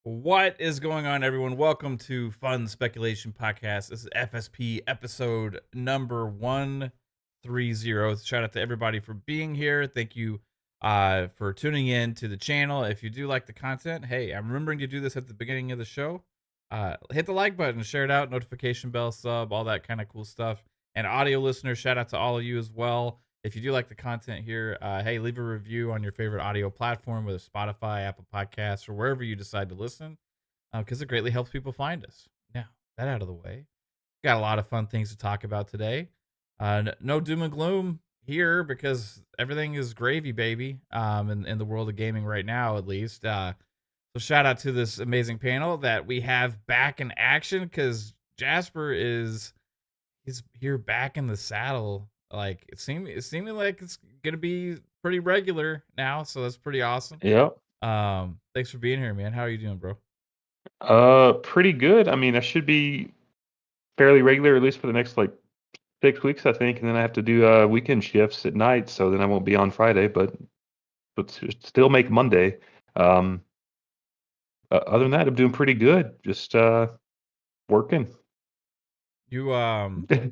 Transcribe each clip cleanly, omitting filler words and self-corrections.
What is going on, everyone? Welcome to Fun Speculation Podcast. This is FSP episode number 130. Shout out to everybody for being here. Thank you for tuning in to the channel. If you do like the content, hey, I'm remembering to do this at the beginning of the show. Hit the like button, share it out, notification bell, sub, all that kind of cool stuff. And audio listeners, shout out to all of you as well. If you do like the content here, hey, leave a review on your favorite audio platform, whether Spotify, Apple Podcasts, or wherever you decide to listen, because it greatly helps people find us. Now, that out of the way, got a lot of fun things to talk about today. No doom and gloom here because everything is gravy, baby, in the world of gaming right now, at least. So shout out to this amazing panel that we have back in action because Jasper he's here back in the saddle. Like it's seeming like it's gonna be pretty regular now, so that's pretty awesome. Yep. Thanks for being here, man. How are you doing, bro? Pretty good. I mean, I should be fairly regular, at least for the next like 6 weeks, I think, and then I have to do weekend shifts at night, so then I won't be on Friday, but still make Monday. Other than that, I'm doing pretty good. Just working. You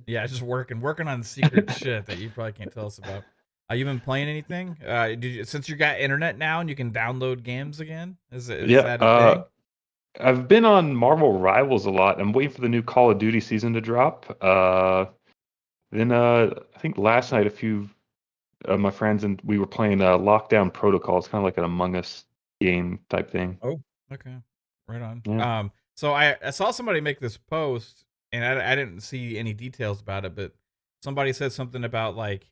yeah, just working on secret shit that you probably can't tell us about. You been playing anything? Did you since you got internet now and you can download games again? Is Yeah. that a thing? I've been on Marvel Rivals a lot. I'm waiting for the new Call of Duty season to drop. Then I think last night a few of my friends and we were playing Lockdown Protocol. It's kind of like an Among Us game type thing. Oh, okay, right on. Yeah. So I saw somebody make this post and I didn't see any details about it, but somebody said something about like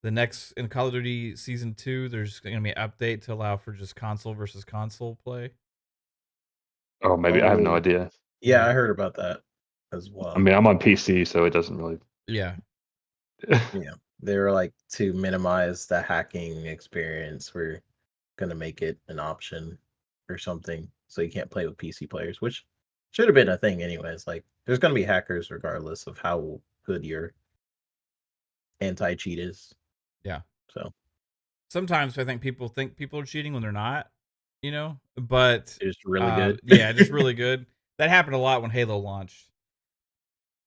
the next in Call of Duty season 2, there's gonna be an update to allow for just console versus console play. Oh, maybe I have no Oh, idea. yeah, Yeah, I heard about that as I well. mean, I'm on PC, so it doesn't really. yeah. Yeah, they were like to minimize the hacking experience. We're gonna make it an option or something, so you can't play with PC players, which should have been a thing anyways. Like, there's gonna be hackers regardless of how good your anti-cheat is. Yeah. So Sometimes I think people are cheating when they're not, but it's really good. yeah, just really good. That happened a lot when Halo launched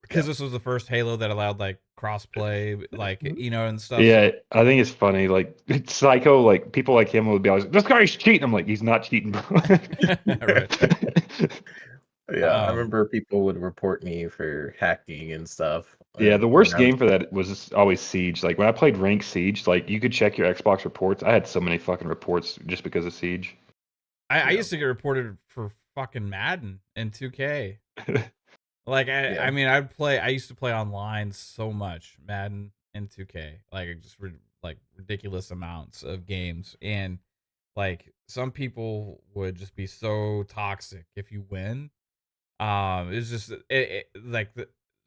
because Yeah. this was the first Halo that allowed like crossplay, like Mhm. and stuff. Yeah, I think it's funny. Like Psycho, like people like him would be always, this guy's cheating. I'm like, he's not cheating, bro. Right. Yeah, I Um, remember people would report me for hacking and stuff. Yeah, And the when worst I was game for that was just always Siege. Like when I played Rank Siege, like you could check your Xbox reports. I had so many fucking reports just because of Siege. I yeah, used to get reported for fucking Madden and 2K. Like yeah, I mean I used to play online so much, Madden and 2K, like just like ridiculous amounts of games, and like some people would just be so toxic if you win. It's just like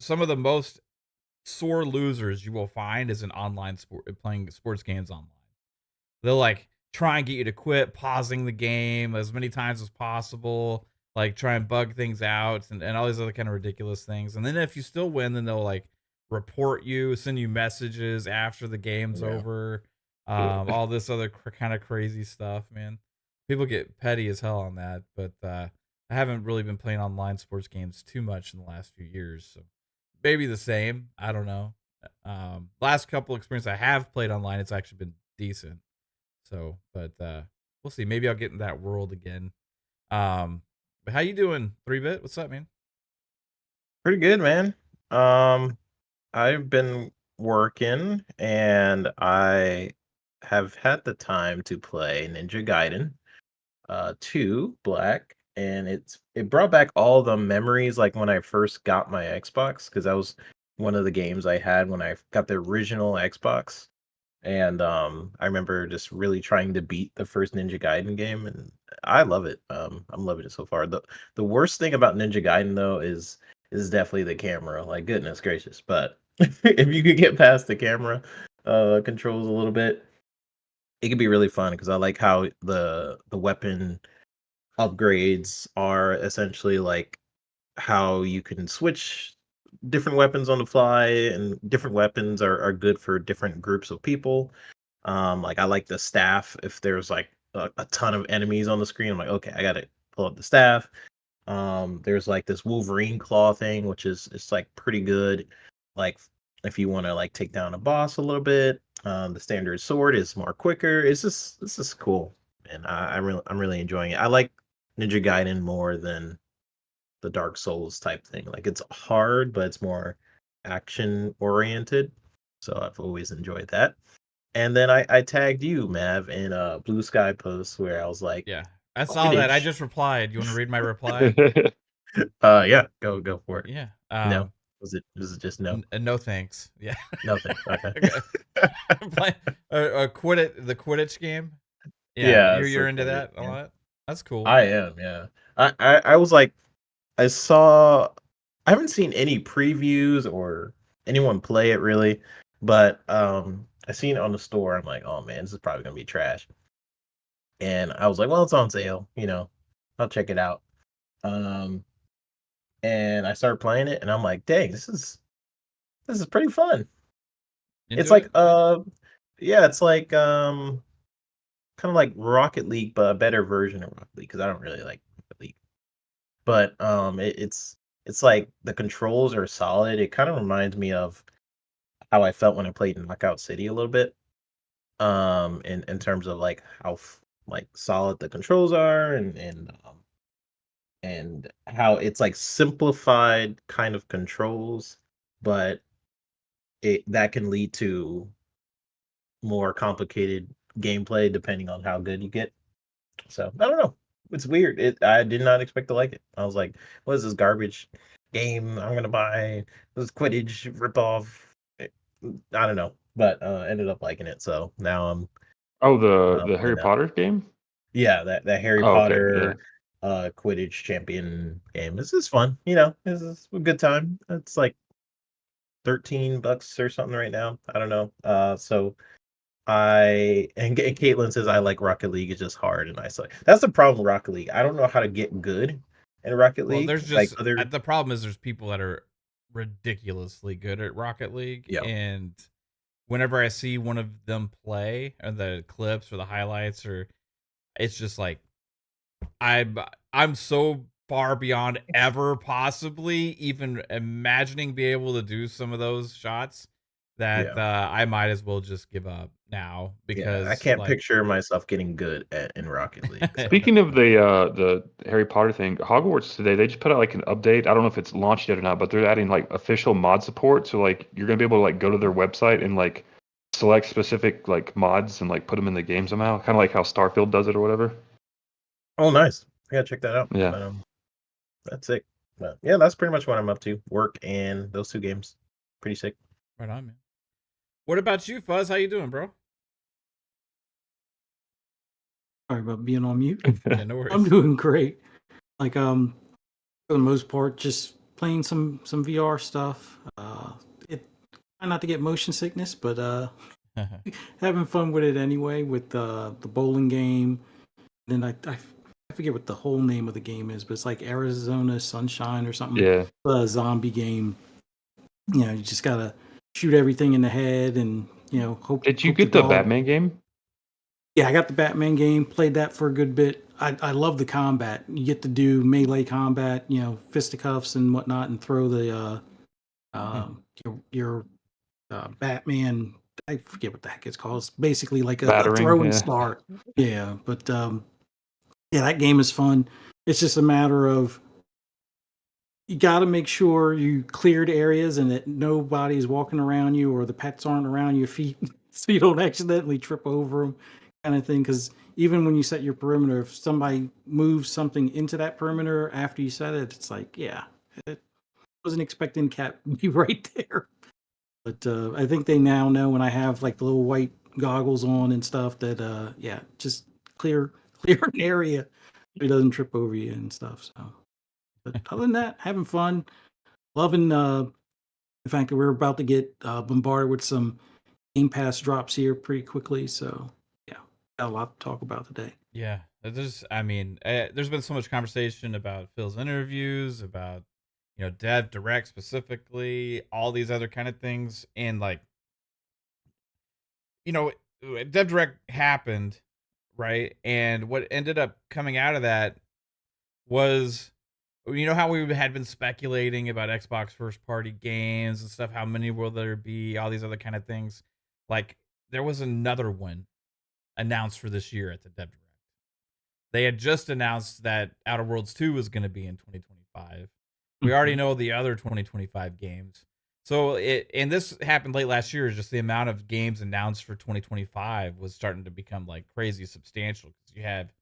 some of the most sore losers you will find is in online sport playing sports games online. They'll like try and get you to quit pausing the game as many times as possible, like try and bug things out and all these other kind of ridiculous things. And then if you still win, then they'll like report you, send you messages after the game's yeah. over. All this other kind of crazy stuff, man. People get petty as hell on that, but I haven't really been playing online sports games too much in the last few years, so maybe the same. I don't know. Last couple experiences I have played online, it's actually been decent. So, but we'll see. Maybe I'll get in that world again. But how you doing, 3-bit? What's up, man? Pretty good, man. Um, I've been working and I have had the time to play Ninja Gaiden 2 Black, and it brought back all the memories like when I first got my Xbox, because that was one of the games I had when I got the original Xbox. And I remember just really trying to beat the first Ninja Gaiden game, and I love it. I'm loving it so far. The worst thing about Ninja Gaiden though is definitely the camera. Like, goodness gracious. But if you could get past the camera controls a little bit, it could be really fun because I like how the weapon upgrades are essentially like how you can switch different weapons on the fly, and different weapons are good for different groups of people. Like I like the staff. If there's like a ton of enemies on the screen, I'm like, okay, I gotta pull up the staff. There's like this Wolverine claw thing, which is it's like pretty good. Like if you want to like take down a boss a little bit. The standard sword is more quicker. It's just this is cool, and I'm really enjoying it. I like Ninja Gaiden more than the Dark Souls type thing. Like it's hard, but it's more action oriented. So I've always enjoyed that. And then I tagged you, Mav, in a Blue Sky post where I was like, Yeah, I saw that. I Quidditch. just replied. You want to read my reply? Yeah, go for it. Yeah. No, was it just no? No thanks. Yeah. Nothing. Okay. Play the Quidditch game. Yeah, Yeah, you're so into Quidditch, that a yeah. lot. That's cool. I am, yeah. I was like, I saw, I haven't seen any previews or anyone play it really, but I seen it on the store. I'm like, oh man, this is probably gonna be trash. And I was like, well, it's on sale, I'll check it out. Um, and I started playing it, and I'm like, dang, this is pretty fun. It's Into like, it? yeah, it's like kind of like Rocket League, but a better version of Rocket League because I don't really like Rocket League. But it's like the controls are solid. It kind of reminds me of how I felt when I played Knockout City a little bit. In terms of like how like solid the controls are and how it's like simplified kind of controls, but it that can lead to more complicated gameplay depending on how good you get. So I don't know. It's weird. I did not expect to like it. I was like, what is this garbage game I'm gonna buy? This Quidditch ripoff. Eh, I don't know. But ended up liking it. So now I'm Oh, the playing Harry that. Potter game? Yeah, that Harry Oh, okay, yeah. Potter Quidditch champion game. This is fun, this is a good time. It's like $13 or something right now. I don't know. So and Caitlin says I like Rocket League. It's just hard and I suck. That's the problem with Rocket League. I don't know how to get good in Rocket Well, League. there's Like just other, the problem is there's people that are ridiculously good at Rocket League, yeah, and whenever I see one of them play, or the clips or the highlights, or it's just like I'm I'm so far beyond ever possibly even imagining be able to do some of those shots that yeah, I might as well just give up now yeah. I because can't like picture myself getting good in Rocket League. So Speaking of the Harry Potter thing, Hogwarts today they just put out like an update. I don't know if it's launched yet or not, but they're adding like official mod support. So like you're gonna be able to like go to their website and like select specific like mods and like put them in the game somehow, kind of like how Starfield does it or whatever. oh, nice. I gotta check that out. Yeah. But that's it. But yeah, that's pretty much what I'm up to. Work and those two games. Pretty sick. right on, man. What about you, Fuzz? How you doing, bro? Sorry about being on mute. Yeah, no worries. I'm doing great. Like for the most part, just playing some VR stuff. It try not to get motion sickness, but having fun with it anyway. With the bowling game. Then I forget what the whole name of the game is, but it's like Arizona Sunshine or something. Yeah. A zombie game. You just gotta shoot everything in the head and hope. Did you hope get the the dog- Batman game? Yeah, I got the Batman game, played that for a good bit. I love the combat. You get to do melee combat, fisticuffs and whatnot, and throw the your Batman. I forget what the heck it's called. It's basically like a Battering, throw and yeah. start. Yeah, but yeah, that game is fun. It's just a matter of you got to make sure you cleared areas and that nobody's walking around you or the pets aren't around your feet so you don't accidentally trip over them, kind of thing. Because even when you set your perimeter, if somebody moves something into that perimeter after you set it, it's like, yeah, I wasn't expecting cat to be right there. But I think they now know when I have like the little white goggles on and stuff that yeah, just clear an area so he doesn't trip over you and stuff. So, but other than that, having fun, loving the fact that we're about to get bombarded with some Game Pass drops here pretty quickly. So yeah, got a lot to talk about today. Yeah, there's been so much conversation about Phil's interviews, about Dev Direct specifically, all these other kind of things, and like Dev Direct happened, right? And what ended up coming out of that was, you know how we had been speculating about Xbox first party games and stuff, how many will there be, all these other kind of things. Like there was another one announced for this year at the Dev Direct. They had just announced that Outer Worlds 2 was going to be in 2025. We already know the other 2025 games. So and this happened late last year, is just the amount of games announced for 2025 was starting to become like crazy substantial, because you have,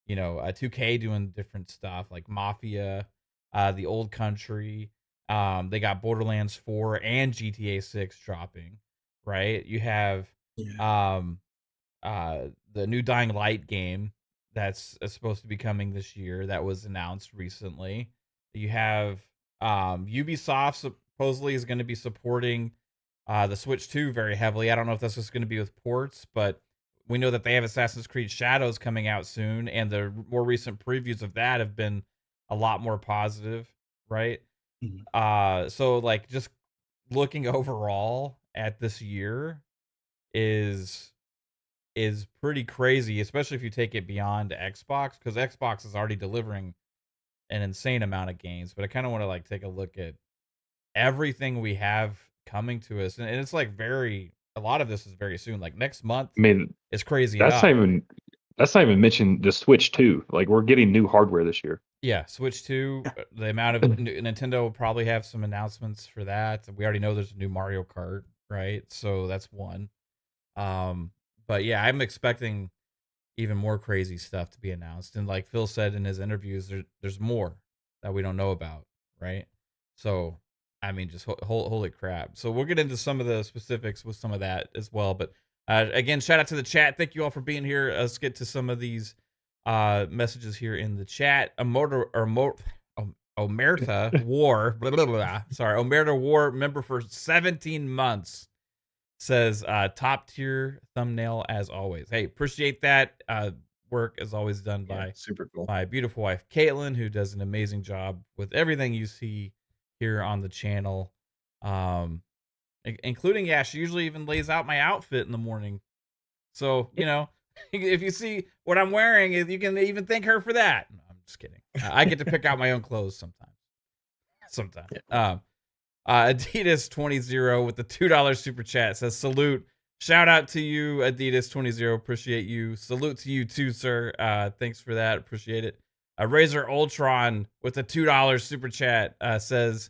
2K doing different stuff like Mafia, the Old Country. They got Borderlands 4 and GTA 6 dropping, right? You have the new Dying Light game that's supposed to be coming this year that was announced recently. You have Ubisoft supposedly is going to be supporting the Switch 2 very heavily. I don't know if that's just going to be with ports, but we know that they have Assassin's Creed Shadows coming out soon, and the more recent previews of that have been a lot more positive, right? So like just looking overall at this year is pretty crazy, especially if you take it beyond Xbox, because Xbox is already delivering an insane amount of games. But I kind of want to like take a look at everything we have coming to us, and it's like a lot of this is very soon. Like next month, I mean, is crazy that's enough. not even mentioned the Switch 2. Like we're getting new hardware this year. Yeah, Switch 2. The amount of Nintendo will probably have some announcements for that. We already know there's a new Mario Kart, right? So that's one. But yeah, I'm expecting even more crazy stuff to be announced. And like Phil said in his interviews, there's more that we don't know about, right? So, I mean, just holy crap. So we'll get into some of the specifics with some of that as well. But again, shout out to the chat. Thank you all for being here. Let's get to some of these messages here in the chat. Omerta War, blah, blah, blah. Sorry, Omerta War member for 17 months. Says top tier thumbnail as always. Hey, appreciate that. Work is always done by super cool. my beautiful wife Caitlin, who does an amazing job with everything you see here on the channel, including she usually even lays out my outfit in the morning. So if you see what I'm wearing, you can even thank her for that. No, I'm just kidding. I get to pick out my own clothes sometimes. Yeah. Adidas 20 with the $2 super chat says salute. Shout out to you, Adidas 20. Appreciate you. Salute to you too, sir. Thanks for that. Appreciate it. Razor Ultron with the $2 super chat says,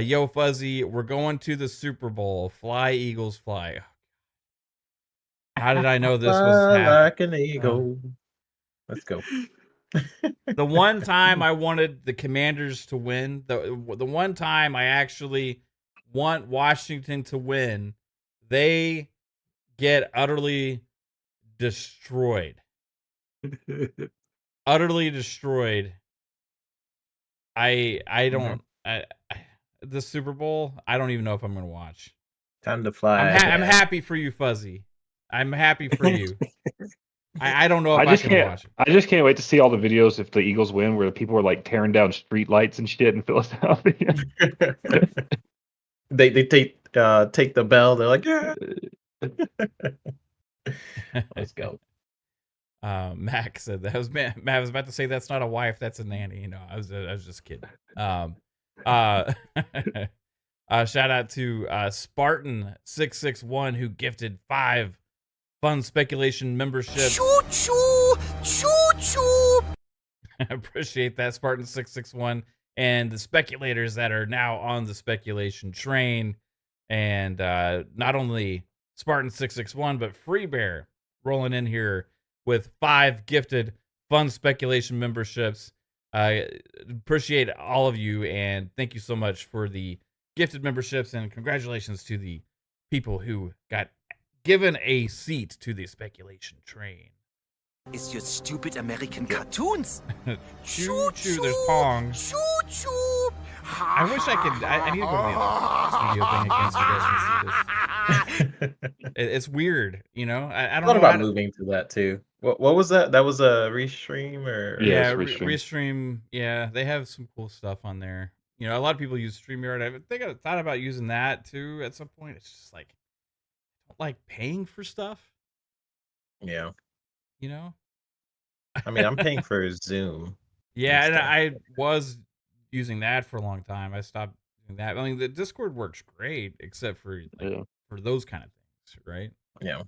yo Fuzzy, we're going to the Super Bowl. Fly Eagles fly. How did I know this was happening? Like an eagle. Let's go. The one time I wanted the Commanders to win, the one time I actually want Washington to win, they get utterly destroyed. Utterly destroyed. I don't the Super Bowl, I don't even know if I'm going to watch. Time to fly. I'm happy for you, Fuzzy. I'm happy for you. I don't know if I can watch it. I just can't wait to see all the videos if the Eagles win, where people are like tearing down street lights and shit in Philadelphia. they take the bell. They're like, yeah. Let's go. Mac said that. I was about to say that's not a wife, that's a nanny. I was just kidding. Shout out to Spartan661 who gifted 5 Fun Speculation memberships. Choo choo, choo choo. Appreciate that, Spartan661, and the speculators that are now on the speculation train, and not only Spartan661 but Free Bear rolling in here with 5 gifted Fun Speculation memberships. Appreciate all of you, and thank you so much for the gifted memberships, and congratulations to the people who got given a seat to the speculation train. Is your stupid American cartoons. Choo choo, there's Pong. Choo choo. I wish I could. I need to go to the studio thing again so you guys can see this. It's weird, I don't I know. thought about moving to that too. What was that? That was a restream or Yeah, Restream. Restream. Yeah, they have some cool stuff on there. A lot of people use StreamYard. I think I thought about using that too at some point. It's just like, I don't like paying for stuff. Yeah. I mean, I'm paying for Zoom. Yeah, and stuff. I was using that for a long time. I stopped doing that. I mean, the Discord works great, except for Yeah. for those kind of things, right? Yeah.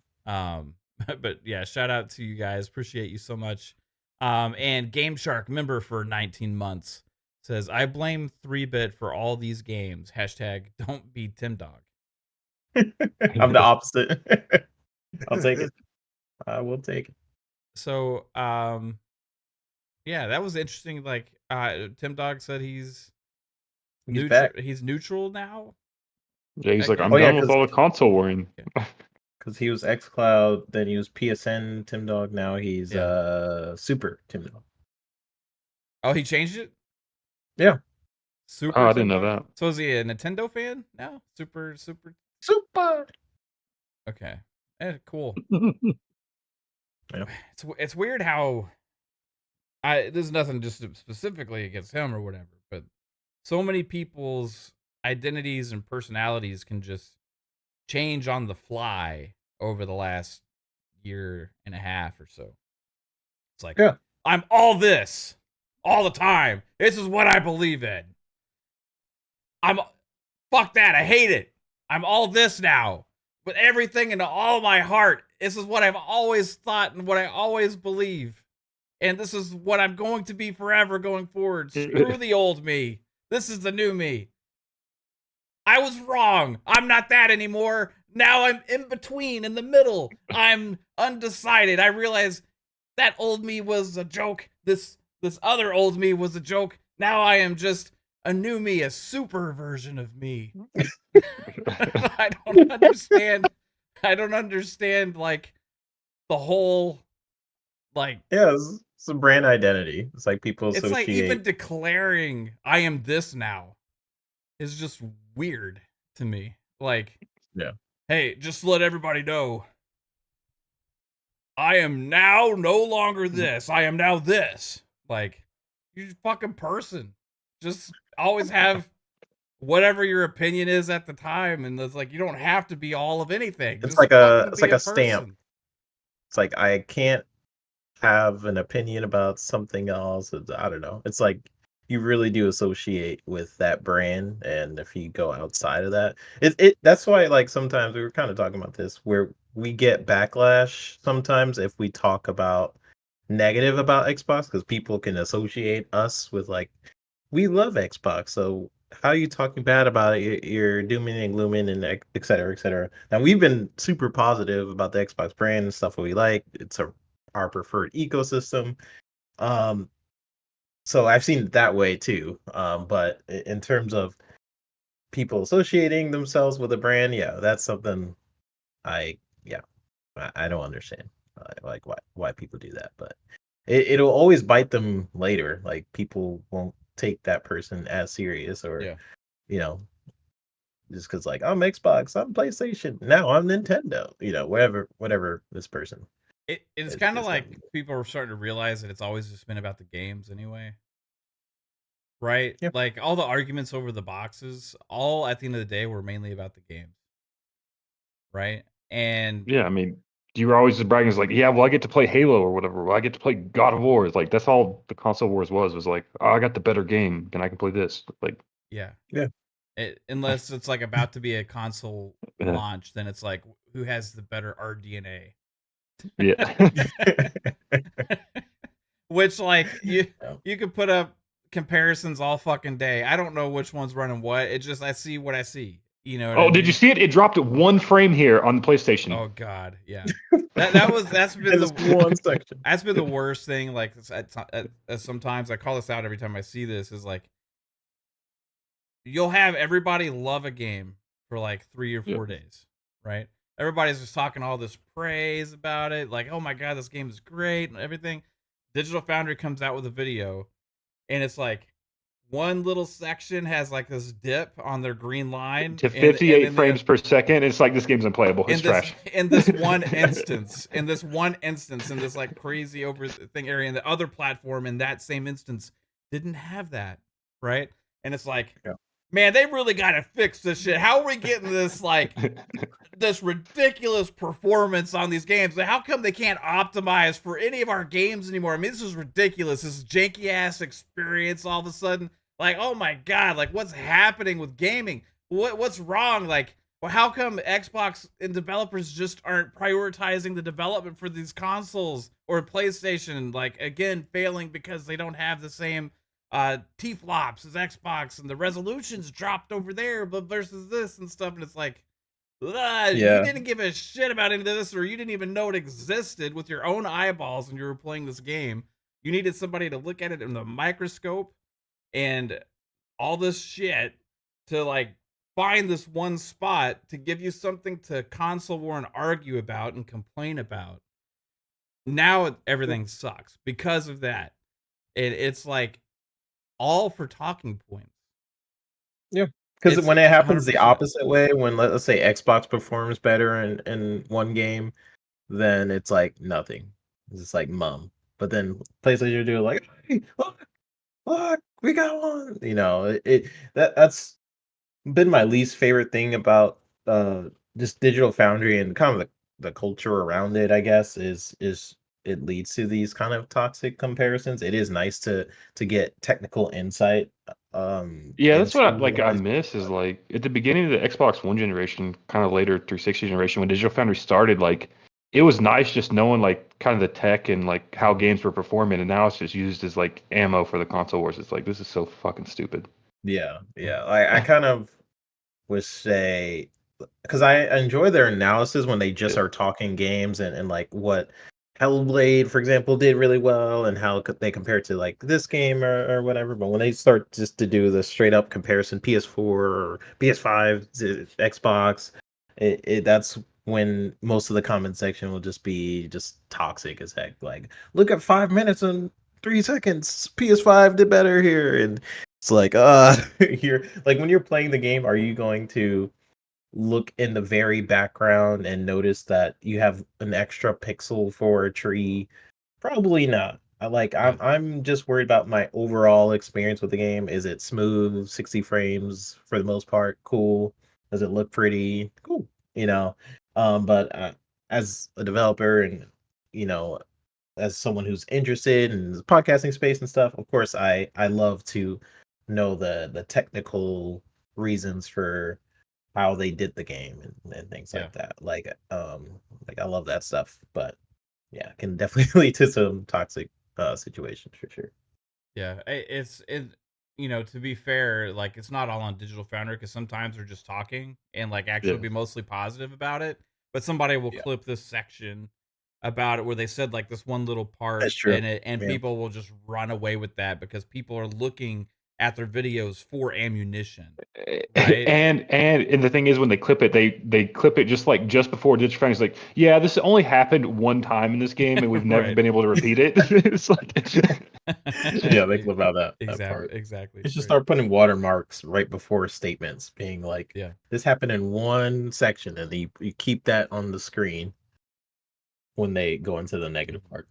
But yeah, shout out to you guys. Appreciate you so much. And Game Shark member for 19 months says, I blame 3-bit for all these games. Hashtag don't be Tim Dog. I'm the opposite. I'll take it. I will take it. So, yeah, that was interesting. Like, Tim Dog said he's back he's neutral now. Yeah, he's That like, I'm kind of- done Oh, yeah, with all the console warring. because he was xCloud, then he was PSN Tim Dog. Now he's Super Tim Dog. Oh, he changed it? Yeah. Super. Oh, I Tim didn't know Dog? that. So is he a Nintendo fan now? Super. Super. Okay. Cool. Yeah. It's weird how there's nothing just specifically against him or whatever, but so many people's identities and personalities can just change on the fly over the last year and a half or so. It's like, Yeah. I'm all this all the time. This is what I believe in. Fuck that. I hate it. I'm all this now with everything into all my heart. This is what I've always thought and what I always believe. And this is what I'm going to be forever going forward. Screw the old me. This is the new me. I was wrong. I'm not that anymore. Now I'm in between, in the middle. I'm undecided. I realize that old me was a joke. This other old me was a joke. Now I am just a new me, a super version of me. I don't understand. I don't understand, like, the whole, like... Yeah, it's a brand identity. It's like people associate... It's like even declaring, I am this now, is just weird to me. Like, yeah. Hey, just to let everybody know, I am now no longer this. I am now this. Like, you're a fucking person. Just always have whatever your opinion is at the time, and it's like you don't have to be all of anything. It's Just like fucking be a stamp. person. It's like I can't have an opinion about something else. I don't know. It's like you really do associate with that brand, and if you go outside of that, that's why, like, sometimes we were kind of talking about this, where we get backlash sometimes if we talk about negative about Xbox, because people can associate us with, like, we love Xbox, so how are you talking bad about it? You're dooming and glooming and et cetera, et cetera. Now, we've been super positive about the Xbox brand and stuff that we like. It's our preferred ecosystem. So I've seen it that way too. But in terms of people associating themselves with a brand, yeah, that's something I don't understand. Like why people do that, but it'll always bite them later. Like, people won't take that person as serious, or you know, just because, like, I'm Xbox, I'm PlayStation, now I'm Nintendo, whatever this person. It's kind of like people are starting to realize that it's always just been about the games anyway. Right? Yeah. Like, all the arguments over the boxes, all at the end of the day were mainly about the games. Right? And yeah, I mean, you were always just bragging, it's like, yeah, well, I get to play Halo or whatever. Well, I get to play God of War. It's like, that's all the console wars was like, oh, I got the better game and I can play this. Like, yeah. Unless it's like about to be a console launch, then it's like, who has the better RDNA? Yeah. Which, like, you could put up comparisons all fucking day. I don't know which one's running what. It just, I see what I see. You know what I mean? Did you see it? It dropped at 1 frame here on the PlayStation. Oh God, yeah. That's been the one section. That's been the worst thing. Like, sometimes I call this out every time I see this, is like, you'll have everybody love a game for like 3 or 4 days, right? Everybody's just talking all this praise about it, like, oh my God, this game is great and everything. Digital Foundry comes out with a video, and it's like, one little section has like this dip on their green line to 58 frames per second. It's like, this game's unplayable. It's trash. In this one instance, in this like crazy thing area, in the other platform in that same instance didn't have that, right? And it's like, man, they really got to fix this shit. How are we getting this like this ridiculous performance on these games? How come they can't optimize for any of our games anymore? I mean, this is ridiculous. This janky ass experience all of a sudden. Like, oh my god, like what's happening with gaming? What's wrong? Like, well, how come Xbox and developers just aren't prioritizing the development for these consoles, or PlayStation, like again failing because they don't have the same T-flops as Xbox, and the resolutions dropped over there, but versus this and stuff, and it's like, you Yeah. didn't give a shit about any of this, or you didn't even know it existed with your own eyeballs when you were playing this game. You needed somebody to look at it in the microscope and all this shit to like find this one spot to give you something to console war and argue about and complain about. Now everything sucks because of that. It's like all for talking points. Yeah. Because It's when it happens the 100%. opposite way, when let's say Xbox performs better in one game, then it's like nothing. It's just like mum. But then PlayStation do like, hey, look, we got one. You know, that's been my least favorite thing about just Digital Foundry and kind of the culture around it, I guess, is it leads to these kind of toxic comparisons. It is nice to get technical insight Yeah, that's what into I guys. miss is like at the beginning of the Xbox One generation, kind of later 360 generation, when Digital Foundry started, like it was nice just knowing like kind of the tech and like how games were performing, and now it's just used as like ammo for the console wars. It's like this is so fucking stupid. Yeah, yeah. I kind of would say because I enjoy their analysis when they just Yeah. are talking games and like what Hellblade, for example, did really well and how they compare to like this game or whatever. But when they start just to do the straight up comparison, PS4 or PS5 to Xbox, that's when most of the comment section will just be just toxic as heck. Like, look at 5 minutes and 3 seconds. PS5 did better here, and it's like, you're like when you're playing the game, are you going to look in the very background and notice that you have an extra pixel for a tree? Probably not. Yeah. I'm just worried about my overall experience with the game. Is it smooth, 60 frames for the most part? Cool. Does it look pretty? Cool. You know, but as a developer and you know, as someone who's interested in the podcasting space and stuff, of course, I love to know the technical reasons for how they did the game and things Yeah. like that. Like I love that stuff, but yeah, it can definitely lead to some toxic situations for sure. Yeah, you know, to be fair, like it's not all on Digital Foundry because sometimes they're just talking and like actually Yeah. be mostly positive about it, but somebody will Yeah. clip this section about it where they said like this one little part, That's true. and Yeah. people will just run away with that because people are looking at their videos for ammunition, right? And the thing is when they clip it, they clip it just before Digital Foundry's like, yeah, this only happened one time in this game and we've never Right. been able to repeat it. It's like Yeah, they clip out that Exactly, part. exactly. You should Right. start putting watermarks right before statements, being like, Yeah. this happened in one section, and you keep that on the screen when they go into the negative part.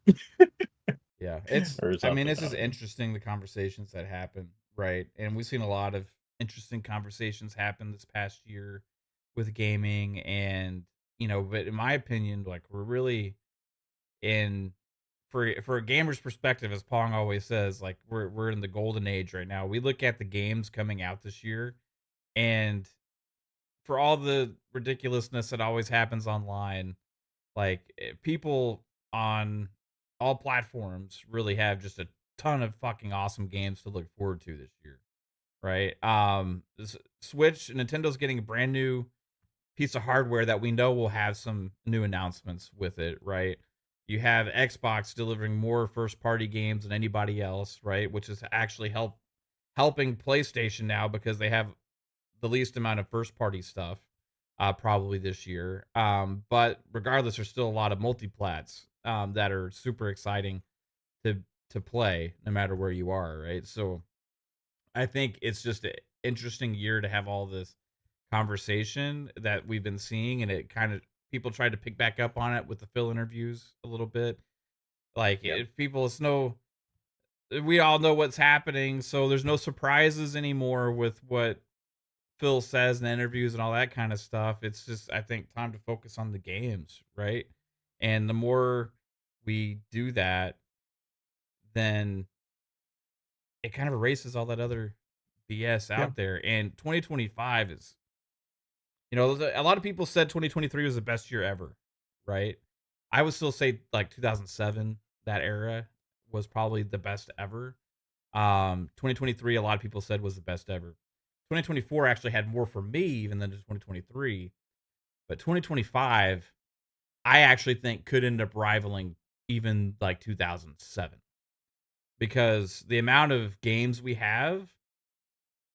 Yeah, Or I mean, something. it's I just don't know. interesting the conversations that happen, right? And we've seen a lot of interesting conversations happen this past year with gaming, and you know, but in my opinion, like we're really in for a gamer's perspective, as Pong always says, like we're in the golden age right now. We look at the games coming out this year, and for all the ridiculousness that always happens online, like people on all platforms really have just a ton of fucking awesome games to look forward to this year, right? Switch, Nintendo's getting a brand new piece of hardware that we know will have some new announcements with it, right? You have Xbox delivering more first party games than anybody else, right? Which is actually helping PlayStation now because they have the least amount of first party stuff probably this year. But regardless, there's still a lot of multiplats that are super exciting to to play no matter where you are, right? So I think it's just an interesting year to have all this conversation that we've been seeing, and it kind of people tried to pick back up on it with the Phil interviews a little bit. Like Yep. if people, it's no, we all know what's happening, so there's no surprises anymore with what Phil says in interviews and all that kind of stuff. It's just, I think, time to focus on the games, right? And the more we do that, then it kind of erases all that other BS Yeah. out there. And 2025 is, a lot of people said 2023 was the best year ever, right? I would still say like 2007, that era was probably the best ever. 2023, a lot of people said was the best ever. 2024 actually had more for me even than just 2023, but 2025, I actually think could end up rivaling even like 2007 because the amount of games we have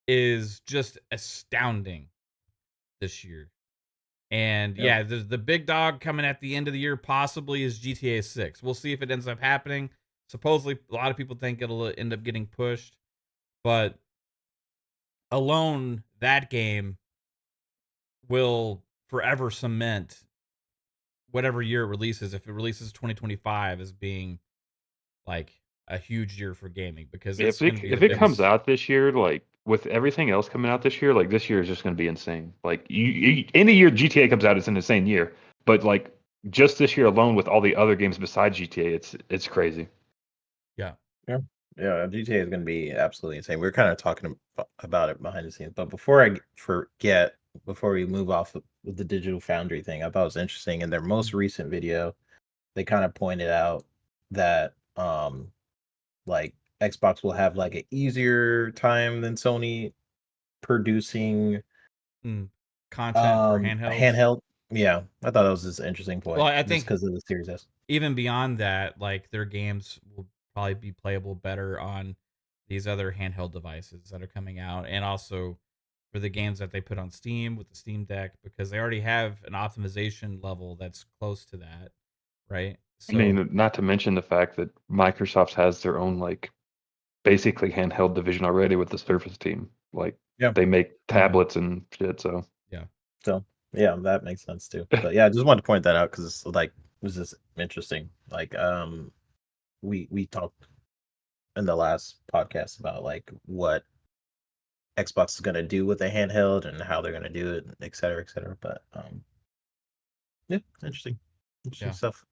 is just astounding this year. And Yeah. the big dog coming at the end of the year possibly is GTA 6. We'll see if it ends up happening. Supposedly, a lot of people think it'll end up getting pushed, but alone that game will forever cement whatever year it releases. If it releases 2025 as being like a huge year for gaming, because it's going to be If the it comes biggest. out this year, like with everything else coming out this year, like this year is just going to be insane. Like any year GTA comes out, it's an insane year. But like just this year alone, with all the other games besides GTA, it's crazy. Yeah. Yeah, GTA is going to be absolutely insane. We are kind of talking about it behind the scenes, but before I forget, before we move off with the Digital Foundry thing, I thought it was interesting. In their most recent video, they kind of pointed out that like Xbox will have like an easier time than Sony producing Content for handhelds. handheld. Yeah, I thought that was just an interesting point. Well, I just think because of the Series S. even beyond that, like their games will probably be playable better on these other handheld devices that are coming out, and also for the games that they put on Steam with the Steam Deck, because they already have an optimization level that's close to that, right? I mean, not to mention the fact that Microsoft has their own like basically handheld division already with the Surface team. Like Yeah. they make tablets and shit. So So yeah, that makes sense too. But yeah, I just wanted to point that out because it's like it was just interesting. Like we talked in the last podcast about like what Xbox is gonna do with the handheld and how they're gonna do it, et cetera, et cetera. But yeah, interesting Yeah. stuff.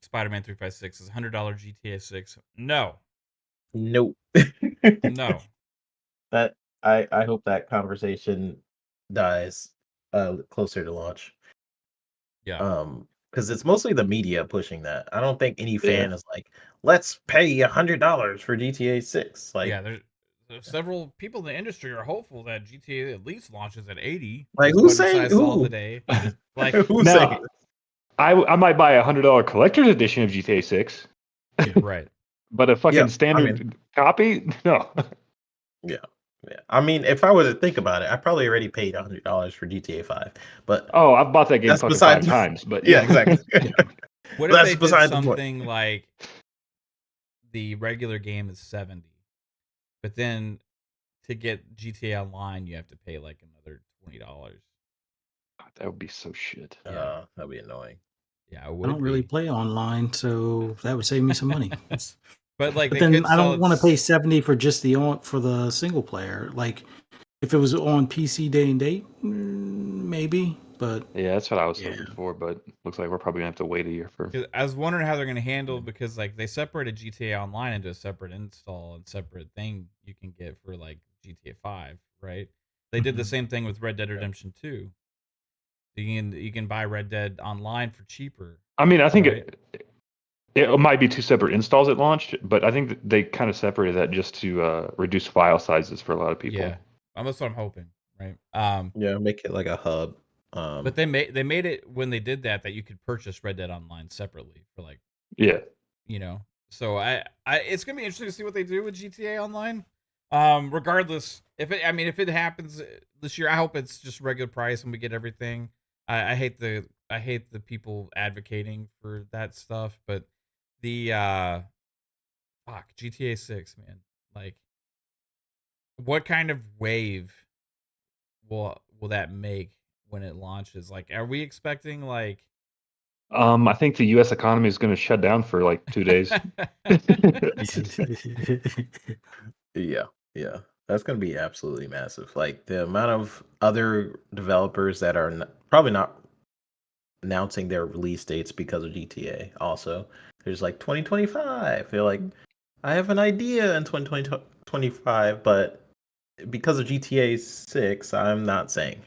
Spider-Man 356 is $100 GTA 6. No. Nope. No. That I hope that conversation dies closer to launch. Yeah. Because it's mostly the media pushing that. I don't think any fan Yeah. is like, let's pay $100 for GTA 6. Like, Yeah, there's several people in the industry are hopeful that GTA at least launches at 80. Like, is who's what saying I saw who? today. Like, who's No. saying? I might buy a $100 collector's edition of GTA 6, right. but a fucking Yeah, standard copy, no. Yeah. I mean, if I were to think about it, I probably already paid $100 for GTA 5. But Oh, I've bought that game That's fucking beside 5 the- times, but yeah, exactly. What if That's they did beside the point. something like the regular game is 70, but then to get GTA Online you have to pay like another $20. That would be so shit. That'd be annoying. Yeah, it I would don't really be. play online, so that would save me some money. But like But they then could I sell don't it want to pay $70 for just for the single player. Like if it was on PC day and date, maybe. But Yeah, that's what I was Yeah. hoping for, but looks like we're probably gonna have to wait a year for. 'Cause I was wondering how they're going to handle, because like they separated GTA Online into a separate install and separate thing you can get for like GTA 5, right? They did the Mhm. same thing with Red Dead Redemption 2. You can buy Red Dead Online for cheaper. I mean, I think Right. it might be 2 separate installs at launch, but I think that they kind of separated that just to reduce file sizes for a lot of people. Yeah, that's what I'm hoping, right? Yeah, make it like a hub. But they made it when they did that you could purchase Red Dead Online separately for like, Yeah. So I it's gonna be interesting to see what they do with GTA Online. Regardless, if it happens this year, I hope it's just regular price and we get everything. I hate the people advocating for that stuff, but the GTA 6, man, like what kind of wave will that make when it launches? Like, are we expecting like I think the U.S. economy is going to shut down for like 2 days. Yeah. That's going to be absolutely massive. Like the amount of other developers that are probably not announcing their release dates because of GTA. Also, there's like 2025. They're like, I have an idea in 2025, but because of GTA 6, I'm not saying.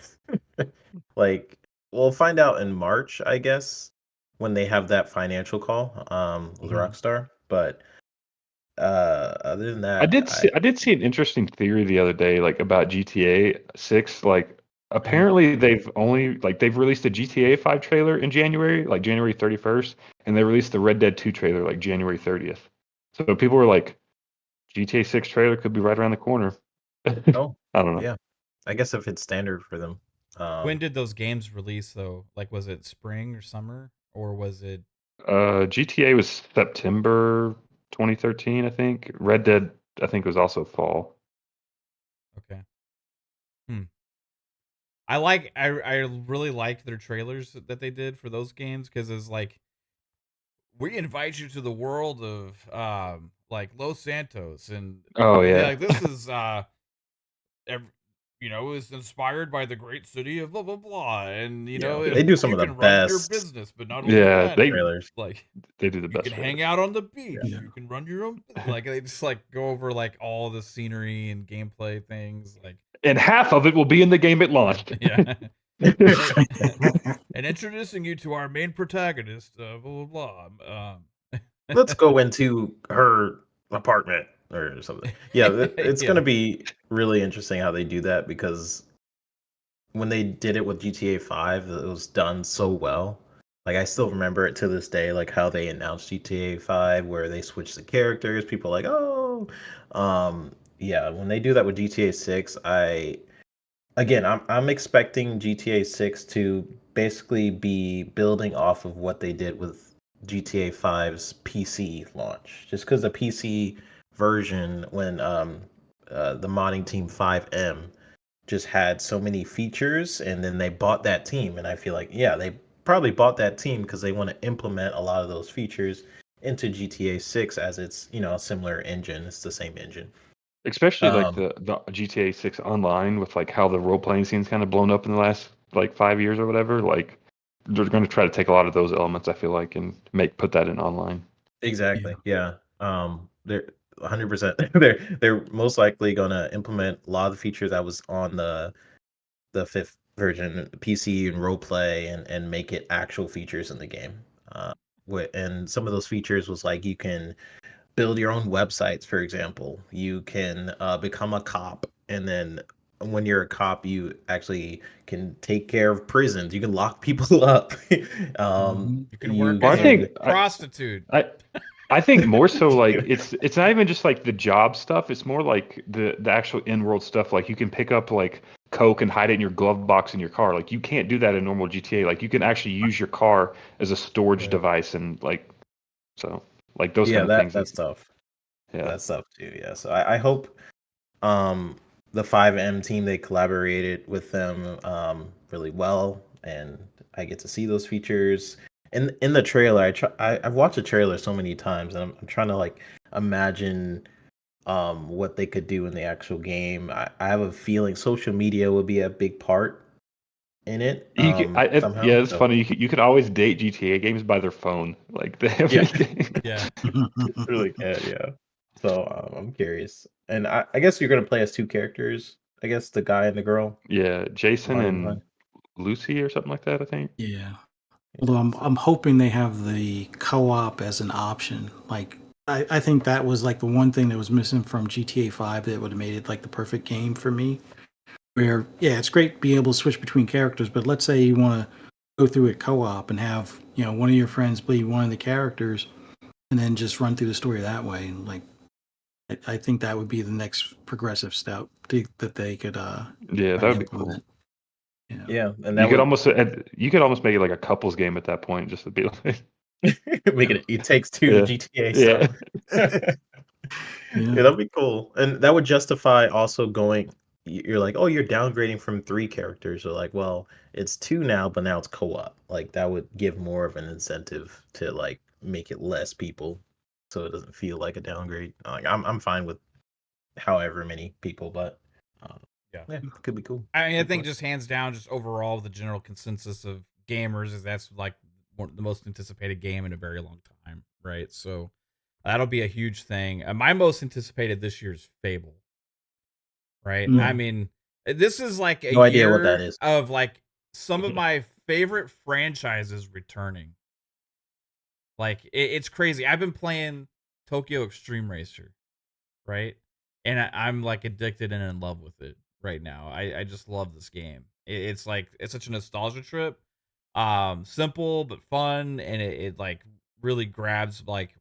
Like, we'll find out in March, I guess, when they have that financial call with Mhm. Rockstar. But other than I that, did see an interesting theory the other day, like about GTA 6. Like apparently they've released a GTA 5 trailer in January, like January 31st, and they released the Red Dead 2 trailer like January 30th. So people were like, GTA 6 trailer could be right around the corner. oh, I don't know. yeah, I guess if it's standard for them. When did those games release though? Like, was it spring or summer, or was it? GTA was September 2013, I think. Red Dead, I think, was also fall. Okay. I really liked their trailers that they did for those games because it's like we invite you to the world of like Los Santos and Oh yeah. like this is ev- it was inspired by the great city of blah blah blah, and Yeah, they do some you of the can run your best business, but not only Yeah, that, trailers. like they do the you best can hang trailers. out on the beach, Yeah. you can run your own like they just like go over like all the scenery and gameplay things like And half of it will be in the game at launch. yeah. And introducing you to our main protagonist, blah blah blah. Let's go into her apartment or something. Yeah, it's Yeah. going to be really interesting how they do that because when they did it with GTA 5, it was done so well. Like I still remember it to this day, like how they announced GTA 5, where they switched the characters. People are like, oh, yeah. When they do that with GTA 6, I'm expecting GTA 6 to basically be building off of what they did with GTA 5's PC launch. Just because the PC version, when the modding team 5M just had so many features, and then they bought that team, and I feel like they probably bought that team because they want to implement a lot of those features into GTA 6 as it's a similar engine. It's the same engine. Especially like Um, the GTA 6 online with like how the role playing scene's kind of blown up in the last like 5 years or whatever. Like they're going to try to take a lot of those elements, I feel like, and put that in online. Exactly. Yeah. They're 100%. They're most likely gonna implement a lot of the features that was on the fifth version PC and role play, and make it actual features in the game. And some of those features was like you can build your own websites, for example. You can become a cop, and then when you're a cop, you actually can take care of prisons. You can lock people up. Mhm. You can You work Well, as I a can. think prostitute. I think more so like it's not even just like the job stuff. It's more like the actual in-world stuff. Like you can pick up like coke and hide it in your glove box in your car. Like you can't do that in normal GTA. Like you can actually use your car as a storage Right. device and like so like those Yeah, kind of things. that's tough. Yeah. That's tough too. Yeah. So I hope um the 5M team, they collaborated with them really well, and I get to see those features. In the trailer, I've watched the trailer so many times, and I'm trying to like imagine what they could do in the actual game. I have a feeling social media would be a big part in it somehow. Yeah, it's So funny. You could always date GTA games by their phone. Like they have yeah. Yeah. Really can, yeah. So I'm curious, and I guess you're gonna play as two characters. I guess the guy and the girl. Yeah, Jason Bonnie and and Clyde. Lucy or something like that, I think. Yeah. Although I'm hoping they have the co-op as an option. Like I think that was like the one thing that was missing from GTA 5 that would have made it like the perfect game for me. Where it's great to be able to switch between characters, but let's say you want to go through it co-op and have one of your friends be one of the characters, and then just run through the story that way. And like I think that would be the next progressive step that they could Yeah, try that to would be cool. implement. Yeah. Yeah, and You that could would you could almost make it like a couples game at that point, just to be like, make it takes two yeah, GTA yeah, style. Yeah, Yeah. that'd be cool, and that would justify also going. You're like, oh, you're downgrading from three characters. Or like, well, it's two now, but now it's co-op. Like that would give more of an incentive to like make it less people, so it doesn't feel like a downgrade. Like I'm fine with however many people, but Yeah. yeah, could be cool. I mean, I Good think play. just hands down, just overall, the general consensus of gamers is that's like the most anticipated game in a very long time, right? So that'll be a huge thing. My most anticipated this year is Fable, right? I Mm. mean, this is like a No idea what that year is. of like some of my favorite franchises returning. Like it's crazy. I've been playing Tokyo Extreme Racer, right? And I'm like addicted and in love with it right now. I just love this game. It's like it's such a nostalgia trip. Simple but fun, and it like really grabs like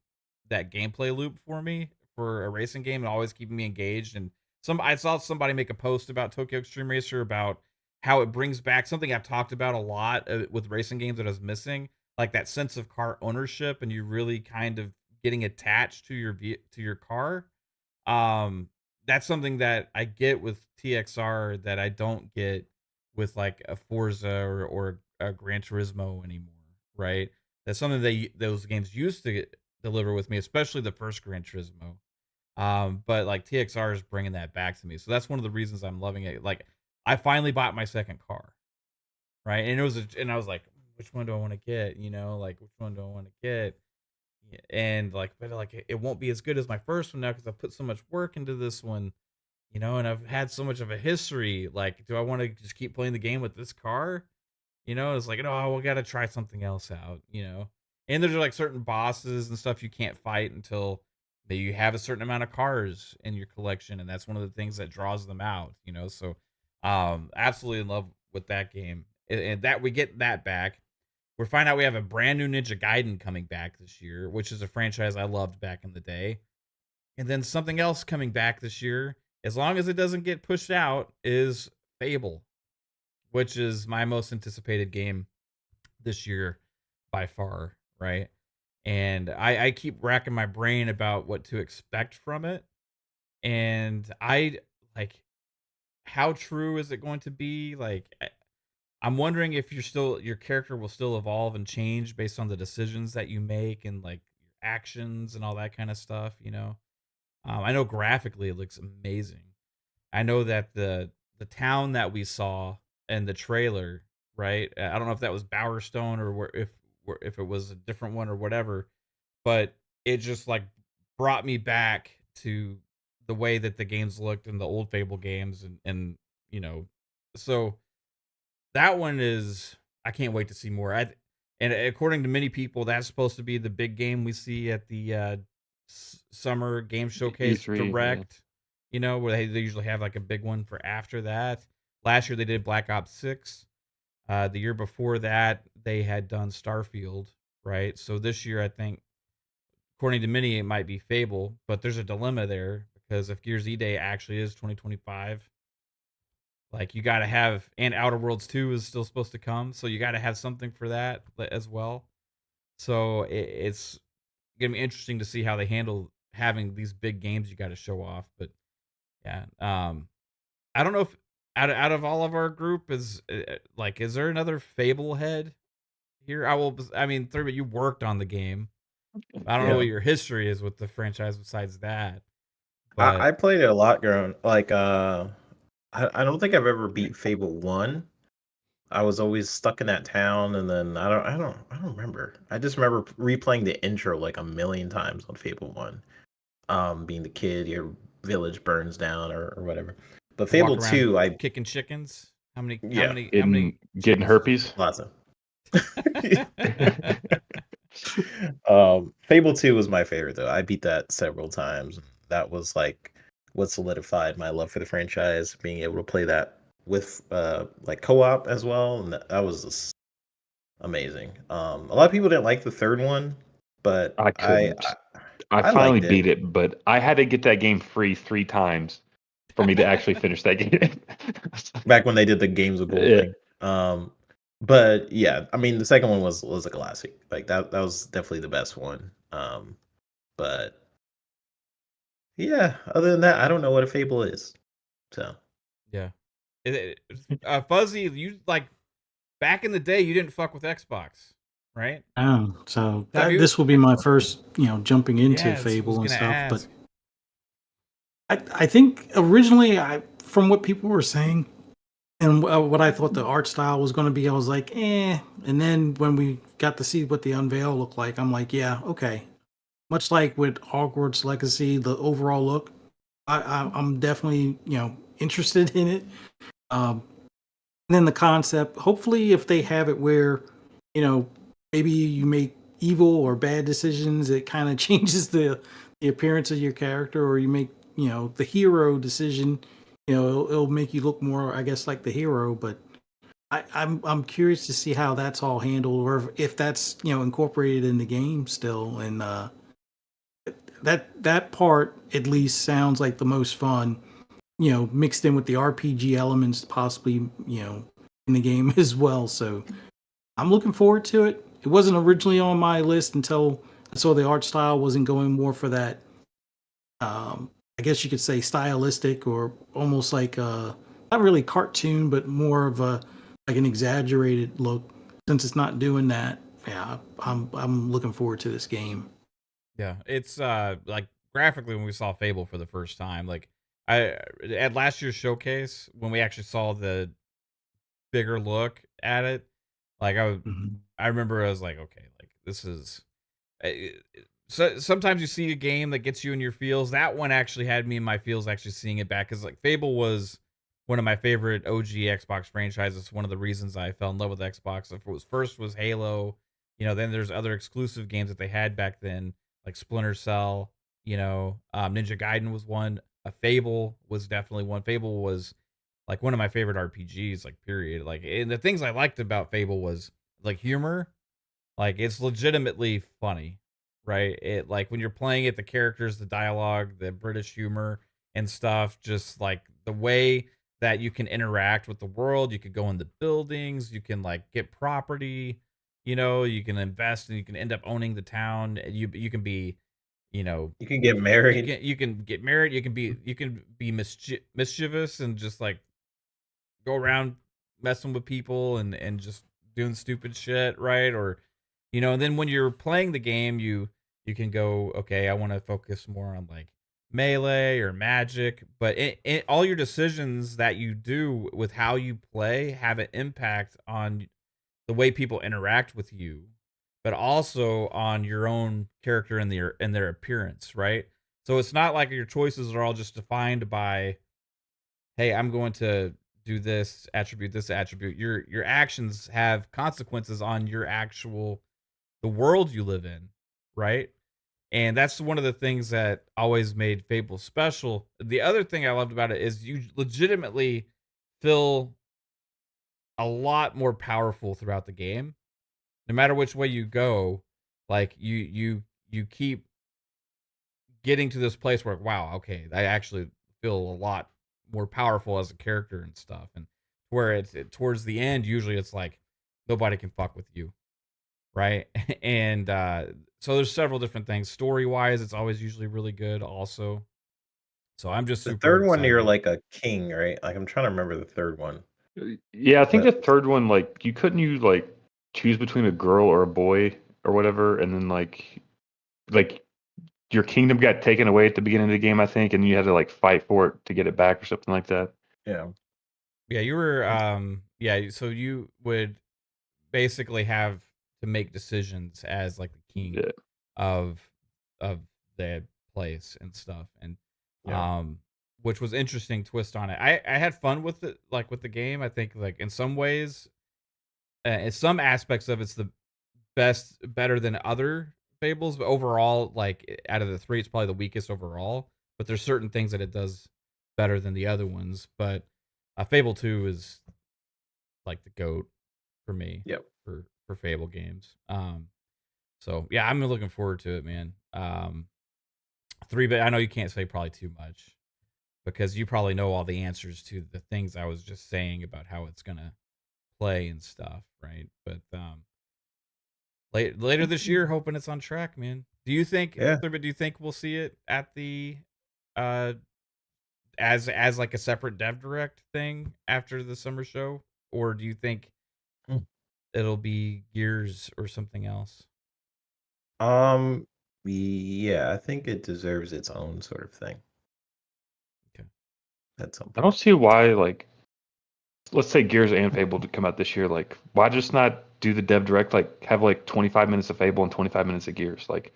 that gameplay loop for me for a racing game and always keeping me engaged. And I saw somebody make a post about Tokyo Extreme Racer about how it brings back something I've talked about a lot with racing games that I was missing, like that sense of car ownership, and you really kind of getting attached to your car. um that's something that I get with TXR that I don't get with like a Forza or a Gran Turismo anymore, right? That's something those games used to deliver with me, especially the first Gran Turismo. But like TXR is bringing that back to me, so that's one of the reasons I'm loving it. Like I finally bought my second car, right? And and I was like, which one do I want to get? Like which one do I want to get? And like, but like it won't be as good as my first one now because I put so much work into this one, and I've had so much of a history. Like, do I want to just keep playing the game with this car? It's like, oh, we got to try something else out. And there's like certain bosses and stuff you can't fight until you have a certain amount of cars in your collection, and that's one of the things that draws them out. So, absolutely in love with that game, and that we get that back. We find out we have a brand new Ninja Gaiden coming back this year, which is a franchise I loved back in the day. And then something else coming back this year, as long as it doesn't get pushed out, is Fable, which is my most anticipated game this year by far, right? And I keep racking my brain about what to expect from it. And I like, how true is it going to be? Like, I'm wondering if your character will still evolve and change based on the decisions that you make and like your actions and all that kind of stuff. I know graphically it looks amazing. I know that the town that we saw in the trailer, right? I don't know if that was Bowerstone or if it was a different one or whatever, but it just like brought me back to the way that the games looked in the old Fable games, and you know, so that one is, I can't wait to see more. And according to many people, that's supposed to be the big game we see at the summer game showcase E3, yeah. direct. Where they usually have like a big one for after that. Last year they did Black Ops 6. The year before that they had done Starfield, right? So this year I think, according to many, it might be Fable, but there's a dilemma there because if Gears E Day actually is 2025, like you got to have, and Outer Worlds 2 is still supposed to come, so you got to have something for that as well. So it's gonna be interesting to see how they handle having these big games you got to show off. But yeah, I don't know if out of all of our group is there another Fable head here? I mean, but you worked on the game. I don't know Yeah. what your history is with the franchise besides that, I but played it a lot growing. Like I don't think I've ever beat Fable 1. I was always stuck in that town, and then I don't remember. I just remember replaying the intro like a million times on Fable 1. Being the kid, your village burns down or whatever. But you walk Fable around 2, kicking chickens. How many? How yeah, many? How many Getting chickens? herpes. lots of. Fable 2 was my favorite though. I beat that several times. That was like what solidified my love for the franchise, being able to play that with like co-op as well, and that was just amazing. A lot of people didn't like the third one, but I couldn't. I I finally liked it beat it, but I had to get that game free 3 times for me to actually finish that game. back when they did the Games of Gold Yeah. thing. But yeah, I mean the second one was a classic. Like that was definitely the best one. But yeah, other than that, I don't know what a Fable is. So Yeah. Fuzzy, you like back in the day, you didn't fuck with Xbox, right? So Have you? this will be my first, jumping into Yeah, that's what I was Fable and gonna stuff. But ask. I think originally, from what people were saying and what I thought the art style was going to be, I was like, eh. And then when we got to see what the unveil looked like, I'm like, yeah, okay. Much like with Hogwarts Legacy, the overall look, I'm definitely interested in it. And then the concept, hopefully, if they have it where, you know, maybe you make evil or bad decisions, it kind of changes the appearance of your character, or you make the hero decision, it'll make you look more, I guess, like the hero. But I'm curious to see how that's all handled, or if that's incorporated in the game still. And that part at least sounds like the most fun, mixed in with the RPG elements, possibly, in the game as well. So I'm looking forward to it. It wasn't originally on my list until I saw the art style wasn't going more for that. I guess you could say stylistic, or almost like not really cartoon, but more of a like an exaggerated look. Since it's not doing that, yeah, I'm looking forward to this game. Yeah, it's like graphically when we saw Fable for the first time, like I at last year's showcase when we actually saw the bigger look at it, like Mhm. I remember I was like, okay, like this is so sometimes you see a game that gets you in your feels. That one actually had me in my feels actually seeing it back, because like Fable was one of my favorite OG Xbox franchises. One of the reasons I fell in love with Xbox. If it was first was Halo, then there's other exclusive games that they had back then, like Splinter Cell, Ninja Gaiden was one. Fable was definitely one. Fable was like one of my favorite RPGs, like period. Like, and the things I liked about Fable was like humor. Like it's legitimately funny, right? It like when you're playing it, the characters, the dialogue, the British humor and stuff, just like the way that you can interact with the world. You could go in the buildings, you can like get property, you can invest and you can end up owning the town. You can be, you know, You can get married. you can get married, you can be mischievous and just like go around messing with people and just doing stupid shit, right? Or and then when you're playing the game, you can go, okay, I want to focus more on like melee or magic, but all your decisions that you do with how you play have an impact on the way people interact with you, but also on your own character and their appearance, right? So it's not like your choices are all just defined by, hey, I'm going to do this attribute, this attribute. Your actions have consequences on your actual the world you live in, right? And that's one of the things that always made Fable special. The other thing I loved about it is you legitimately feel a lot more powerful throughout the game. No matter which way you go, like you keep getting to this place where, wow, okay, I actually feel a lot more powerful as a character and stuff. And where towards the end, usually it's like nobody can fuck with you, right? And so there's several different things. Story wise, it's always usually really good, also. So I'm just The super third one, you're excited. like a king, right? Like I'm trying to remember the third one, Yeah, I think but the third one, like you couldn't you like choose between a girl or a boy or whatever, and then like your kingdom got taken away at the beginning of the game, I think, and you had to like fight for it to get it back or something like that. yeah, Yeah, you were yeah, so you would basically have to make decisions as like the king Yeah. of of the place and stuff, and yeah. which was interesting twist on it. I had fun with it, like with the game. I think like in some ways, in some aspects of it's the better than other Fables, but overall, like out of the three, it's probably the weakest overall. But there's certain things that it does better than the other ones. But Fable 2 is like the GOAT for me Yep. for Fable games. So yeah, I'm looking forward to it, man. 3-bit. I know you can't say probably too much because you probably know all the answers to the things I was just saying about how it's gonna play and stuff, right? But later this year, hoping it's on track, man. Do you think Yeah. 3-bit? Do you think we'll see it at the uh as like a separate dev direct thing after the summer show, or do you think Mm. it'll be Gears or something else? Um, yeah, I think it deserves its own sort of thing. at some I point. don't see why, like, let's say Gears and Fable to come out this year. Like, why just not do the dev direct? Like, have like 25 minutes of Fable and 25 minutes of Gears. Like,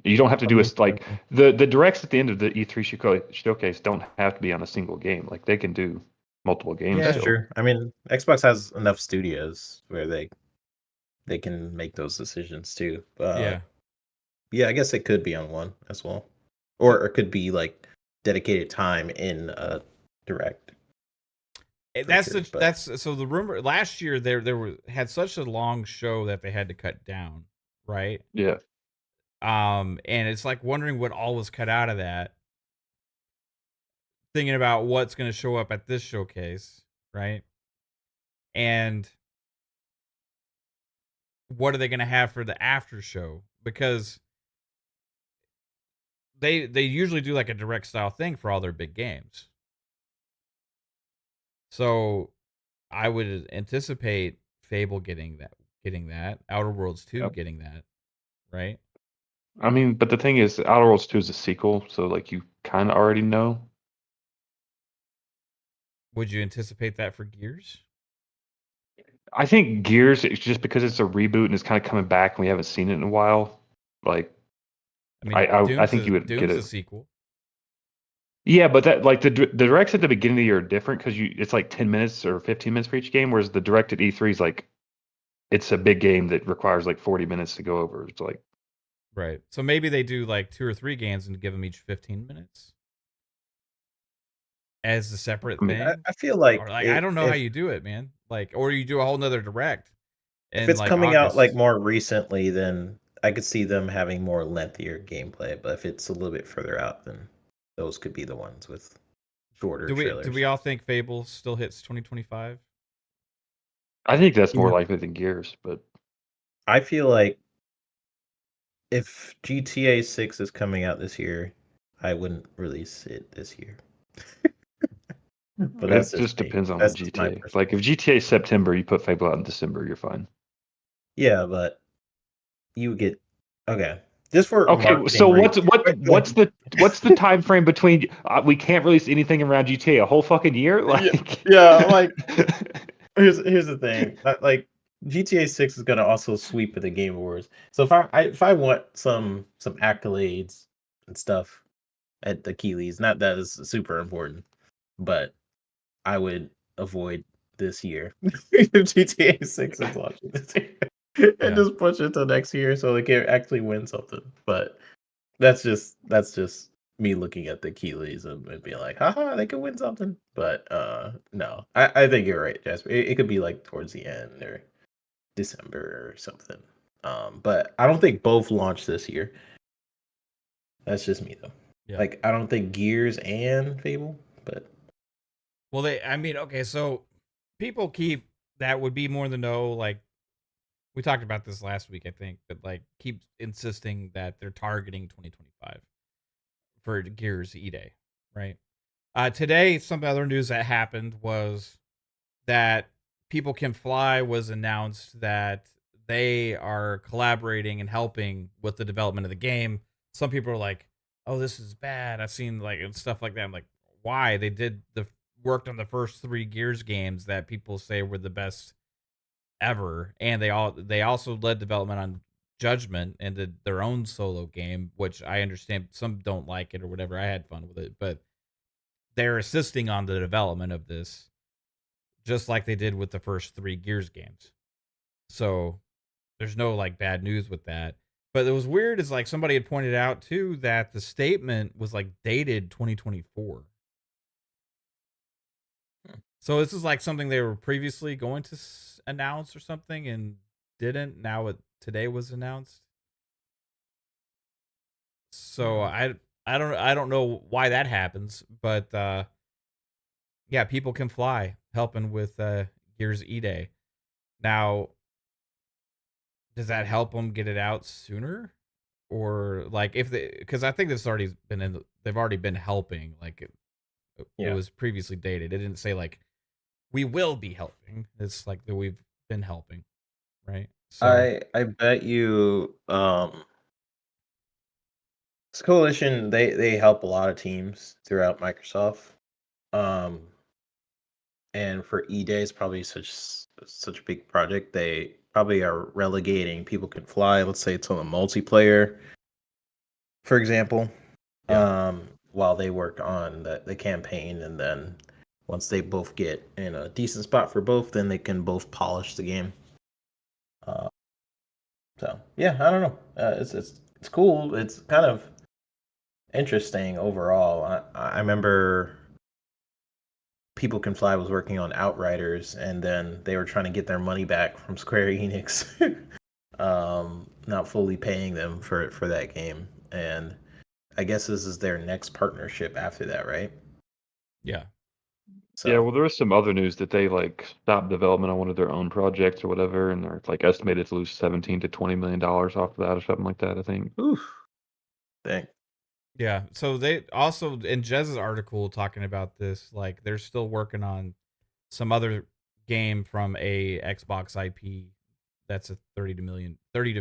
you don't have to do like the directs at the end of the E3 showcase don't have to be on a single game. Like, they can do multiple games. That's Yeah. still. true. I mean, Xbox has enough studios where they can make those decisions too. Yeah. Yeah, I guess it could be on one as well, or it could be like dedicated time in a direct. That's sure, but- that's so the rumor last year had such a long show that they had to cut down, right? Yeah. And it's like wondering what all was cut out of that. Thinking about what's going to show up at this showcase, right? And what are they going to have for the after show? Because they usually do like a direct style thing for all their big games. So I would anticipate Fable getting that, Outer Worlds 2 Yep. getting that, right? I mean, but the thing is, Outer Worlds 2 is a sequel, so like you kind of already know. Would you anticipate that for Gears? I think Gears, it's just because it's a reboot and it's kind of coming back and we haven't seen it in a while. Like, I mean, I think you would Doom's get a it. sequel. Yeah, but that like the directs at the beginning of the year are different because it's like 10 minutes or 15 minutes for each game, whereas the direct at E3 is like it's a big game that requires like 40 minutes to go over. It's like Right. So maybe they do like 2 or 3 games and give them each 15 minutes as a separate I mean, thing. I feel like, Or like I don't know how you do it, man. Like, or you do a whole nother direct. if In it's like coming out like August. more recently, then I could see them having more lengthier gameplay. But if it's a little bit further out, then those could be the ones with shorter trailers. Do we all think Fable still hits 2025? I think that's more Yeah. likely than Gears, but I feel like if GTA 6 is coming out this year, I wouldn't release it this year. But that's it just me. depends on That's the just my GTA. Like if GTA is September, you put Fable out in December, you're fine. Yeah, but you would get okay. Just for Okay, marketing so reasons. what's the time frame between we can't release anything around GTA a whole fucking year? Like yeah, like here's the thing. Like GTA 6 is gonna also sweep at the Game Awards. So if I want some accolades and stuff at the Keeleys, not that is super important, but I would avoid this year if GTA 6 is launching this year. And just push it till next year so they can actually win something. But that's just me looking at the Keeleys and being like, haha, they could win something. But no. I think you're right, Jasper. It could be like towards the end or December or something. But I don't think both launch this year. That's just me though. Yeah. Like I don't think Gears and Fable, but Well, okay, so people keep that would be more in the know. Like we talked about this last week, I think, but like keep insisting that they're targeting 2025 for Gears E-Day, right? Today, some other news that happened was that People Can Fly was announced that they are collaborating and helping with the development of the game. Some people are like, "Oh, this is bad." I've seen like and stuff like that. I'm like, "Why?" They worked on the first 3 Gears games that people say were the best ever, and they also led development on Judgment and did their own solo game, which I understand some don't like it or whatever. I had fun with it, but they're assisting on the development of this just like they did with the first 3 Gears games. So there's no like bad news with that. But it was weird is like somebody had pointed out too that the statement was like dated 2024. So this is like something they were previously going to announce or something and didn't. Now today was announced. So I don't know why that happens, but yeah, People Can Fly helping with Gears E-Day. Now, does that help them get it out sooner? Or like if because I think this already been they've already been helping, like it was previously dated. It didn't say like we will be helping. It's like that we've been helping, right? So I bet you this coalition they help a lot of teams throughout Microsoft. Um, and for E-Day is probably such a big project. They probably are relegating People Can Fly, let's say, to the multiplayer, for example. Yeah. While they work on the campaign, and then once they both get in a decent spot for both, then they can both polish the game. Uh, so yeah, I don't know. It's cool. It's kind of interesting overall. I remember People Can Fly was working on Outriders, and then they were trying to get their money back from Square Enix, not fully paying them for that game. And I guess this is their next partnership after that, right? Yeah. So Yeah, well, there was some other news that they like stopped development on one of their own projects or whatever, and they're like estimated to lose 17 to 20 million dollars off of that or something like that. I think. oof, dang. Yeah. So they also in Jez's article talking about this, like they're still working on some other game from a Xbox IP that's a 30 to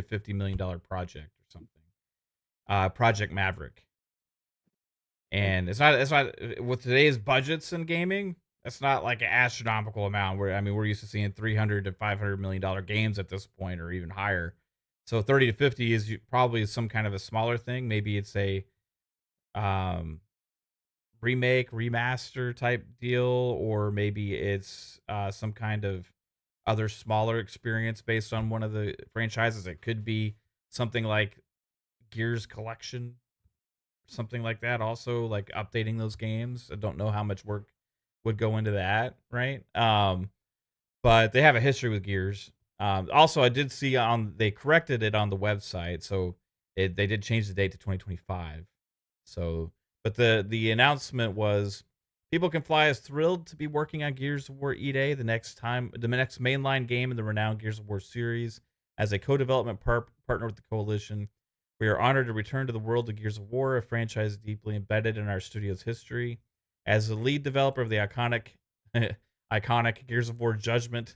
$50 million project or something. Project Maverick. And it's not with today's budgets in gaming, it's not like an astronomical amount where I mean we're used to seeing 300 to $500 million games at this point or even higher. So 30 to 50 is probably some kind of a smaller thing. Maybe it's a um remake, remaster type deal, or maybe it's some kind of other smaller experience based on one of the franchises. It could be something like Gears Collection, something like that. Also, like updating those games. I don't know how much work would go into that, right? But they have a history with Gears. Also, I did see on they corrected it on the website, so they did change the date to 2025. So, but the announcement was People Can Fly is thrilled to be working on Gears of War E-Day, the next mainline game in the renowned Gears of War series. As a co-development partner with the Coalition, we are honored to return to the world of Gears of War, a franchise deeply embedded in our studio's history. As the lead developer of the iconic Gears of War Judgment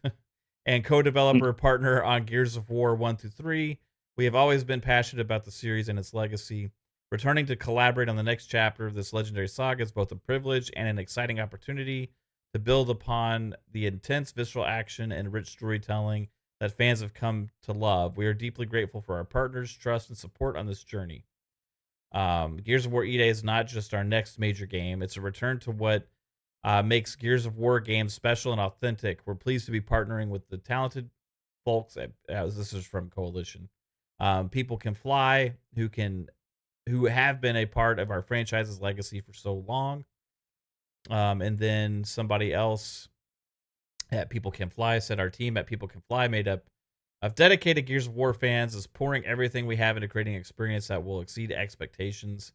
and co-developer partner on Gears of War 1 through 3, we have always been passionate about the series and its legacy. Returning to collaborate on the next chapter of this legendary saga is both a privilege and an exciting opportunity to build upon the intense visceral action and rich storytelling that fans have come to love. We are deeply grateful for our partners' trust and support on this journey. Gears of War E-Day is not just our next major game. It's a return to what makes Gears of War games special and authentic. We're pleased to be partnering with the talented folks this is from Coalition. People Can Fly, who have been a part of our franchise's legacy for so long. And then somebody else at People Can Fly said our team at People Can Fly, made up of dedicated Gears of War fans, is pouring everything we have into creating an experience that will exceed expectations.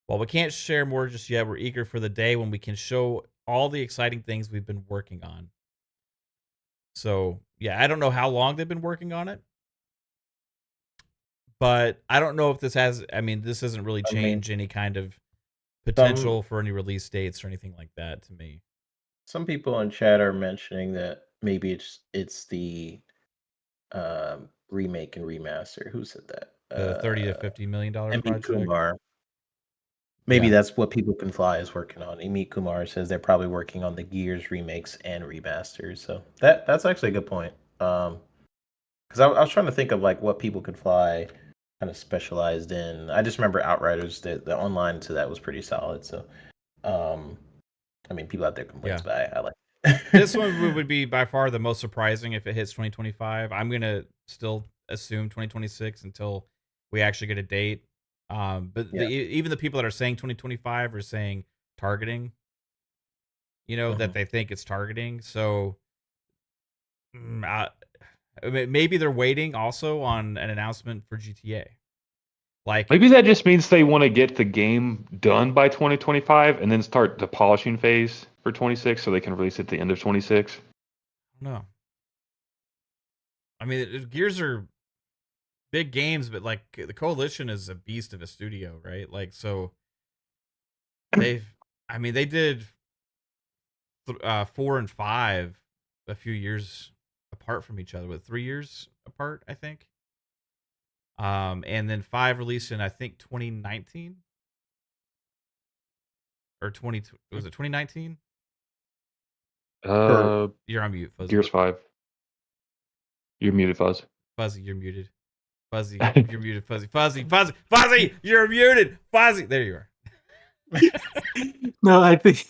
While we can't share more just yet, we're eager for the day when we can show all the exciting things we've been working on. So, yeah, I don't know how long they've been working on it, but I don't know if this this doesn't really I mean, change any kind of some potential for any release dates or anything like that to me. some people in chat are mentioning that maybe it's the remake and remaster. Who said that? The 30 to $50 million Emi project. Kumar. Maybe Yeah. that's what People Can Fly is working on. Emi Kumar says they're probably working on the Gears remakes and remasters. So that's actually a good point. Because I was trying to think of like what People Can Fly kind of specialized in. I just remember Outriders. The online to that was pretty solid. So, um, I mean, people have their complaints, Yeah. but I like. This one would be by far the most surprising if it hits 2025. I'm going to still assume 2026 until we actually get a date. But Yeah. even the people that are saying 2025 are saying targeting, that they think it's targeting. So maybe they're waiting also on an announcement for GTA. Like, Maybe that just means they want to get the game done by 2025 and then start the polishing phase for 26 so they can release it at the end of 26. no. I mean, Gears are big games, but like the Coalition is a beast of a studio, right? Like, so they did 4 and 5 a few years apart from each other, with 3 years apart, I think. And then 5 released in I think 2019 or 20 was it 2019? You're on mute, Fuzzy. Gears 5. You're muted, Fuzz. Fuzzy, you're muted. Fuzzy, you're muted. Fuzzy, Fuzzy, you're muted. Fuzzy, there you are. No, I think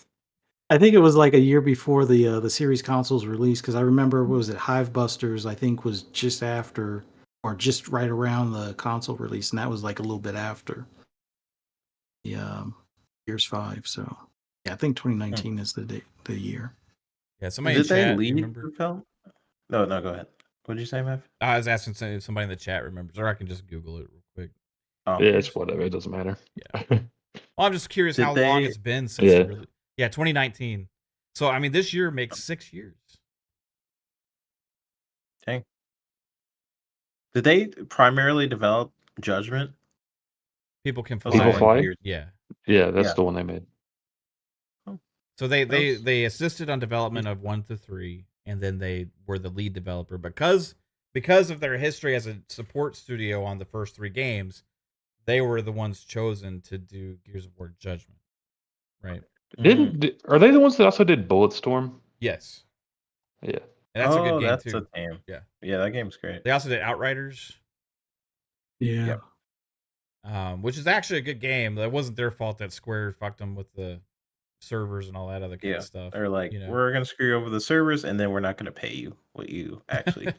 it was like a year before the series consoles released, because I remember, what was it, Hive Busters, I think, was just after or just right around the console release, and that was like a little bit after the Gears 5. So yeah, I think 2019 is the year. Yeah, somebody Did in they chat, you leave remember? development? No, go ahead. What did you say, Mav? I was asking if somebody in the chat remembers, or I can just Google it real quick. Oh, Yeah, it's whatever. It doesn't matter. Yeah. Well, I'm just curious Did how long they- it's been since Yeah. it really. Yeah, 2019. So I mean, this year makes 6 years. Dang. Did they primarily develop Judgment? People can fly. Those are People like Fly? years- Yeah. Yeah, that's Yeah. the one they made. So they Those- assisted on development of 1 to 3, and then they were the lead developer because of their history as a support studio on the first 3 games. They were the ones chosen to do Gears of War Judgment, right? Are they the ones that also did Bulletstorm? Yes, Yeah. and that's a good game that's too. a game. Yeah. Yeah, that game's great. They also did Outriders, Yeah. Yep. which is actually a good game. That wasn't their fault that Square fucked them with the servers and all that other kind Yeah. of stuff. They're like, you know. we're gonna screw you over the servers, and then we're not gonna pay you what you actually.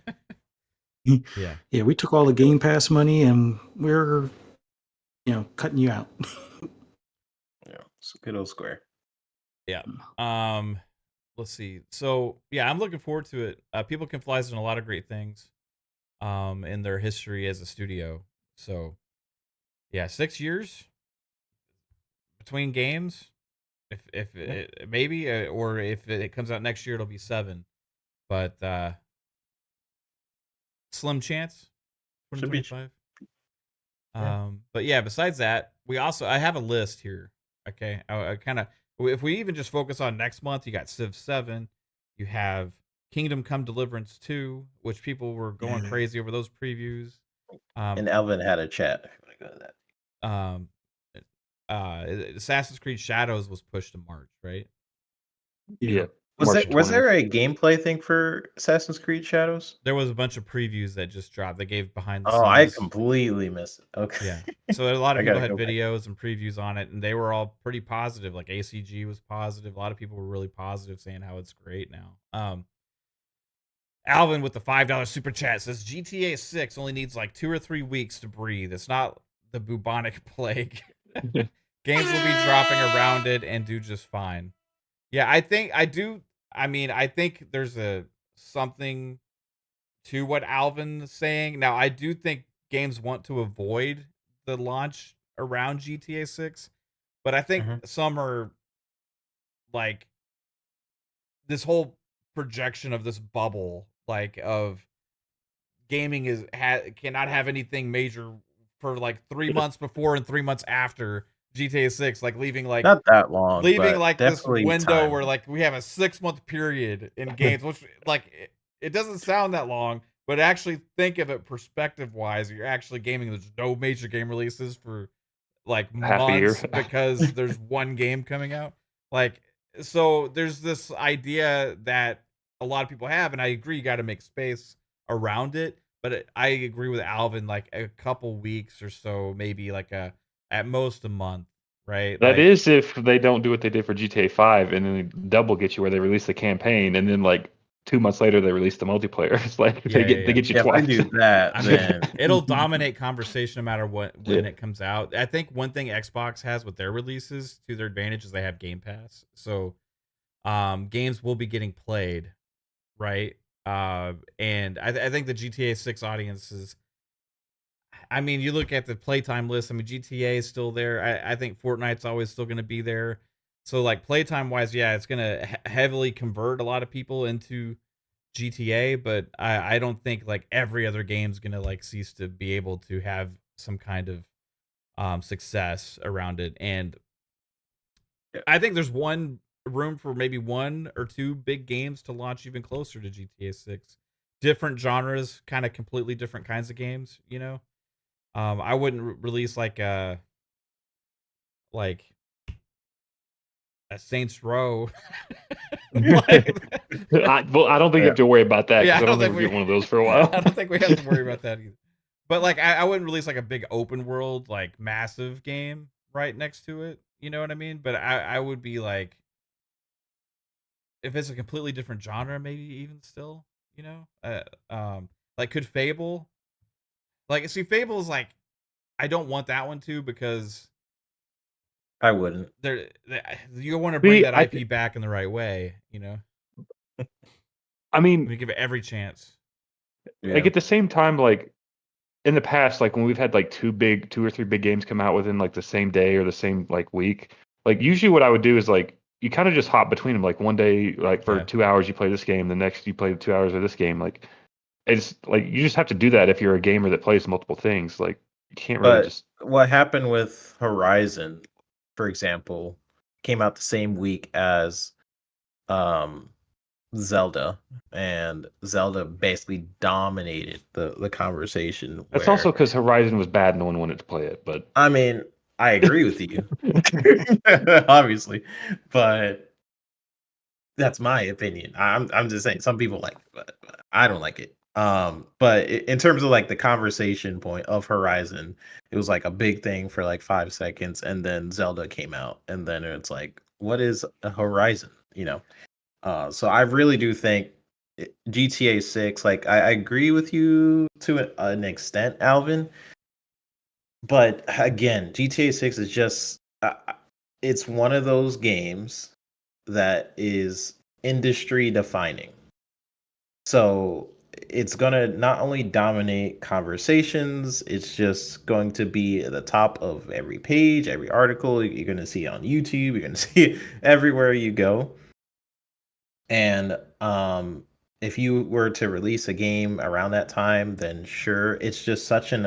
Yeah. Yeah, we took all the Game Pass money and we're, cutting you out. Yeah, it's a good old Square. Yeah. Let's see. So yeah, I'm looking forward to it. People Can Fly's done a lot of great things in their history as a studio. So yeah, 6 years between games. If it, maybe or if it comes out next year, it'll be 7. But slim chance. Should be. 2025. Yeah. But yeah, besides that, I have a list here. Okay, I kind of, if we even just focus on next month, you got Civ 7, you have Kingdom Come Deliverance 2, which people were going Yeah. crazy over those previews. And Elvin had a chat. If you want to go to that. Assassin's Creed Shadows was pushed to March, right? Yeah. Was March there 20th. a gameplay thing for Assassin's Creed Shadows? There was a bunch of previews that just dropped. They gave behind the Oh, I scenes. completely missed it. Okay. Yeah. So a lot of I people gotta had go back. videos and previews on it, and they were all pretty positive. Like ACG was positive. A lot of people were really positive, saying how it's great now. Alvin with the $5 super chat says GTA 6 only needs like 2 or 3 weeks to breathe. It's not the bubonic plague. Games will be dropping around it and do just fine. Yeah, I think there's something to what Alvin's saying. Now, I do think games want to avoid the launch around GTA 6, but I think some are like this whole projection of this bubble, like of gaming cannot have anything major for like 3 months before and 3 months after GTA 6, like leaving like Not that long. leaving but like this definitely window time. where like we have a 6-month period in games, which like it doesn't sound that long, but actually think of it perspective wise, you're actually gaming. There's no major game releases for like Half a year. months because there's one game coming out. Like, so there's this idea that a lot of people have, and I agree, you got to make space around it. But I agree with Alvin, like a couple weeks or so, maybe like at most a month, right? That like, is if they don't do what they did for GTA 5 and then they double get you where they release the campaign and then like 2 months later they release the multiplayer. It's like they get you Yeah, if I twice. do that, I mean, then it'll dominate conversation no matter when it comes out. I think one thing Xbox has with their releases to their advantage is they have Game Pass, so games will be getting played, right? And I think the GTA 6 audience is. I mean, you look at the playtime list. I mean, GTA is still there. I think Fortnite's always still going to be there. So, like playtime wise, yeah, it's going to heavily convert a lot of people into GTA, but I don't think like every other game's gonna like cease to be able to have some kind of success around it. And I think there's room for maybe 1 or 2 big games to launch even closer to GTA 6. Different genres, kind of completely different kinds of games, you know. I wouldn't release like Saints Row. I don't think you Yeah. have to worry about that Yeah, because I I don't don't think think we're we. getting one of those for a while. I don't think we have to worry about that either. But like, I wouldn't release like a big open world, like massive game right next to it. You know what I mean? But I would be like, if it's a completely different genre, maybe even still, you know, like could Fable, like see Fable is like, I don't want that one too because I wouldn't. you want to bring See, that IP back in the right way, you know. I mean, We give it every chance. like at the same time, like in the past, like when we've had like two or three big games come out within like the same day or the same like week, like usually what I would do is like you kind of just hop between them. Like one day, like for Yeah. 2 hours you play this game, the next you play 2 hours of this game. Like it's like you just have to do that if you're a gamer that plays multiple things. Like you can't really But just. what happened with Horizon, for example, came out the same week as um Zelda, and Zelda basically dominated the conversation. That's Where also because Horizon was bad, no one wanted to play it. But I mean, I agree with you, obviously, but that's my opinion. I'm just saying some people like it, but I don't like it. But in terms of like the conversation point of Horizon, it was like a big thing for like 5 seconds, and then Zelda came out, and then it's like, what is a Horizon? You know. So I really do think GTA 6, like I agree with you to an extent, Alvin. But again, GTA 6 is just it's one of those games that is industry defining. So it's going to not only dominate conversations, it's just going to be at the top of every page, every article. You're going to see it on YouTube, you're going to see it everywhere you go. And if you were to release a game around that time, then sure, it's just such an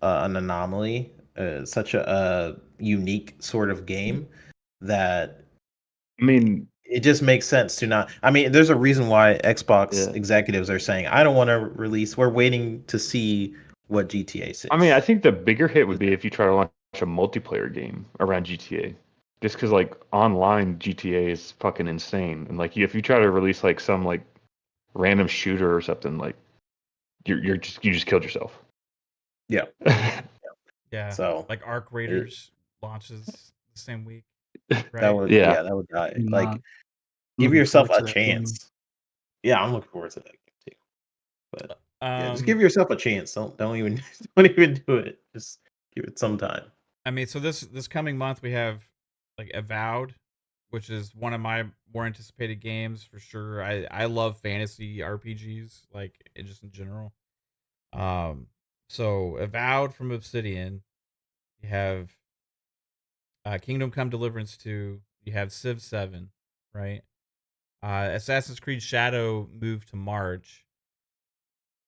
anomaly, such a unique sort of game that I mean, it just makes sense to not. I mean, there's a reason why Xbox yeah. executives are saying, "I don't want to release. We're waiting to see what GTA 6." I mean, I think the bigger hit would be if you try to launch a multiplayer game around GTA. Just because like online GTA is fucking insane, and like if you try to release like some like random shooter or something, like you just killed yourself. Yeah. Yeah. So Like Arc Raiders launches the same week, that right? would Yeah. that would die. I'm Like, give looking yourself forward a to that game. chance. Yeah, I'm looking forward to that game too. But yeah, just give Um, yourself a chance. Don't even don't even do it. Just give it some time. I mean, so this coming month we have like Avowed, which is one of my more anticipated games for sure. I love fantasy RPGs, like just in general. Um, so Avowed from Obsidian, you have Kingdom Come Deliverance 2, you have Civ 7, right? Assassin's Creed Shadow moved to March.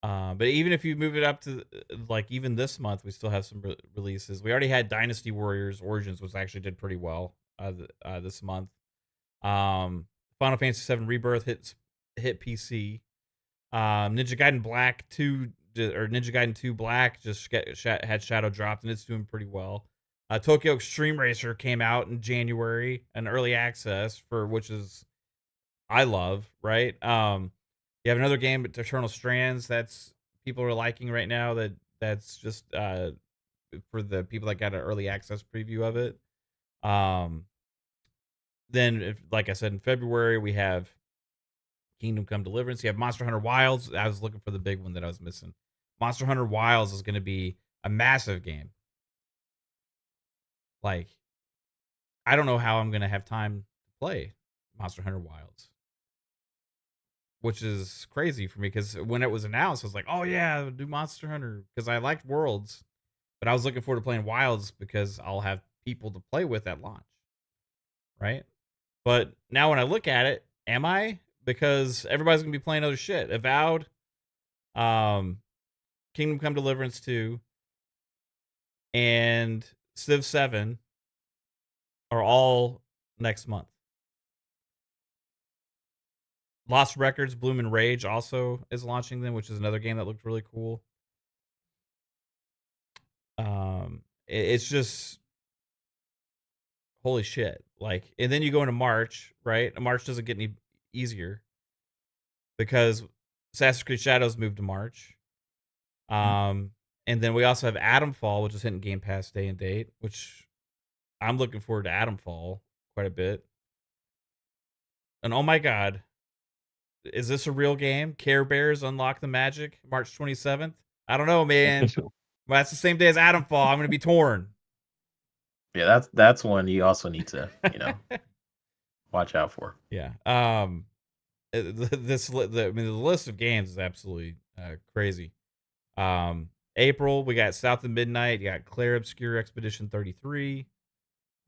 But even if you move it up to like even this month, we still have some releases. We already had Dynasty Warriors Origins, which actually did pretty well this month. Final Fantasy VII Rebirth hit PC. Ninja Gaiden Black 2 or Ninja Gaiden 2 Black just had Shadow dropped and it's doing pretty well. Tokyo Extreme Racer came out in January, an early access for which is I love, right? You have another game, Eternal Strands, that's people are liking right now. That's just for the people that got an early access preview of it. Then, like I said, in February we have Kingdom Come Deliverance. You have Monster Hunter Wilds. I was looking for the big one that I was missing. Monster Hunter Wilds is going to be a massive game. Like, I don't know how I'm going to have time to play Monster Hunter Wilds, which is crazy for me because when it was announced, I was like, oh yeah, do Monster Hunter because I liked Worlds, but I was looking forward to playing Wilds because I'll have people to play with at launch, right? But now when I look at it, am I? Because everybody's gonna be playing other shit. Avowed, um, Kingdom Come Deliverance 2, and Civ 7 are all next month. Lost Records, Bloom and Rage also is launching them, which is another game that looked really cool. It's just holy shit. Like, and then you go into March, right? And March doesn't get any easier because Assassin's Creed Shadows moved to March. And then we also have Atomfall, which is hitting Game Pass day and date, which I'm looking forward to Atomfall quite a bit. And oh my god, is this a real game? Care Bears Unlock the Magic, March 27th. I don't know, man. Well, that's the same day as Atomfall. I'm gonna be torn. Yeah, that's one you also need to, watch out for. Yeah. I mean, the list of games is absolutely crazy. April, we got South of Midnight. You got Claire Obscure Expedition 33,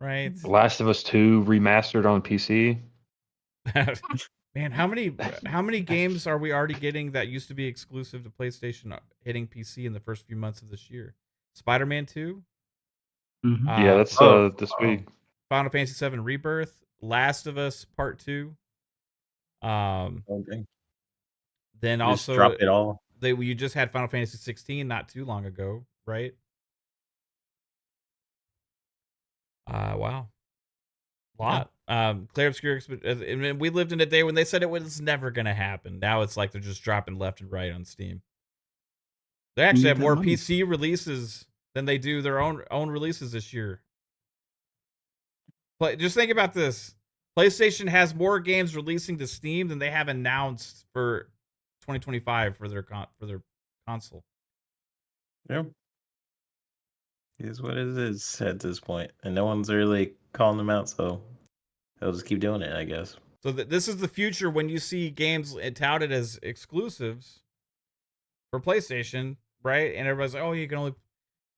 right? Last of Us 2 remastered on PC. Man, how many games are we already getting that used to be exclusive to PlayStation hitting PC in the first few months of this year? Spider-Man 2? Yeah, that's this week. Final Fantasy VII Rebirth, Last of Us Part 2. Okay. Then Just also drop it all. you just had Final Fantasy 16 not too long ago, right? Wow. Lot. Claire Obscure, we lived in a day when they said it was never going to happen. Now it's like they're just dropping left and right on Steam. They actually have more PC releases than they do their own releases this year. But just think about this. PlayStation has more games releasing to Steam than they have announced for 2025 for their console. Yeah. It is what it is at this point. And no one's really calling them out, so they'll just keep doing it, I guess. So this is the future when you see games touted as exclusives for PlayStation, right? And everybody's like, oh,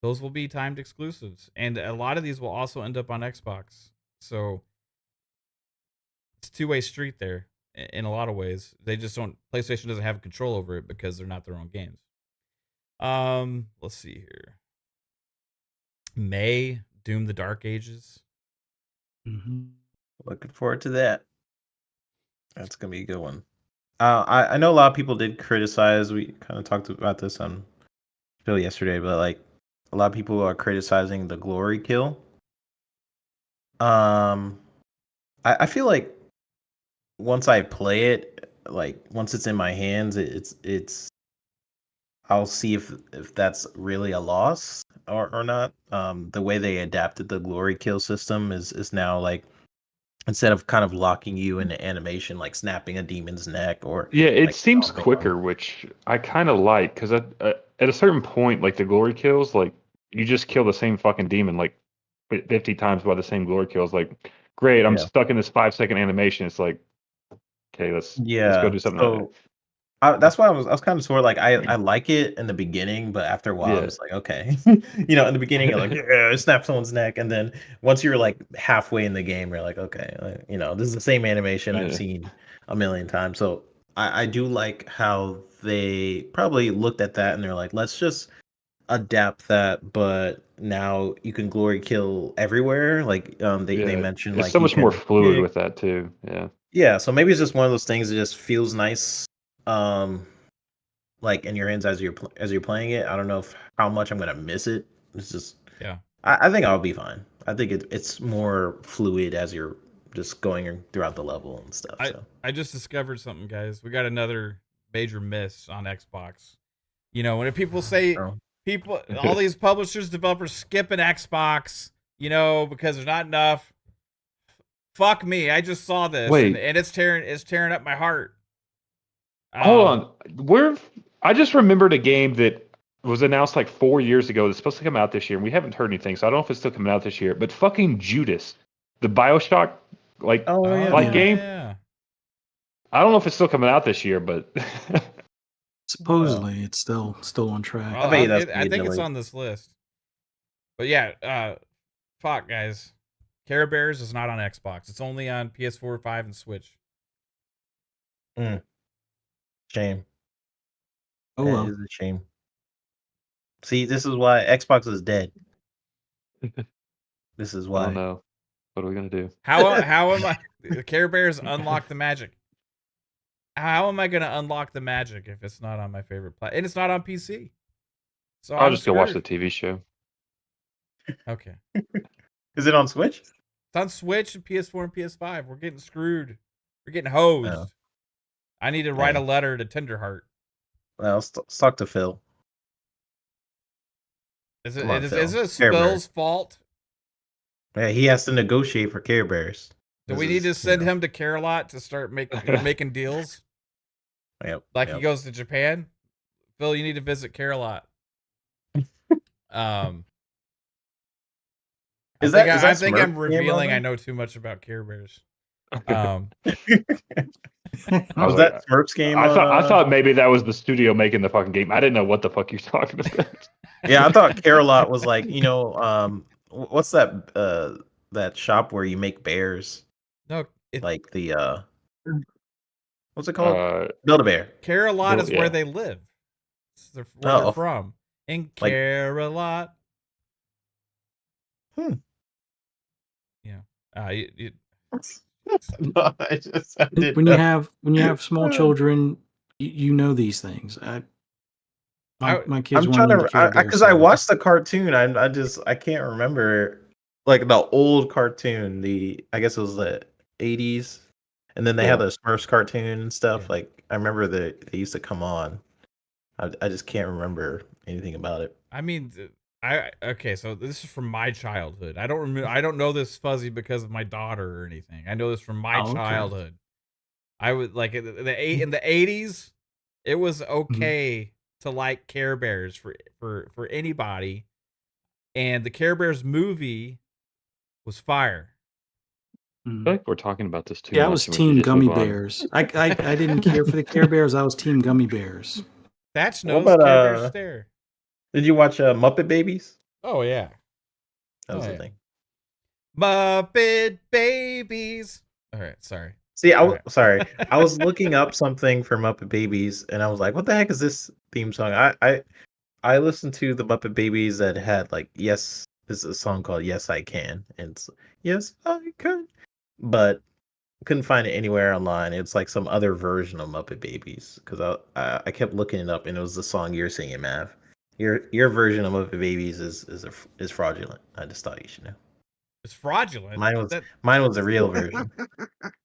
those will be timed exclusives. And a lot of these will also end up on Xbox. So it's a two-way street there in a lot of ways. They just PlayStation doesn't have control over it because they're not their own games. Let's see here. May, Doom the Dark Ages. Looking forward to that. That's gonna be a good one. I know a lot of people did criticize. We kind of talked about this on show yesterday, but like a lot of people are criticizing the glory kill. I feel like once I play it, like once it's in my hands, it's I'll see if that's really a loss or not. The way they adapted the glory kill system is now like instead of kind of locking you into animation, like snapping a demon's neck or it like, seems quicker, which I kind of like because at a certain point, like the glory kills, like you just kill the same fucking demon like 50 times by the same glory kills. Like, great, I'm stuck in this 5-second animation. It's like, okay, let's go do something. So that's why I was kind of sort of like I like it in the beginning, but after a while I was like, okay, in the beginning you're like snap someone's neck, and then once you're like halfway in the game, you're like, okay, this is the same animation I've seen a million times. So I do like how they probably looked at that and they're like, let's just adapt that, but now you can glory kill everywhere. Like they mentioned, it's like so much more fluid with that too. Yeah, so maybe it's just one of those things that just feels nice, like in your hands as you're playing it. I don't know how much I'm gonna miss it. It's just I think I'll be fine. I think it's more fluid as you're just going throughout the level and stuff. I just discovered something, guys. We got another major miss on Xbox. When people say all these publishers, developers skipping Xbox, because there's not enough. Fuck me! I just saw this, and it's tearing up my heart. Hold on, I just remembered a game that was announced like 4 years ago. That's supposed to come out this year, and we haven't heard anything. So I don't know if it's still coming out this year. But fucking Judas, the BioShock game. Yeah. I don't know if it's still coming out this year, but supposedly it's still on track. I think it's on this list. But yeah, fuck guys. Care Bears is not on Xbox. It's only on PS4, 5, and Switch. Shame. Oh well. It is a shame. See, this is why Xbox is dead. This is why. I don't know. What are we gonna do? How am I? Care Bears unlock the magic. How am I gonna unlock the magic if it's not on my favorite platform and it's not on PC? So I'll just go watch the TV show. Okay. Is it on Switch? It's on Switch and PS4 and PS5. We're getting screwed. We're getting hosed. Oh. I need to write a Dang. letter to Tenderheart. Well, let's talk to Phil. Is Come on, it Phil. Phil's Care Bears. fault? Yeah, he has to negotiate for Care Bears. Do This we need is, to you send know, him to Care-a-Lot to start making deals? Yep. Like yep. he goes to Japan? Phil, you need to visit Care-a-Lot. Is I that think I'm Smurf game revealing on I there? know too much about Care Bears. I Was was that like, Smurf's game I on? thought maybe that was the studio making the fucking game. I didn't know what the fuck you're talking about. Yeah, I thought Care-a-Lot was like, what's that shop where you make bears? No, Like the what's it called? Uh, Build-A-Bear. Care-a-Lot is where yeah. they live. It's where they're Oh, from. In Like- Care-a-Lot. Hmm. Yeah. No, I didn't When know. you have small children, you know these things. My kids I'm want trying into Care to Bears. because I watched the cartoon. I can't remember like the old cartoon. I guess it was the 80s, and then they had Yeah. the Smurfs cartoon and stuff. Yeah. Like I remember they used to come on. I just can't remember anything about it. I mean, okay, so this is from my childhood. I don't remember. I don't know this fuzzy because of my daughter or anything. I know this from my Oh, okay. childhood. I would like in the 80s. It was okay to like Care Bears for anybody, and the Care Bears movie was fire. I feel like we're talking about this too Yeah, I much. was and we should Team just Gummy move on. Bears. I didn't care for the Care Bears. I was Team Gummy Bears. Thatch What knows about, Care Bears stare. Did you watch Muppet Babies? Oh yeah, That was Oh, the yeah. thing. Muppet Babies. All right, sorry. See, Alright. sorry. I was looking up something for Muppet Babies, and I was like, "What the heck is this theme song?" I listened to the Muppet Babies that had like, "Yes," this is a song called "Yes I Can," and it's "Yes I Can," but couldn't find it anywhere online. It's like some other version of Muppet Babies because I kept looking it up, and it was the song you're singing, Mav. Your version of Muppet Babies is fraudulent. I just thought you should know. It's fraudulent. Mine was the real version.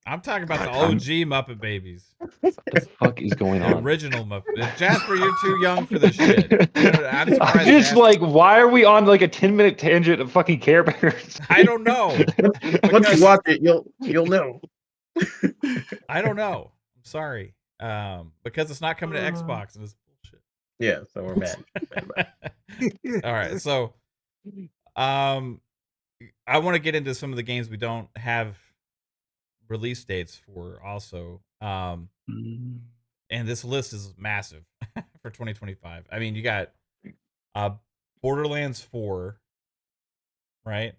I'm talking about the I'm- OG Muppet Babies. What the fuck is going The on? original Muppet. Jasper, you're too young for this shit. I'm surprised. I'm just Jasper- like, why are we on like a 10-minute tangent of fucking Care Bears? I don't know. Once Because- you watch it, you'll know. I don't know. I'm sorry. Because it's not coming to Xbox and it's bullshit. Yeah, so we're mad. All right, so I want to get into some of the games we don't have release dates for also. And this list is massive for 2025. I mean, you got Borderlands 4, right?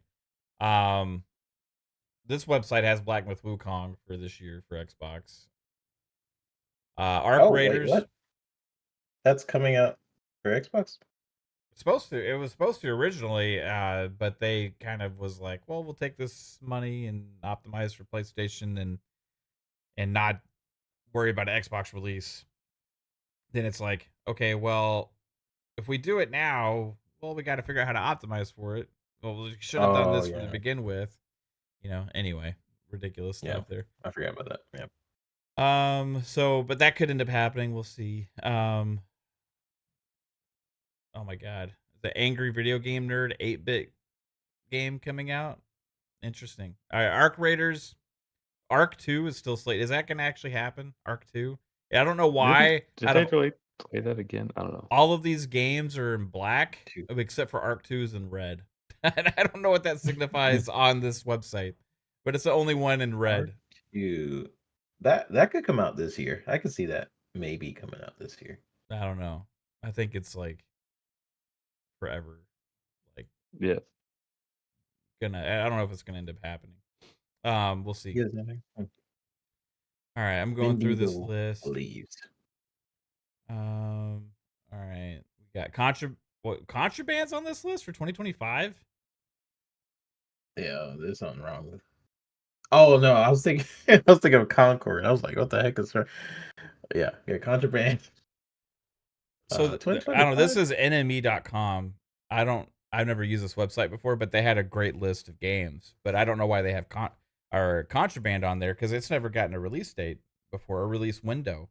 This website has Black Myth Wukong for this year for Xbox. Arc Raiders. What? That's coming out for Xbox? It was supposed to originally, but they kind of was like, well, we'll take this money and optimize for PlayStation and not worry about an Xbox release. Then it's like, okay, well, if we do it now, well, we got to figure out how to optimize for it. Well, we should have done this to begin with. Anyway, ridiculous stuff there. I forgot about that. Yeah. But that could end up happening. We'll see. Oh my god. The Angry Video Game Nerd 8-bit game coming out. Interesting. All right, Arc Raiders. Arc 2 is still slated. Is that going to actually happen? Arc 2? Yeah, I don't know why. Did they really play that again? I don't know. All of these games are in black, except for Arc 2 is in red. And I don't know what that signifies on this website, but it's the only one in red. That could come out this year. I could see that maybe coming out this year. I don't know. I think it's like forever. Like, yeah. I don't know if it's gonna end up happening. We'll see. All right, I'm going through this list. All right, we got contrabands on this list for 2025. Yeah, there's something wrong with. Oh no, I was thinking of Concord. I was like, what the heck is her? Yeah, contraband. So I don't know. This is NME.com. I I've never used this website before, but they had a great list of games. But I don't know why they have Contraband on there because it's never gotten a release date before, a release window.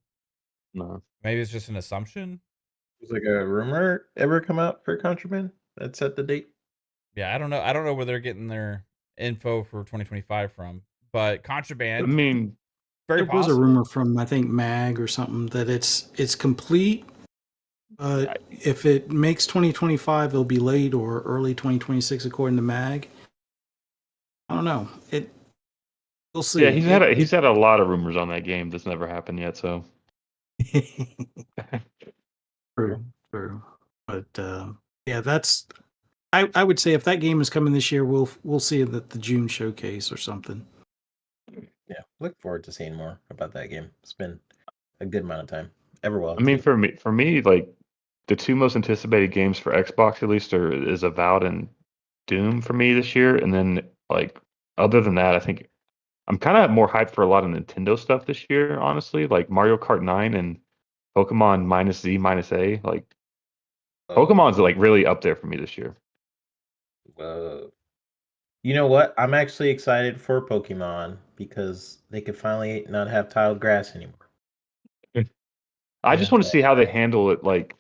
No. Maybe it's just an assumption. Was like a rumor ever come out for Contraband that set the date? Yeah, I don't know. I don't know where they're getting their info for 2025 from, but I Contraband, mean, very There was a possible. rumor from I think Mag or something that it's complete. I- If it makes 2025, it'll be late or early 2026 according to Mag. I don't know. We'll see. yeah, he's had a lot of rumors on that game that's never happened yet. So True. But yeah, that's. I would say if that game is coming this year, we'll see it at the June showcase or something. Yeah, look forward to seeing more about that game. It's been a good amount of time. Everwell. I mean, too. for me, like the two most anticipated games for Xbox at least is Avowed and Doom for me this year, and then like other than that, I think I'm kind of more hyped for a lot of Nintendo stuff this year. Honestly, like Mario Kart 9 and Pokemon minus Z minus A. Like Pokemon's like really up there for me this year. You know what? I'm actually excited for Pokemon because they could finally not have tiled grass anymore. I just Yeah. want to see how they handle it, like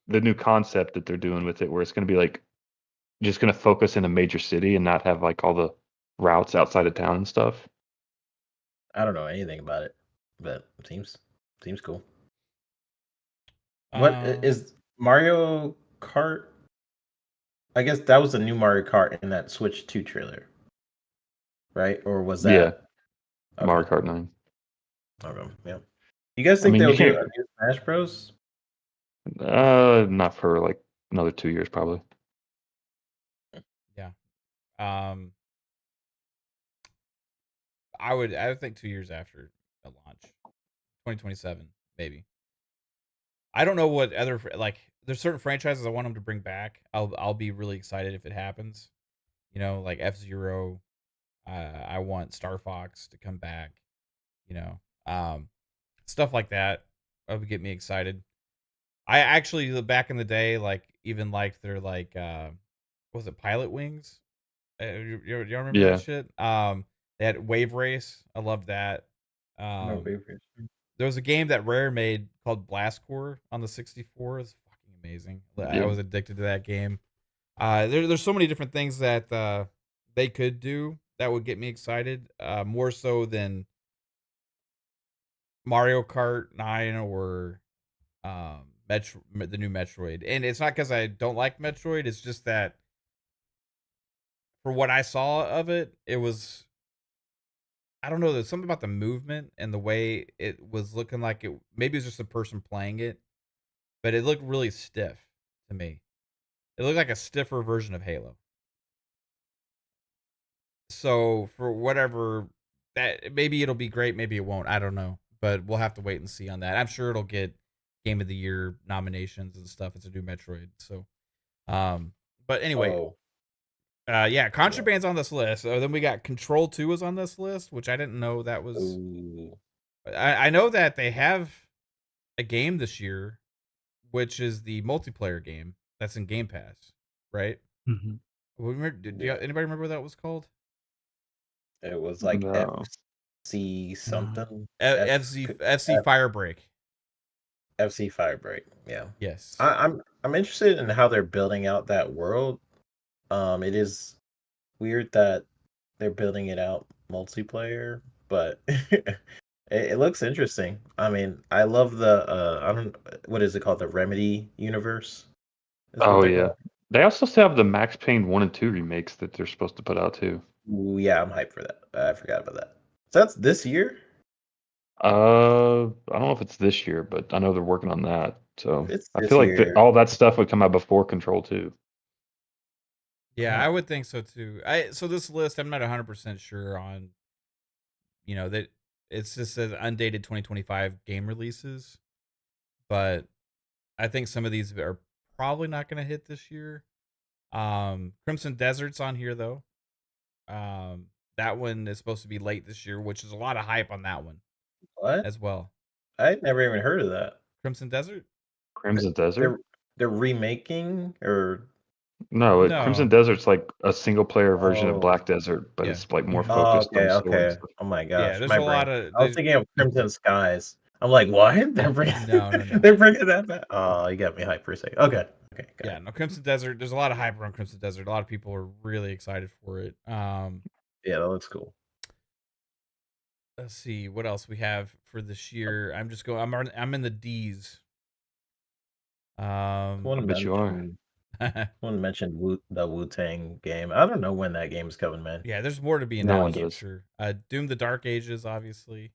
the new concept that they're doing with it, where it's going to be like just going to focus in a major city and not have like all the routes outside of town and stuff. I don't know anything about it, but it seems cool. Um, What is Mario Kart? I guess that was the new Mario Kart in that Switch 2 trailer, right? Or was that? Yeah, Okay. Mario Kart 9. Okay, yeah. You guys I think mean, you they'll do can't- a new Smash Bros? Not for like another 2 years probably. yeah. I would think 2 years after the launch, 2027 maybe. I don't know what other like. There's certain franchises I want them to bring back. I'll be really excited if it happens. You know, like F-Zero. I want Star Fox to come back. You know, stuff like that. Would get me excited. I actually back in the day, like even liked their like, was it Pilot Wings? You remember Yeah. that shit? They had Wave Race. I loved that. No favorite. There was a game that Rare made called Blast Core on the 64. It's fucking amazing. I Yeah. was addicted to that game. There's so many different things that they could do that would get me excited. More so than Mario Kart 9 or the new Metroid. And it's not because I don't like Metroid. It's just that for what I saw of it, it was, I don't know. There's something about the movement and the way it was looking like it. Maybe it's just the person playing it, but it looked really stiff to me. It looked like a stiffer version of Halo. So for whatever that, maybe it'll be great, maybe it won't. I don't know, but we'll have to wait and see on that. I'm sure it'll get Game of the Year nominations and stuff. It's a new Metroid, so. But anyway, yeah, Contraband's on this list. So then we got Control 2 is on this list, which I didn't know that was. Ooh. I know that they have a game this year, which is the multiplayer game that's in Game Pass, right? Anybody remember what that was called? It was like No. FC something. FC Firebreak. FC Firebreak. Yeah. Yes. I'm interested in how they're building out that world. It is weird that they're building it out multiplayer, but it looks interesting. I mean, I love the I don't what is it called? The Remedy universe? is what Oh they're yeah. called. They also still have the Max Payne 1 and 2 remakes that they're supposed to put out too. Ooh, yeah, I'm hyped for that. I forgot about that. So that's this year? I don't know if it's this year, but I know they're working on that. So It's I this feel like year. all that stuff would come out before Control 2. Yeah, I would think so too. So this list, I'm not 100% sure on. That it's just says undated 2025 game releases, but I think some of these are probably not going to hit this year. Crimson Desert's on here though. That one is supposed to be late this year, which is a lot of hype on that one What? as well. I'd never even heard of that. Crimson Desert? Crimson Desert? They're remaking or No, No. Crimson Desert's like a single player version of Oh. Black Desert, but Yeah. it's like more Mhm. Oh, focused on okay, the story and okay. stuff. Oh my gosh, Yeah, there's my a lot brain. of I was thinking of Crimson Skies. I'm like, what? They're bringing, No. they're bringing that back. Oh, you got me hyped for a second. Okay, got Yeah, it. no, Crimson Desert. There's a lot of hype around Crimson Desert. A lot of people are really excited for it. Yeah, that looks cool. Let's see what else we have for this year. I'm just going. I'm in the D's. I want to Bet you are. mention, the Wu-Tang game. I don't know when that game's coming, man. Yeah, there's more to be No one announced for does. sure. Doom: The Dark Ages, obviously.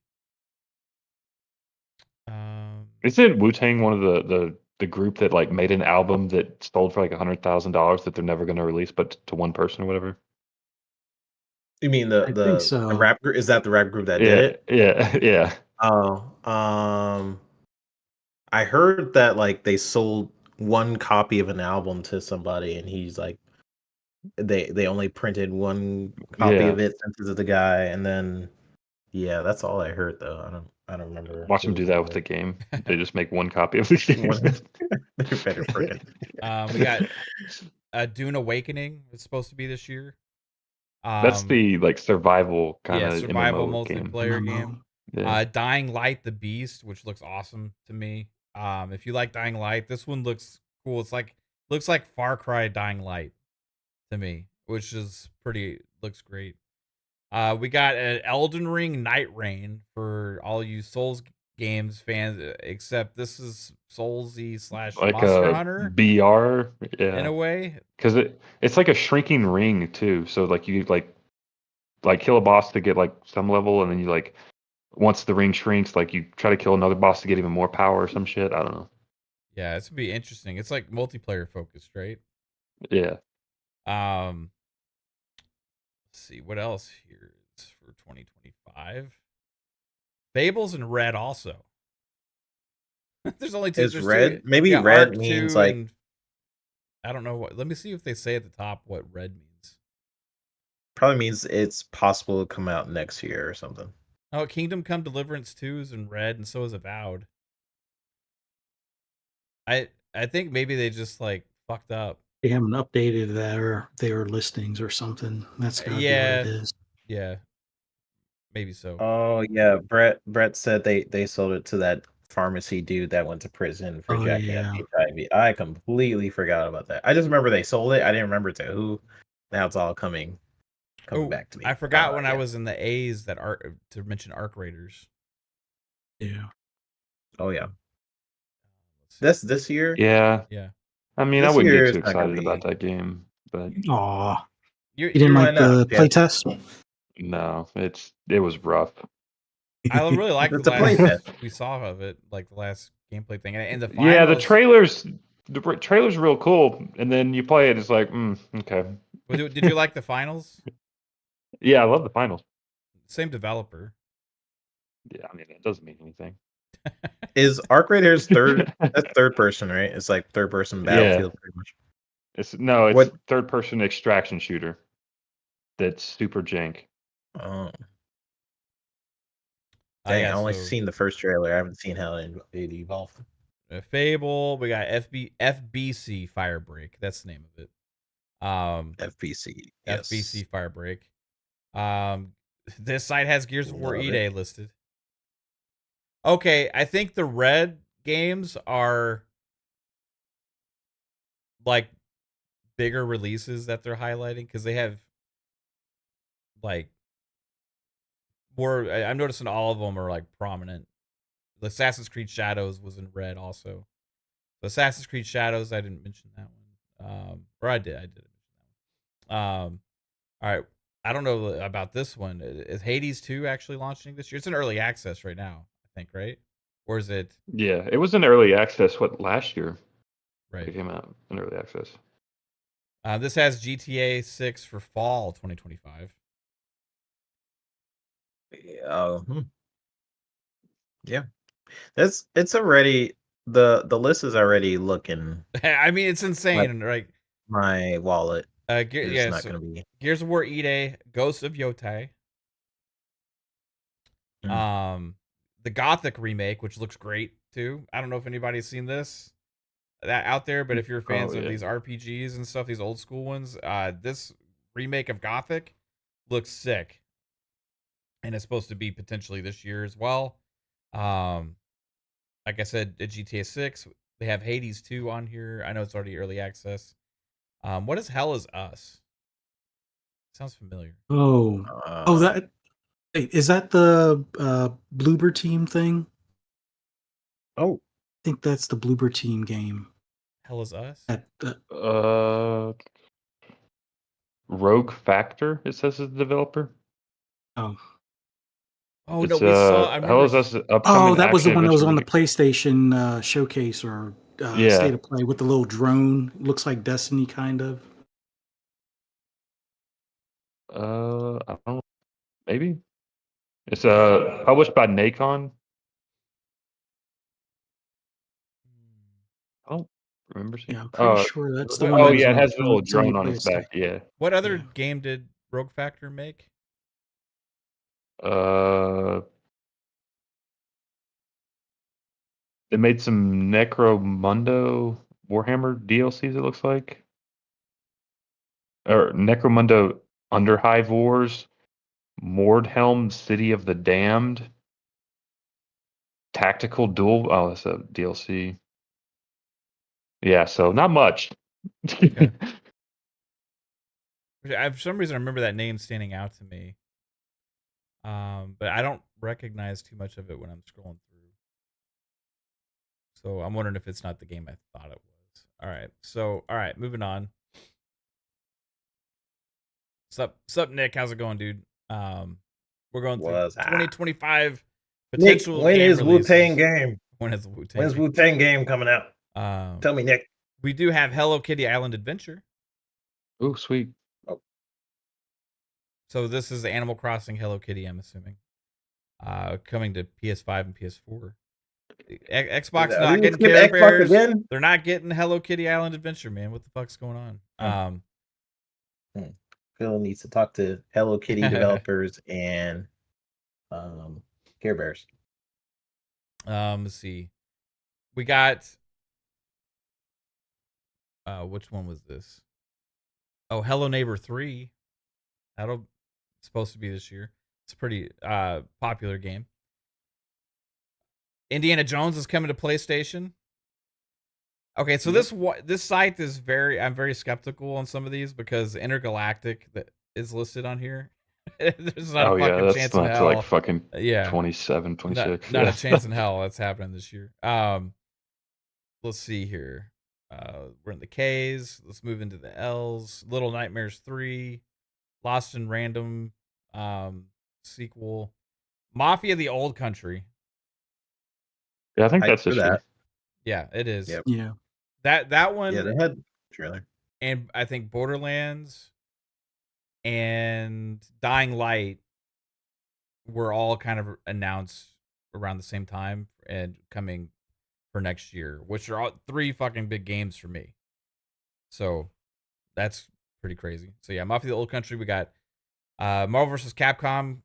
Isn't Wu-Tang one of the group that like made an album that sold for like $100,000 that they're never going to release, but to one person or whatever? You mean I think so. the rap group? Is that the rap group that did it? Yeah. Oh, I heard that like they sold one copy of an album to somebody, and he's like, they only printed one copy Yeah. of it, sent it to the guy, and then yeah, that's all I heard though. I don't remember. Watch who them was do that with the game. They just make one copy of the game. They better freaking. we got Dune Awakening. It's supposed to be this year. That's the like survival kind of survival MMO game. multiplayer game. Yeah. Dying Light: The Beast, which looks awesome to me. If you like Dying Light, this one looks cool. It's like looks like Far Cry Dying Light to me, which is looks great. We got an Elden Ring Night Rain for all you Souls games fans, except this is Soulsy / Like Monster a Hunter BR, in a way. because it's like a shrinking ring too. So like you like kill a boss to get like some level, and then you like once the ring shrinks, like you try to kill another boss to get even more power or some shit. I don't know. Yeah, it's gonna be interesting. It's like multiplayer focused, right? Yeah. Let's see what else here is for 2025. Fables and Red also. There's only two. Is There's red? two. Maybe Yeah, red Arc means 2 like and I don't know what. Let me see if they say at the top what red means. probably means it's possible to come out next year or something. Oh, Kingdom Come Deliverance 2 is in red, and so is Avowed. I think maybe they just like fucked up. They haven't updated their listings or something. That's gotta be what it is. Yeah, maybe so. Oh yeah, Brett said they sold it to that pharmacy dude that went to prison for Oh, jacking yeah. up HIV. I completely forgot about that. I just remember they sold it. I didn't remember to who. Now it's all coming back to me. I forgot when I yeah. was in the A's that to mention Arc Raiders. Yeah. Oh yeah. This year? Yeah. Yeah. I mean, I This wouldn't year get is too not gonna excited be. about that game, but Aw. You You didn't Why like not? the Yeah. playtest? no, it was rough. I really like It's the a playtest. last we saw of it, like the last gameplay thing, and the finals. Yeah, the trailer's real cool, and then you play it, it's like, okay. Did you like the finals? Yeah, I love the finals. Same developer. Yeah, I mean, it doesn't mean anything. Is Arc Raiders that's third person, right? It's like third person Battlefield pretty much. It's What- third person extraction shooter. That's super jank. Oh. Dang, I only seen the first trailer. I haven't seen how it evolved. Fable. We got FBC Firebreak. That's the name of it. FPC. FBC Firebreak. This site has Gears of War Love E-Day listed. Okay, I think the red games are like bigger releases that they're highlighting because they have like more. I'm noticing all of them are like prominent. The Assassin's Creed Shadows was in red also. The Assassin's Creed Shadows, I didn't mention that one. Or I did mention that one. All right. I don't know about this one. Is Hades 2 actually launching this year? It's in early access right now, I think, right? Or is it? Yeah, it was in early access. Last year? Right. It came out in early access. This has GTA 6 for fall 2025. Yeah. It's already the list is already looking. I mean, it's insane, right? My wallet is not so gonna be. Gears of War E-Day, Ghosts of Yotai. The Gothic remake, which looks great too. I don't know if anybody's seen this. that out there, but if you're fans of yeah. these RPGs and stuff, these old school ones, this remake of Gothic looks sick, and it's supposed to be potentially this year as well. Like I said, at GTA 6, they have Hades 2 on here. I know it's already early access. What is Hell Is Us? Sounds familiar. Oh, that wait, is that the Bloober Team thing? Oh, I think that's the Bloober Team game. Hell Is Us? Rogue Factor, it says is the developer. Oh, Oh, It's no, we saw. I Hell remember. Is Us upcoming that was the action one that was on the adventure PlayStation showcase or Yeah. state of play with the little drone. Looks like Destiny, kind of. I don't know. Maybe. It's published by Nacon. I don't remember seeing. Yeah, I'm pretty sure that's the one. Oh that was yeah, it on has the little Sony drone on its back. PlayStation. Yeah. What other Yeah. game did Rogue Factor make? They made some Necromundo Warhammer DLCs. It looks like, or Necromundo Underhive Wars, Mordhelm City of the Damned, Tactical Duel. Oh, that's a DLC. Yeah, so not much. Okay. For some reason, I remember that name standing out to me. But I don't recognize too much of it when I'm scrolling through. So I'm wondering if it's not the game I thought it was. All right, moving on. Sup, Nick? How's it going, dude? We're going through 2025 potential. when game is Wu-Tang releases. game? When is the Wu-Tang? When's Wu-Tang game coming out? Tell me, Nick. We do have Hello Kitty Island Adventure. Oh, sweet. So this is Animal Crossing Hello Kitty, I'm assuming. Coming to PS5 and PS4. Xbox not getting Care Bears. Again? They're not getting Hello Kitty Island Adventure, man. What the fuck's going on? Phil needs to talk to Hello Kitty developers and Care Bears. Let's see. We got which one was this? Oh, Hello Neighbor 3. That'll supposed to be this year. It's a pretty popular game. Indiana Jones is coming to PlayStation. Okay, so this site is I'm very skeptical on some of these because Intergalactic that is listed on here. There's not a fucking chance in hell. Like fucking 27, 26. Not a chance in hell that's happening this year. Let's see here. We're in the K's. Let's move into the L's. Little Nightmares 3, Lost in Random sequel, Mafia: The Old Country. Yeah, I think that's this year. Yeah, it is. Yep. Yeah. That one. Yeah, they had trailer. And I think Borderlands and Dying Light were all kind of announced around the same time and coming for next year, which are all 3 fucking big games for me. So that's pretty crazy. So yeah, Mafia: The Old Country. We got Marvel vs. Capcom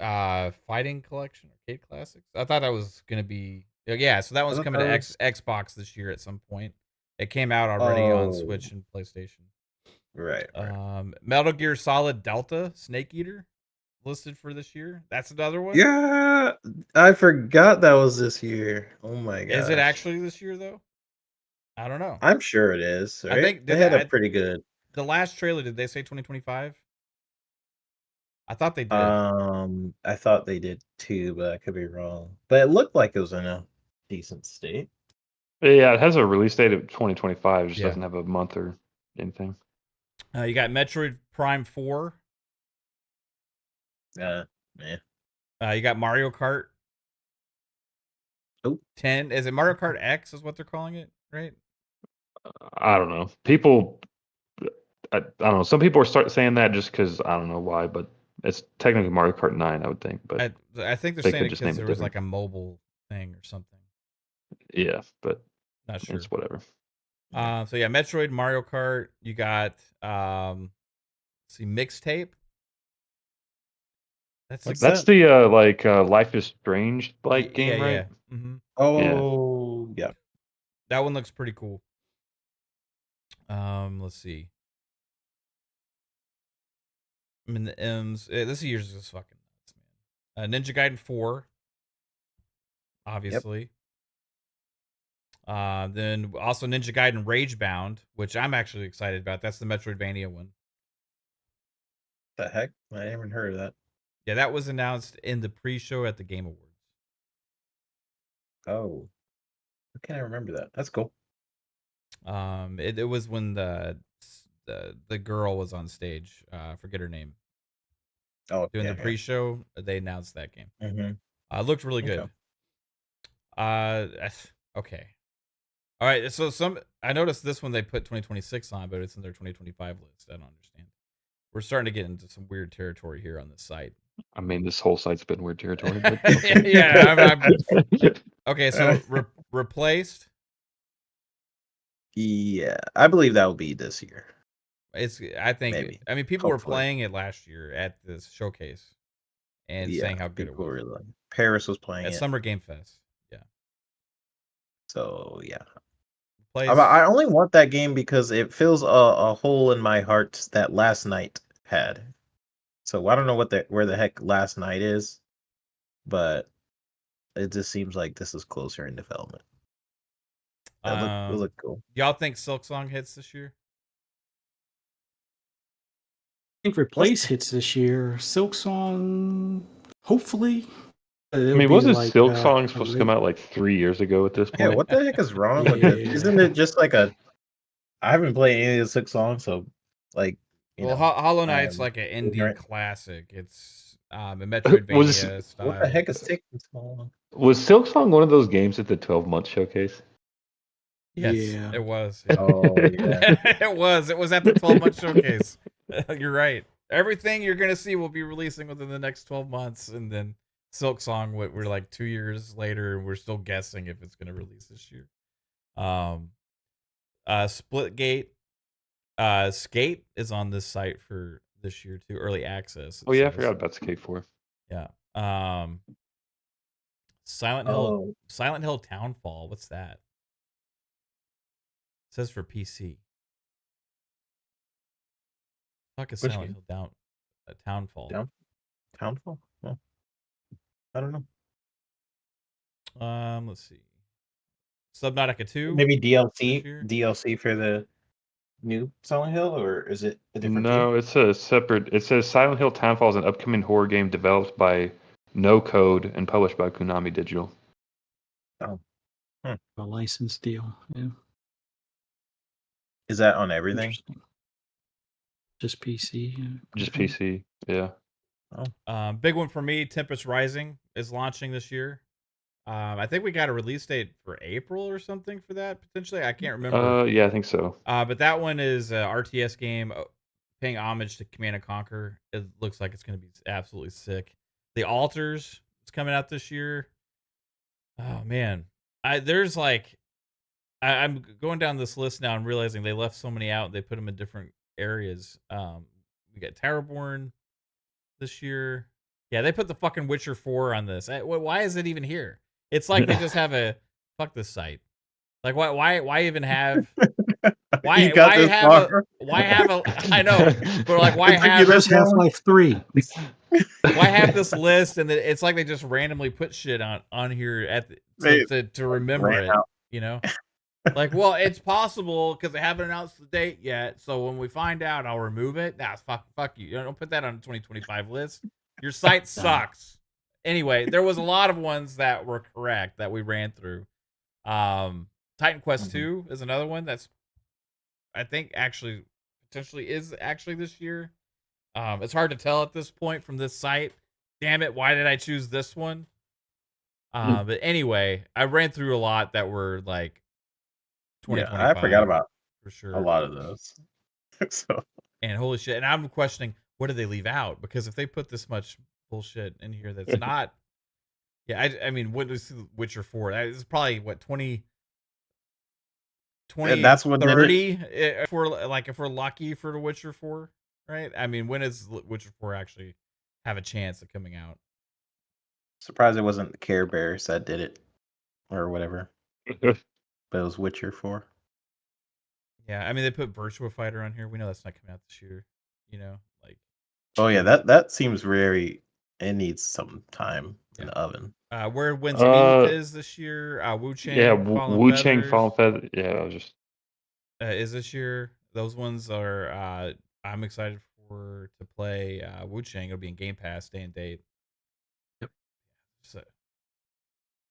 Fighting Collection Arcade Classics. I thought that was gonna be so that one's coming to Xbox this year at some point. It came out already on Switch and PlayStation. Right. Metal Gear Solid Delta Snake Eater listed for this year. That's another one. Yeah, I forgot that was this year. Oh my god. Is it actually this year though? I don't know. I'm sure it is. Right? I think they had a pretty good. The last trailer, did they say 2025? I thought they did. I thought they did too, but I could be wrong. But it looked like it was in a decent state. Yeah, it has a release date of 2025. It just doesn't have a month or anything. You got Metroid Prime 4. Man. You got Mario Kart. 10. Is it Mario Kart X? Is what they're calling it, right? I don't know. People, I don't know. Some people are start saying that just because I don't know why, but it's technically Mario Kart 9, I would think. But I think they're saying it because there was like a mobile thing or something. Yeah, but not sure. It's whatever. So yeah, Metroid, Mario Kart. You got Mixtape. That's the Life is Strange game, right? Yeah. Oh yeah. That one looks pretty cool. Let's see. I mean, the M's. This year's just fucking nuts, man. Ninja Gaiden 4, obviously. Then also Ninja Gaiden Ragebound, which I'm actually excited about. That's the Metroidvania one. The heck? I haven't heard of that. Yeah, that was announced in the pre-show at the Game Awards. Oh. I can't remember that. That's cool. It was when the girl was on stage. I forget her name. Oh, Doing yeah, the pre-show, they announced that game. Mm-hmm. Looked really good. Okay. All right, so I noticed this one they put 2026 on, but it's in their 2025 list. I don't understand. We're starting to get into some weird territory here on this site. I mean, this whole site's been weird territory. But yeah. Okay, so replaced. Yeah, I believe that will be this year. I think. Maybe. I mean, people were Hopefully. playing it last year at this showcase and saying how good it people was. were like, Paris was playing At it. Summer Game Fest. Yeah. So yeah. Replaced. I only want that game because it fills a hole in my heart that Last Night had. So I don't know where the heck Last Night is, but it just seems like this is closer in development. It look cool. Y'all think Silksong hits this year? I think Replace hits this year. Silksong, hopefully. I mean, wasn't Silksong supposed to come out like 3 years ago at this point? Yeah, what the heck is wrong with it? Isn't it just like I haven't played any of the Silksong, so like. Hollow Knight's like an indie classic. It's a Metroidvania style. What the heck is taking so long? Was Silksong one of those games at the 12-month showcase? Yes, Yeah. it was. Oh yeah, it was. It was at the 12-month showcase. You're right. Everything you're gonna see will be releasing within the next 12 months, and then Silksong, we're like 2 years later, and we're still guessing if it's gonna release this year. Splitgate, Skate is on this site for this year too, early access. Oh yeah, I forgot about Skate 4. Yeah. Silent Hill Townfall. What's that? It says for PC. Fuck is Silent Hill Townfall? Townfall? Well, I don't know. Let's see. Subnautica 2. Maybe DLC for the new Silent Hill, or is it a different game? No, it's a separate. It says Silent Hill Townfall is an upcoming horror game developed by No Code and published by Konami Digital. Oh. A license deal. Yeah. Is that on everything? Just PC. Yeah. Just PC. Yeah. Oh. Big one for me. Tempest Rising is launching this year. I think we got a release date for April or something for that potentially. I can't remember. Yeah, I think so. But that one is an RTS game paying homage to Command & Conquer. It looks like it's going to be absolutely sick. The Altars is coming out this year. Oh man, I'm going down this list now and realizing they left so many out. They put them in different areas. We got Terraborn this year. Yeah, they put the fucking Witcher 4 on this. Why is it even here? It's like they just have a fuck this site. Like why even have why have a I know, but like why have Half-Life 3? Why have this list and it's like they just randomly put shit on here at to remember it, you know? Like, well, it's possible because they haven't announced the date yet. So when we find out, I'll remove it. Nah, fuck you. Don't put that on the 2025 list. Your site sucks. Anyway, there was a lot of ones that were correct that we ran through. Titan Quest 2 is another one that's, I think, potentially is this year. It's hard to tell at this point from this site. Damn it, why did I choose this one? But anyway, I ran through a lot that were like 2025. Yeah, I forgot about for sure a lot of those. So, and holy shit, and I'm questioning what did they leave out, because if they put this much bullshit in here that's not, yeah, I mean, what was Witcher 4? It's probably what 20. That's what 30 if we're lucky for the Witcher 4, right? I mean, when does Witcher 4 actually have a chance of coming out? Surprised it wasn't the Care Bears that did it or whatever. but it was Witcher 4. Yeah, I mean they put Virtua Fighter on here. We know that's not coming out this year. You know, like Oh yeah, that seems very. It needs some time in yeah. the oven. Where Winds Meet Uh, is this year. Wu yeah, Chang, Fallen Wu Chang, Feathers Fallen Feather. Yeah, I was just is this year. Those ones are. I'm excited to play Wu Chang. It'll be in Game Pass day and date. Yep. So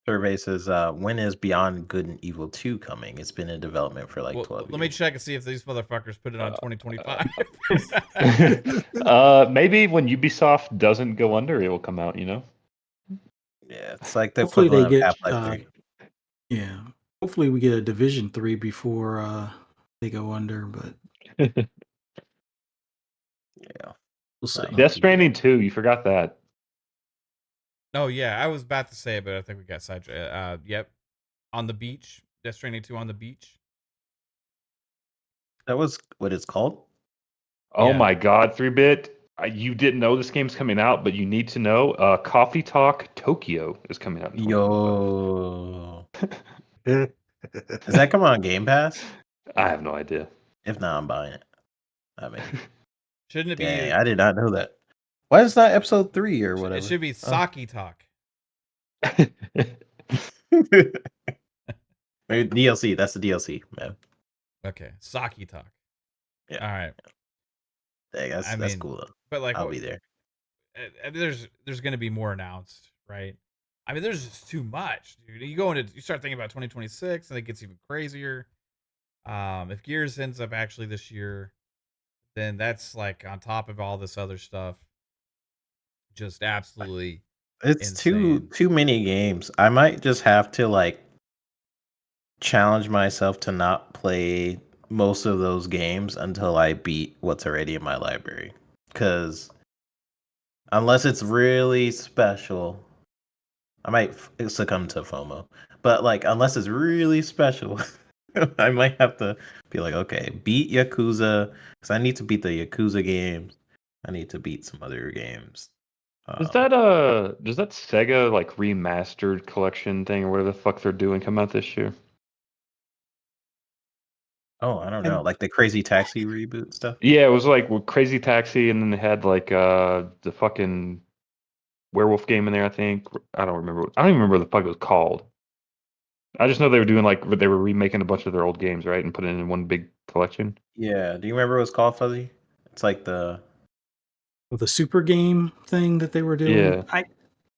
Survey says, when is Beyond Good and Evil 2 coming? It's been in development for like 12 let me years. check and see if these motherfuckers put it on 2025. maybe when Ubisoft doesn't go under, it will come out. Yeah, it's like the Hopefully they equivalent of get Half-Life 3. yeah. Hopefully we get a Division 3 before they go under, but Yeah. we'll see. Death Stranding 2, you forgot that. Oh yeah, I was about to say it, but I think we got sidetracked. Yep, on the beach. Death Stranding 2 on the beach. That was what it's called? Oh Yeah. my God, 3-bit. You didn't know this game's coming out, but you need to know. Coffee Talk Tokyo is coming out in 2025. Yo. Is that coming on Game Pass? I have no idea. If not, I'm buying it. I mean, Shouldn't it be? dang, I did not know that. Why is that episode 3 or whatever? It should be Saki Talk. Maybe DLC. That's the DLC, man. Okay, Saki Talk. Yeah. All right. Dang, that's cool though. But like, I'll be there. There's going to be more announced, right? I mean, there's just too much, dude. You start thinking about 2026, and it gets even crazier. If Gears ends up actually this year, then that's like on top of all this other stuff. Just absolutely. It's insane. too many games. I might just have to like challenge myself to not play most of those games until I beat what's already in my library. Because unless it's really special, I might succumb to FOMO. But like, unless it's really special, I might have to be like, okay, beat Yakuza, because I need to beat the Yakuza games. I need to beat some other games. Does that Sega like remastered collection thing or whatever the fuck they're doing come out this year? Oh, I don't know, like the Crazy Taxi reboot stuff. Yeah, it was like Crazy Taxi, and then they had like the fucking werewolf game in there. I think I don't even remember what the fuck it was called. I just know they were doing they were remaking a bunch of their old games, right, and putting it in one big collection. Yeah, do you remember what it's called, Fuzzy? It's like the super game thing that they were doing. Yeah.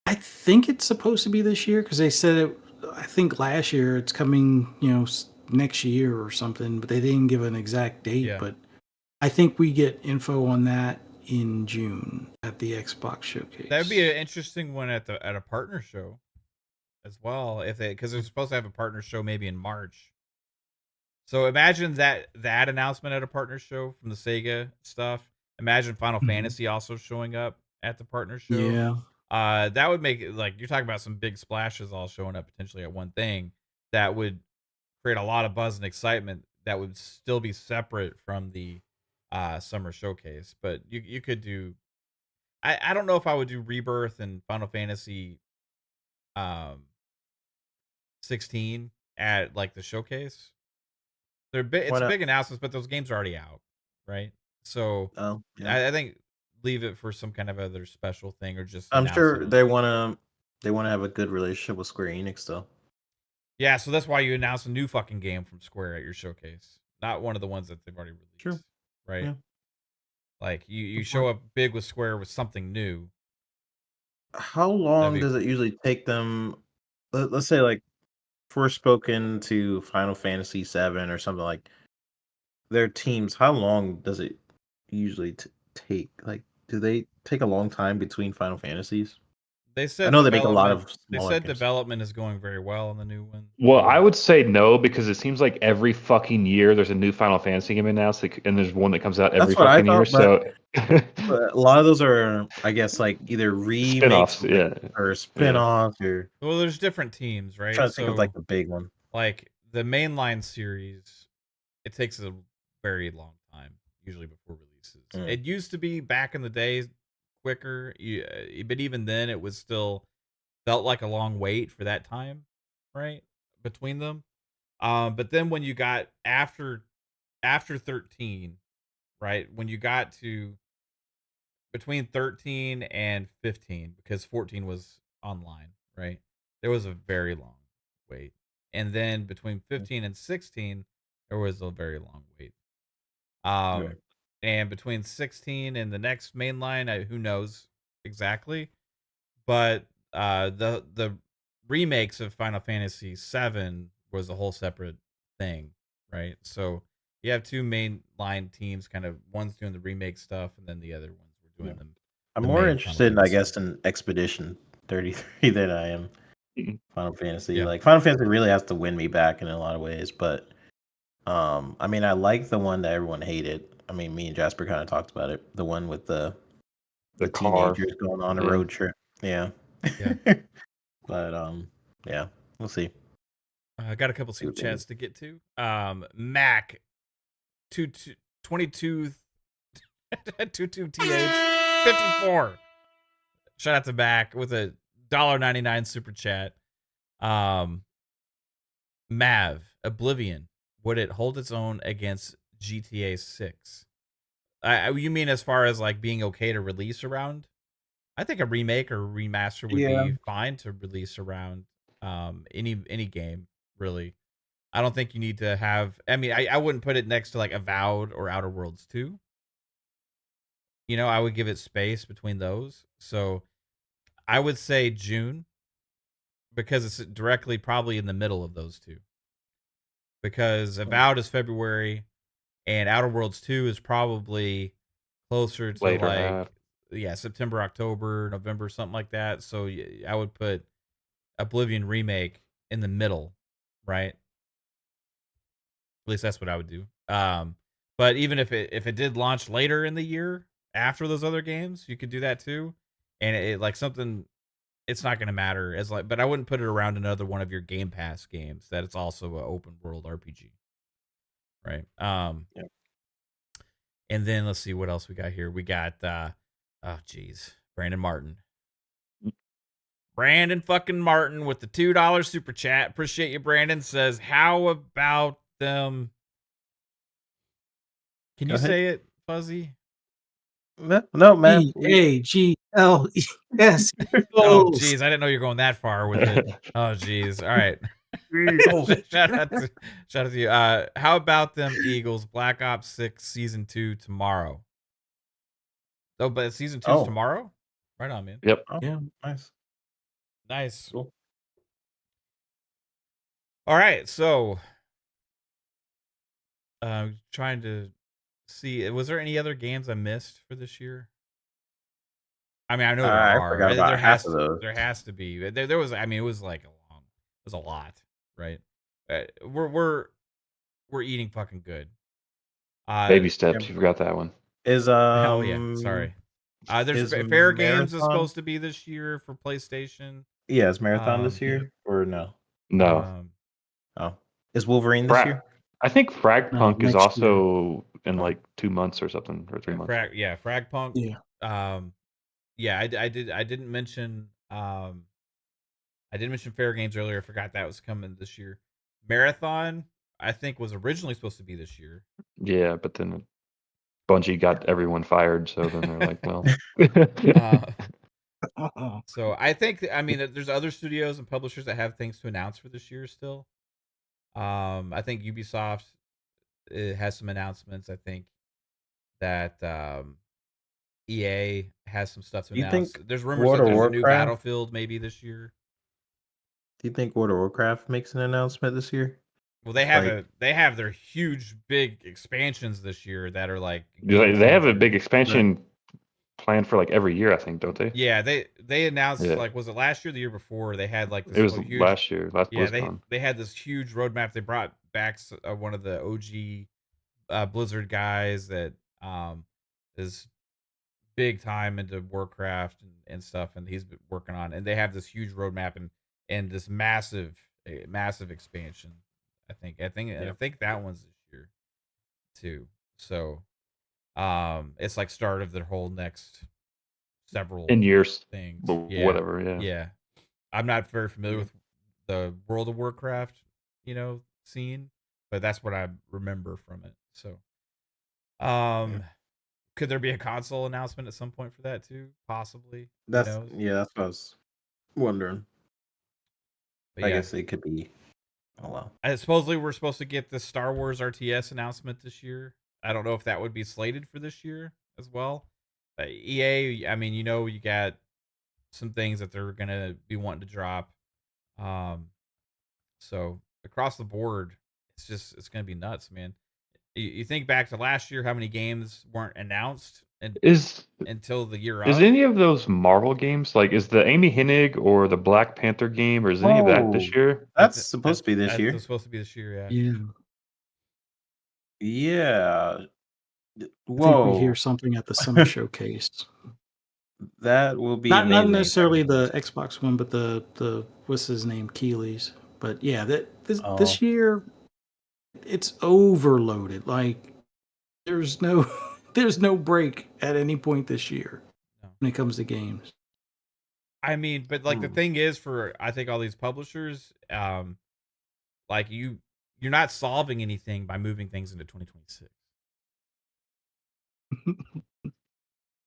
I think it's supposed to be this year because they said it. I think last year it's coming, next year or something, but they didn't give an exact date. Yeah. But I think we get info on that in June at the Xbox showcase. That would be an interesting one at a partner show as well, because they're supposed to have a partner show maybe in March. So imagine that announcement at a partner show from the Sega stuff. Imagine Final Fantasy also showing up at the partner show. Yeah. That would make it like you're talking about some big splashes all showing up potentially at one thing that would create a lot of buzz and excitement that would still be separate from the summer showcase. But you could do. I don't know if I would do Rebirth and Final Fantasy 16 at like the showcase. It's big announcements, but those games are already out, right? So I think leave it for some kind of other special thing or just. I'm sure they want to have a good relationship with Square Enix, though. Yeah, so that's why you announce a new fucking game from Square at your showcase, not one of the ones that they've already released. True. Right? Yeah. Like you show up big with Square with something new. How long does it usually take them? Let's say like Forspoken to Final Fantasy 7 or something, like their teams. How long does it usually take? Like, do they take a long time between Final Fantasies? They said I know they make a lot of. They said development is going very well on the new one. Well, I would say no because it seems like every fucking year there's a new Final Fantasy game announced, and there's one that comes out every fucking year. So but a lot of those are, I guess, like either remakes, or spin-offs, or. Well, there's different teams, right? I'm trying to think of like the big one. Like the mainline series, it takes a very long time usually before releases. It used to be back in the day quicker, but even then it was still felt like a long wait for that time, right, between them. But then when you got after 13, right? When you got to between 13 and 15, because 14 was online, right? There was a very long wait. And then between 15 and 16, there was a very long wait. Okay. And between 16 and the next main line, who knows exactly? But the remakes of Final Fantasy VII was a whole separate thing, right? So you have two main line teams, kind of one's doing the remake stuff, and then the other ones were doing Yeah. them. I'm The more main Final interested, I Fantasy. guess, in Expedition 33 than I am Mhm. Final Fantasy. Yeah. Like Final Fantasy really has to win me back in a lot of ways, but I mean, I like the one that everyone hated. I mean, me and Jasper kind of talked about it. The one with the car. teenagers going on a Yeah. road trip. Yeah. Yeah. But yeah, we'll see. I got a couple See super what they do. chats to get to. Mac 22 22th 54. Shout out to Mac with a $1.99 super chat. Mav, Oblivion, would it hold its own against GTA 6? You mean as far as like being okay to release around? I think a remake or remaster would Yeah. be fine to release around any game, really. I don't think you need to have, I mean, I wouldn't put it next to like Avowed or Outer Worlds 2. You know, I would give it space between those. So I would say June, because it's directly probably in the middle of those two. Because Avowed is February and Outer Worlds 2 is probably closer to Later like half. September, October, November, something like that. So I would put Oblivion remake in the middle, right? At least that's what I would do. But even if it did launch later in the year after those other games, you could do that too. And it like something, it's not going to matter as like, but I wouldn't put it around another one of your Game Pass games that it's also an open world RPG, right? Yeah. And then let's see what else we got here. We got Brandon Martin. Brandon fucking Martin with the $2 super chat. Appreciate you, Brandon. Says, how about them? Can Go you ahead. say it, Fuzzy? No, man. Eagles. Oh, geez. I didn't know you were going that far with it. Oh, geez. All right. shout out to you. How about them Eagles? Black Ops 6 Season 2 tomorrow. Oh, but Season 2 is tomorrow? Right on, man. Yep. Oh, Yeah. nice. Nice. Cool. All right, so trying to see, was there any other games I missed for this year? I mean, I know there I are. forgot about half of those. There has to be. There was. I mean, it was like it was a lot, right? We're eating fucking good. Baby steps. You forgot that one. Is Hell yeah. Sorry. There's is Fair Games is Marathon- supposed to be this year for PlayStation. Yeah, is Marathon this year or no? No. Oh, is Wolverine this year? I think Fragpunk is next also in like 2 months or something, or 3 months. Fragpunk. Yeah. Yeah, I didn't mention I didn't mention Fair Games earlier. I forgot that was coming this year. Marathon, I think, was originally supposed to be this year. Yeah, but then Bungie got everyone fired, so then they're like, well. So I think, I mean, there's other studios and publishers that have things to announce for this year still. I think Ubisoft has some announcements. I think that EA has some stuff to Do you announce. think There's rumors World that of there's a new Warcraft- Battlefield maybe this year. Do you think World of Warcraft makes an announcement this year? Well, they have their huge big expansions this year that are like They have a big expansion planned for like every year, I think, don't they? Yeah, they announced Yeah. like, was it last year or the year before? They had like this It was huge, last year, last yeah, BlizzCon. they had this huge roadmap. They brought back one of the OG Blizzard guys that is big time into Warcraft and stuff, and he's been working on, and they have this huge roadmap and this massive expansion. I think that one's this year too. So it's like start of their whole next several In years, things. whatever. Yeah. I'm not very familiar with the World of Warcraft, seen, but that's what I remember from it. So, Yeah. could there be a console announcement at some point for that too? Possibly. Who That's knows? that's what I was wondering. But I yeah, guess it could be. Oh well. supposedly we're supposed to get the Star Wars RTS announcement this year. I don't know if that would be slated for this year as well. EA, I mean, you got some things that they're gonna be wanting to drop. Um, so across the board, it's gonna be nuts, man. You think back to last year, how many games weren't announced Is until the year is of? any of those Marvel games like is the Amy Hennig or the Black Panther game or is any of that this Oh, year? that's supposed to be this That's year. supposed to be this year, yeah. Yeah. Yeah. I think we hear Whoa, something at the summer showcase. that will be Not amazing. necessarily the Xbox one, but the what's his name, Keeley's. But yeah, this Oh, year it's overloaded. Like there's no there's no break at any point this year No. when it comes to games. I mean, but like the Hmm. thing is, for I think all these publishers, like you're not solving anything by moving things into 2026.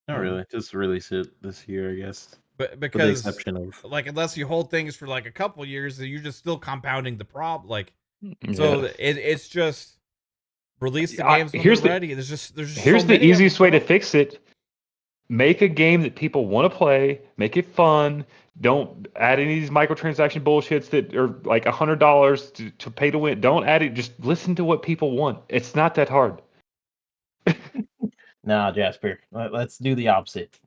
not really. Just release it this year, I guess. But With the because exception of like unless you hold things for like a couple years, then you're just still compounding the problem. Like Yeah. so, it's just release the I- games when here's they're the- ready. There's just Here's so the many of easiest them, way to bro. fix it. Make a game that people want to play, make it fun. Don't add any of these microtransaction bullshits that are like $100 to pay to win. Don't add it. Just listen to what people want. It's not that hard. nah, Jasper. Let's do the opposite.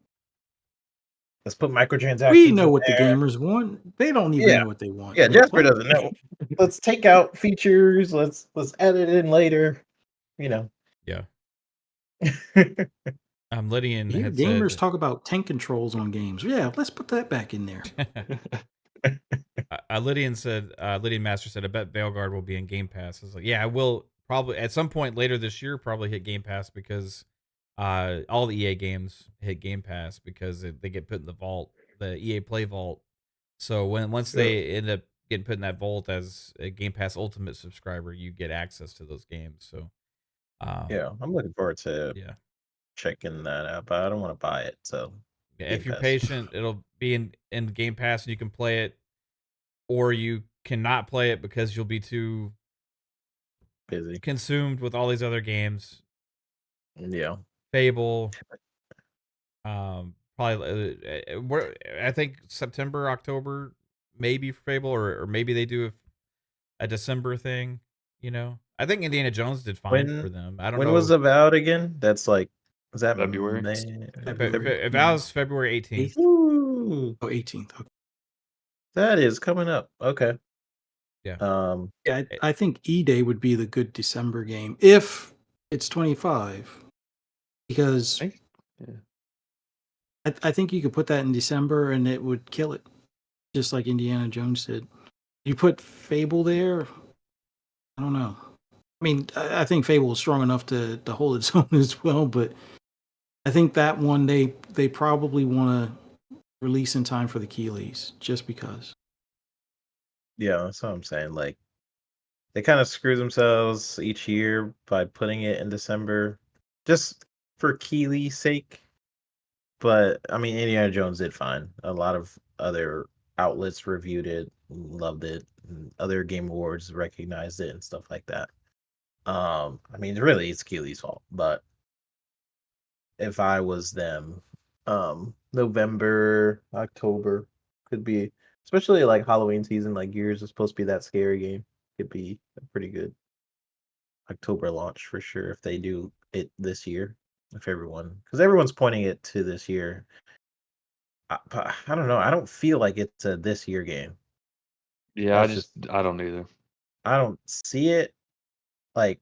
Let's put microtransactions. We know in what the there. gamers want. They don't even Yeah. know what they want. Yeah, But Jasper what- doesn't know. Let's take out features. Let's add it in later. You know. Yeah. Lydian Here, had gamers said, talk about tank controls on games. Yeah, let's put that back in there. Lydian Master said, I bet Veilguard will be in Game Pass. I was like, yeah, I will probably at some point later this year probably hit Game Pass because all the EA games hit Game Pass because they get put in the vault, the EA Play Vault. So once they end up getting put in that vault as a Game Pass Ultimate subscriber, you get access to those games. So Yeah, I'm looking forward to yeah. checking that out, but I don't want to buy it. So Yeah, Game if you're Pass. patient, it'll be in Game Pass and you can play it, or you cannot play it because you'll be too busy. consumed with all these other games. Yeah. Fable, probably. I think September, October, maybe for Fable, or maybe they do a December thing. I think Indiana Jones did fine for them. I don't know. When was Avowed again? That's like, is that February. If that was February 18th. Ooh, Oh, 18th. Okay. that is coming up. Okay. Yeah. Yeah, I think E-Day would be the good December game if it's 25, because Yeah. I think you could put that in December and it would kill it, just like Indiana Jones did. You put Fable there, I don't know. I mean, I think Fable is strong enough to hold its own as well, but I think that one they probably want to release in time for the Keeleys, just because. Yeah, that's what I'm saying. Like, they kind of screw themselves each year by putting it in December, just for Keeley's sake. But I mean, Indiana Jones did fine. A lot of other outlets reviewed it, loved it, and other Game Awards recognized it and stuff like that. I mean, really, it's Keeley's fault. But if I was them, November, October could be, especially like Halloween season, like Gears is supposed to be that scary game. Could be a pretty good October launch for sure if they do it this year. Because everyone's pointing it to this year. But I don't know. I don't feel like it's a this year game. Yeah, That's I don't either. I don't see it. Like,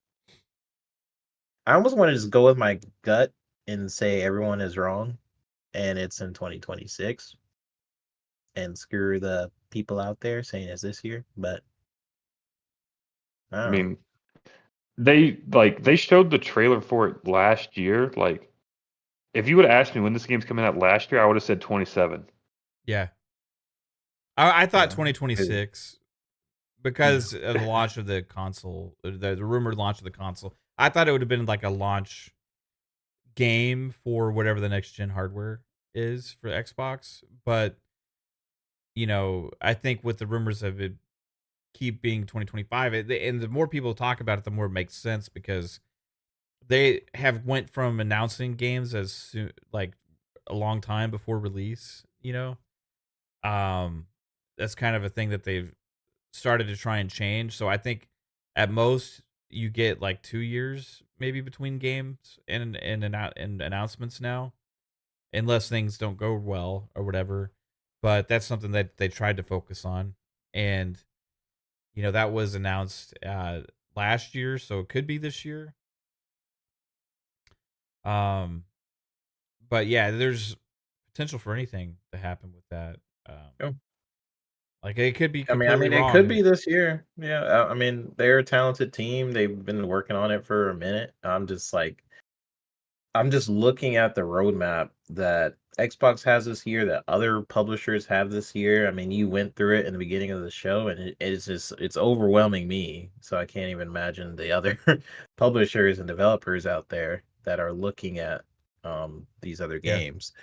I almost want to just go with my gut and say everyone is wrong, and it's in 2026, and screw the people out there saying it's this year. But I I don't know. mean, they showed the trailer for it last year. Like, if you would have asked me when this game's coming out last year, I would have said 27. Yeah. I thought Yeah. 2026, because of the launch of the console, the rumored launch of the console. I thought it would have been like a launch game for whatever the next gen hardware is for Xbox, but I think with the rumors of it keep being 2025, and the more people talk about it, the more it makes sense because they have went from announcing games as soon, like a long time before release. That's kind of a thing that they've started to try and change. So I think at most you get like 2 years maybe between games and announcements now, unless things don't go well or whatever. But that's something that they tried to focus on, and that was announced last year, so it could be this year. Um, but yeah, there's potential for anything to happen with that. Yeah. Like it could be I completely mean, it wrong. could be this year. Yeah, I mean, they're a talented team. They've been working on it for a minute. I'm just looking at the roadmap that Xbox has this year, that other publishers have this year. I mean, you went through it in the beginning of the show, and it's overwhelming me. So I can't even imagine the other publishers and developers out there that are looking at these other Yeah. games.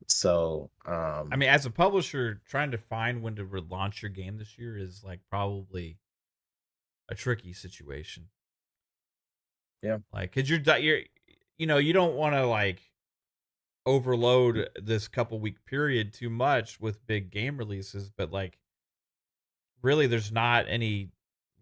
So I mean, as a publisher, trying to find when to relaunch your game this year is like probably a tricky situation. Yeah. Like, cause you don't want to like overload this couple week period too much with big game releases, but like, really, there's not any,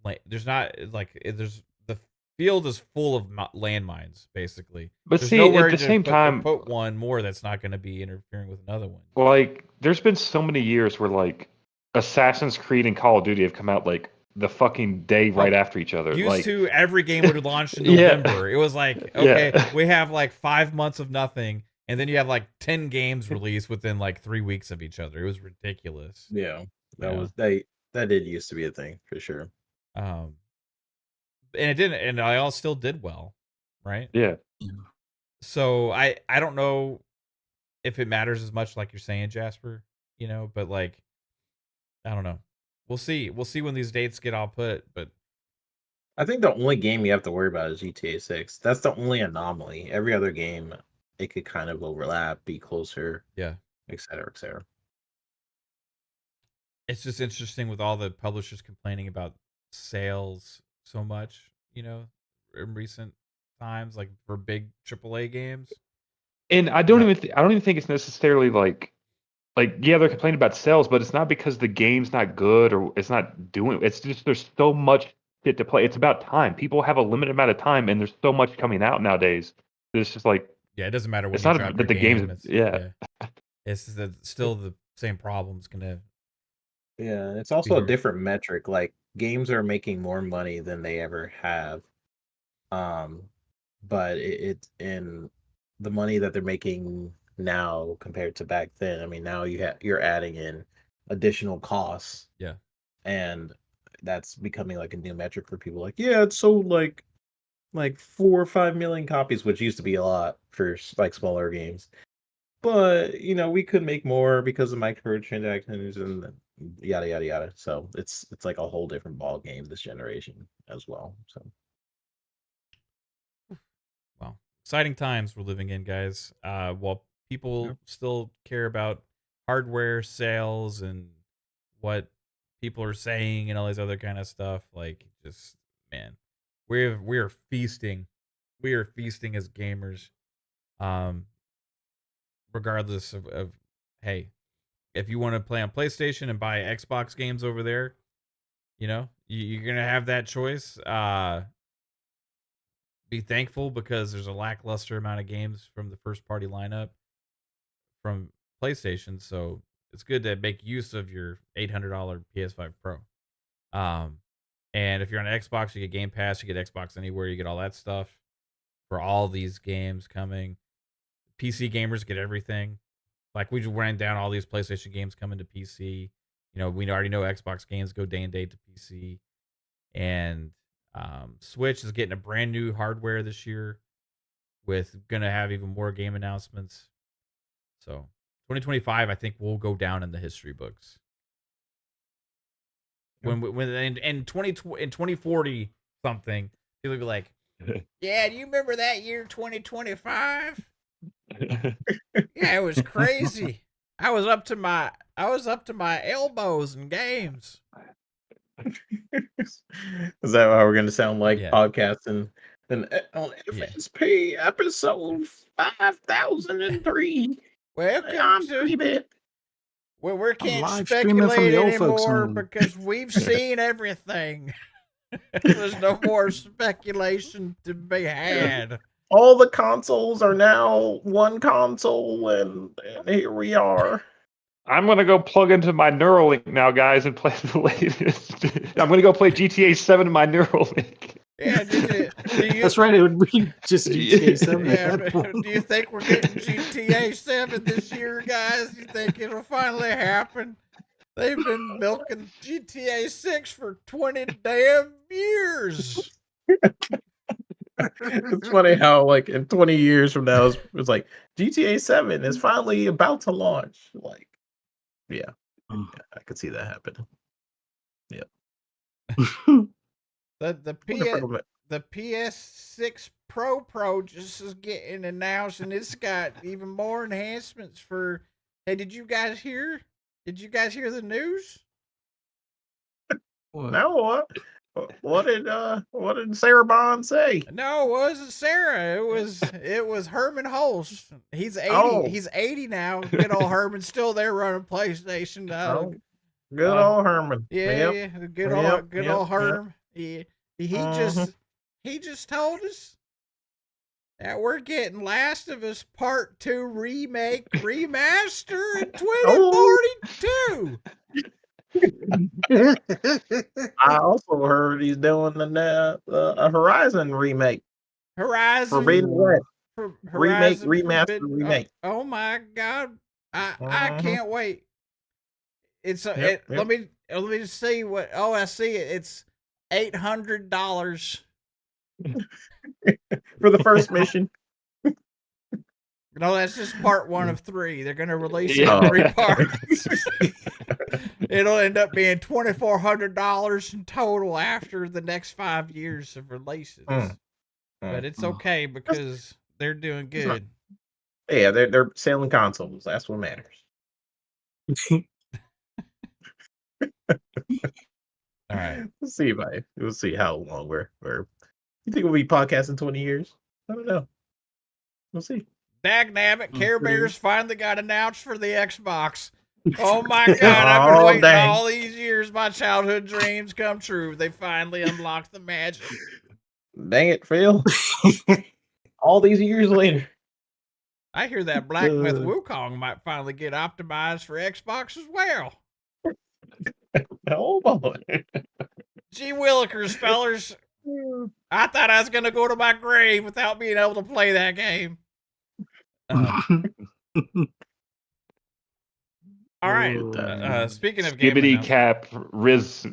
like, there's not like, there's the field is full of landmines, basically. But There's see, nowhere at the to same time, put one more that's not going to be interfering with another one. like, there's been so many years where like Assassin's Creed and Call of Duty have come out like the fucking day right after each other. Used Like, to, every game would launch in Yeah. November. It was like, Yeah. okay, we have like 5 months of nothing, and then you have like 10 games released within like 3 weeks of each other. It was ridiculous. yeah, Yeah. that did used to be a thing for sure. And it didn't, and I all still did well, right? Yeah. So I don't know if it matters as much, like you're saying, Jasper. But like, I don't know. We'll see. We'll see when these dates get all put. But I think the only game you have to worry about is GTA 6. That's the only anomaly. Every other game, it could kind of overlap, be closer, yeah, et cetera, et cetera. it's just interesting with all the publishers complaining about sales so much, in recent times, like for big AAA games. And I don't even think it's necessarily like yeah, they're complaining about sales, but it's not because the game's not good or it's not doing. It's just there's so much shit to play. It's about time. People have a limited amount of time, and there's so much coming out nowadays. It's just like, yeah, it doesn't matter when it's you not drop that your the game. game's yeah. It's still the same problems gonna. Yeah, it's also a here. different metric. Like games are making more money than they ever have. But it's in the money that they're making now compared to back then. I mean, now you're adding in additional costs. Yeah. And that's becoming like a new metric for people. Like, yeah, it's sold like 4 or 5 million copies, which used to be a lot for like smaller games. But we could make more because of microtransactions and yada yada yada. So it's like a whole different ball game this generation as well. So Well, exciting times we're living in, guys. While people still care about hardware sales and what people are saying and all this other kind of stuff, like, just, man, we're feasting. We are feasting as gamers. Regardless of hey, if you want to play on PlayStation and buy Xbox games over there, you're gonna have that choice. Be thankful because there's a lackluster amount of games from the first party lineup from PlayStation, so it's good to make use of your $800 PS5 Pro. And if you're on Xbox, you get Game Pass, you get Xbox Anywhere, you get all that stuff for all these games coming. PC gamers get everything. Like, we just ran down all these PlayStation games coming to PC. We already know Xbox games go day and date to PC. And Switch is getting a brand new hardware this year with going to have even more game announcements. So 2025, I think, will go down in the history books. when in 2040 something, people be like, yeah, do you remember that year 2025? Yeah, it was crazy. I was up to my elbows in games. Is that how we're going to sound like Yeah. podcasting? And on FSP episode 5003. Welcome to. Well, we can't live streaming from speculate the old folks' anymore home. because we've seen everything. There's no more speculation to be had. All the consoles are now one console, and here we are. I'm gonna go plug into my Neuralink now, guys, and play the latest. I'm gonna go play GTA 7 in my Neuralink. Yeah, do you, That's right. It would be just GTA 7. yeah, do you think we're getting GTA 7 this year, guys? Do you think it'll finally happen? They've been milking GTA 6 for 20 damn years. It's funny how, like, in 20 years from now, it's like GTA 7 is finally about to launch. Like, yeah, I could see that happening. Yeah. The PS6 Pro just is getting announced, and it's got even more enhancements for. Hey, did you guys hear? Did you guys hear the news? Now what? What did Sarah Bond say? No, it wasn't Sarah. It was Herman Hulse. He's 80. Oh. He's 80 now. Good old Herman's still there running PlayStation. Good old Herman. Yeah, Yep. yeah. Good Yep. old Herm. Yeah. He just told us that we're getting Last of Us Part 2 remake remaster in 2042. I also heard he's doing a Horizon remake. Horizon Forbidden West. Horizon Remaster, remake. Oh my god. I can't wait. It's Yep. let me just see what. Oh, I see it. It's $800 For the first mission. No, that's just part 1 of 3. They're gonna release it Yeah. in 3 parts. It'll end up being $2,400 in total after the next 5 years of releases. But it's okay because they're doing good. Yeah, they're selling consoles. That's what matters. All right. We'll see how long we're. You think we'll be podcasting 20 years? I don't know. We'll see. Dagnabbit, Care Bears finally got announced for the Xbox. Oh my god, I've been waiting all these years. My childhood dreams come true. They finally unlocked the magic. Dang it, Phil. All these years later. I hear that Black Myth Wukong might finally get optimized for Xbox as well. Oh boy. Gee willikers, fellers. I thought I was going to go to my grave without being able to play that game. All right. Speaking of game Skibbity cap Riz,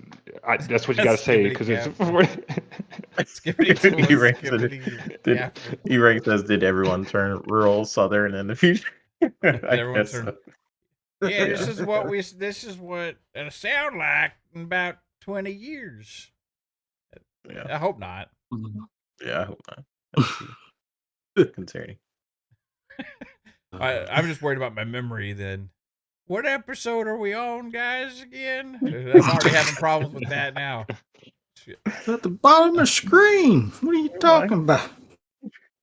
that's what you gotta say because it's. E-Rank says, "Did everyone turn rural Southern in the future?" Everyone turn. Yeah, this is what it'll sound like in about 20 years. Yeah. I hope not. Yeah, I hope not. Concerning. I'm just worried about my memory then. What episode are we on, guys, again? I'm already having problems with that now. It's at the bottom of the screen. What are you talking about?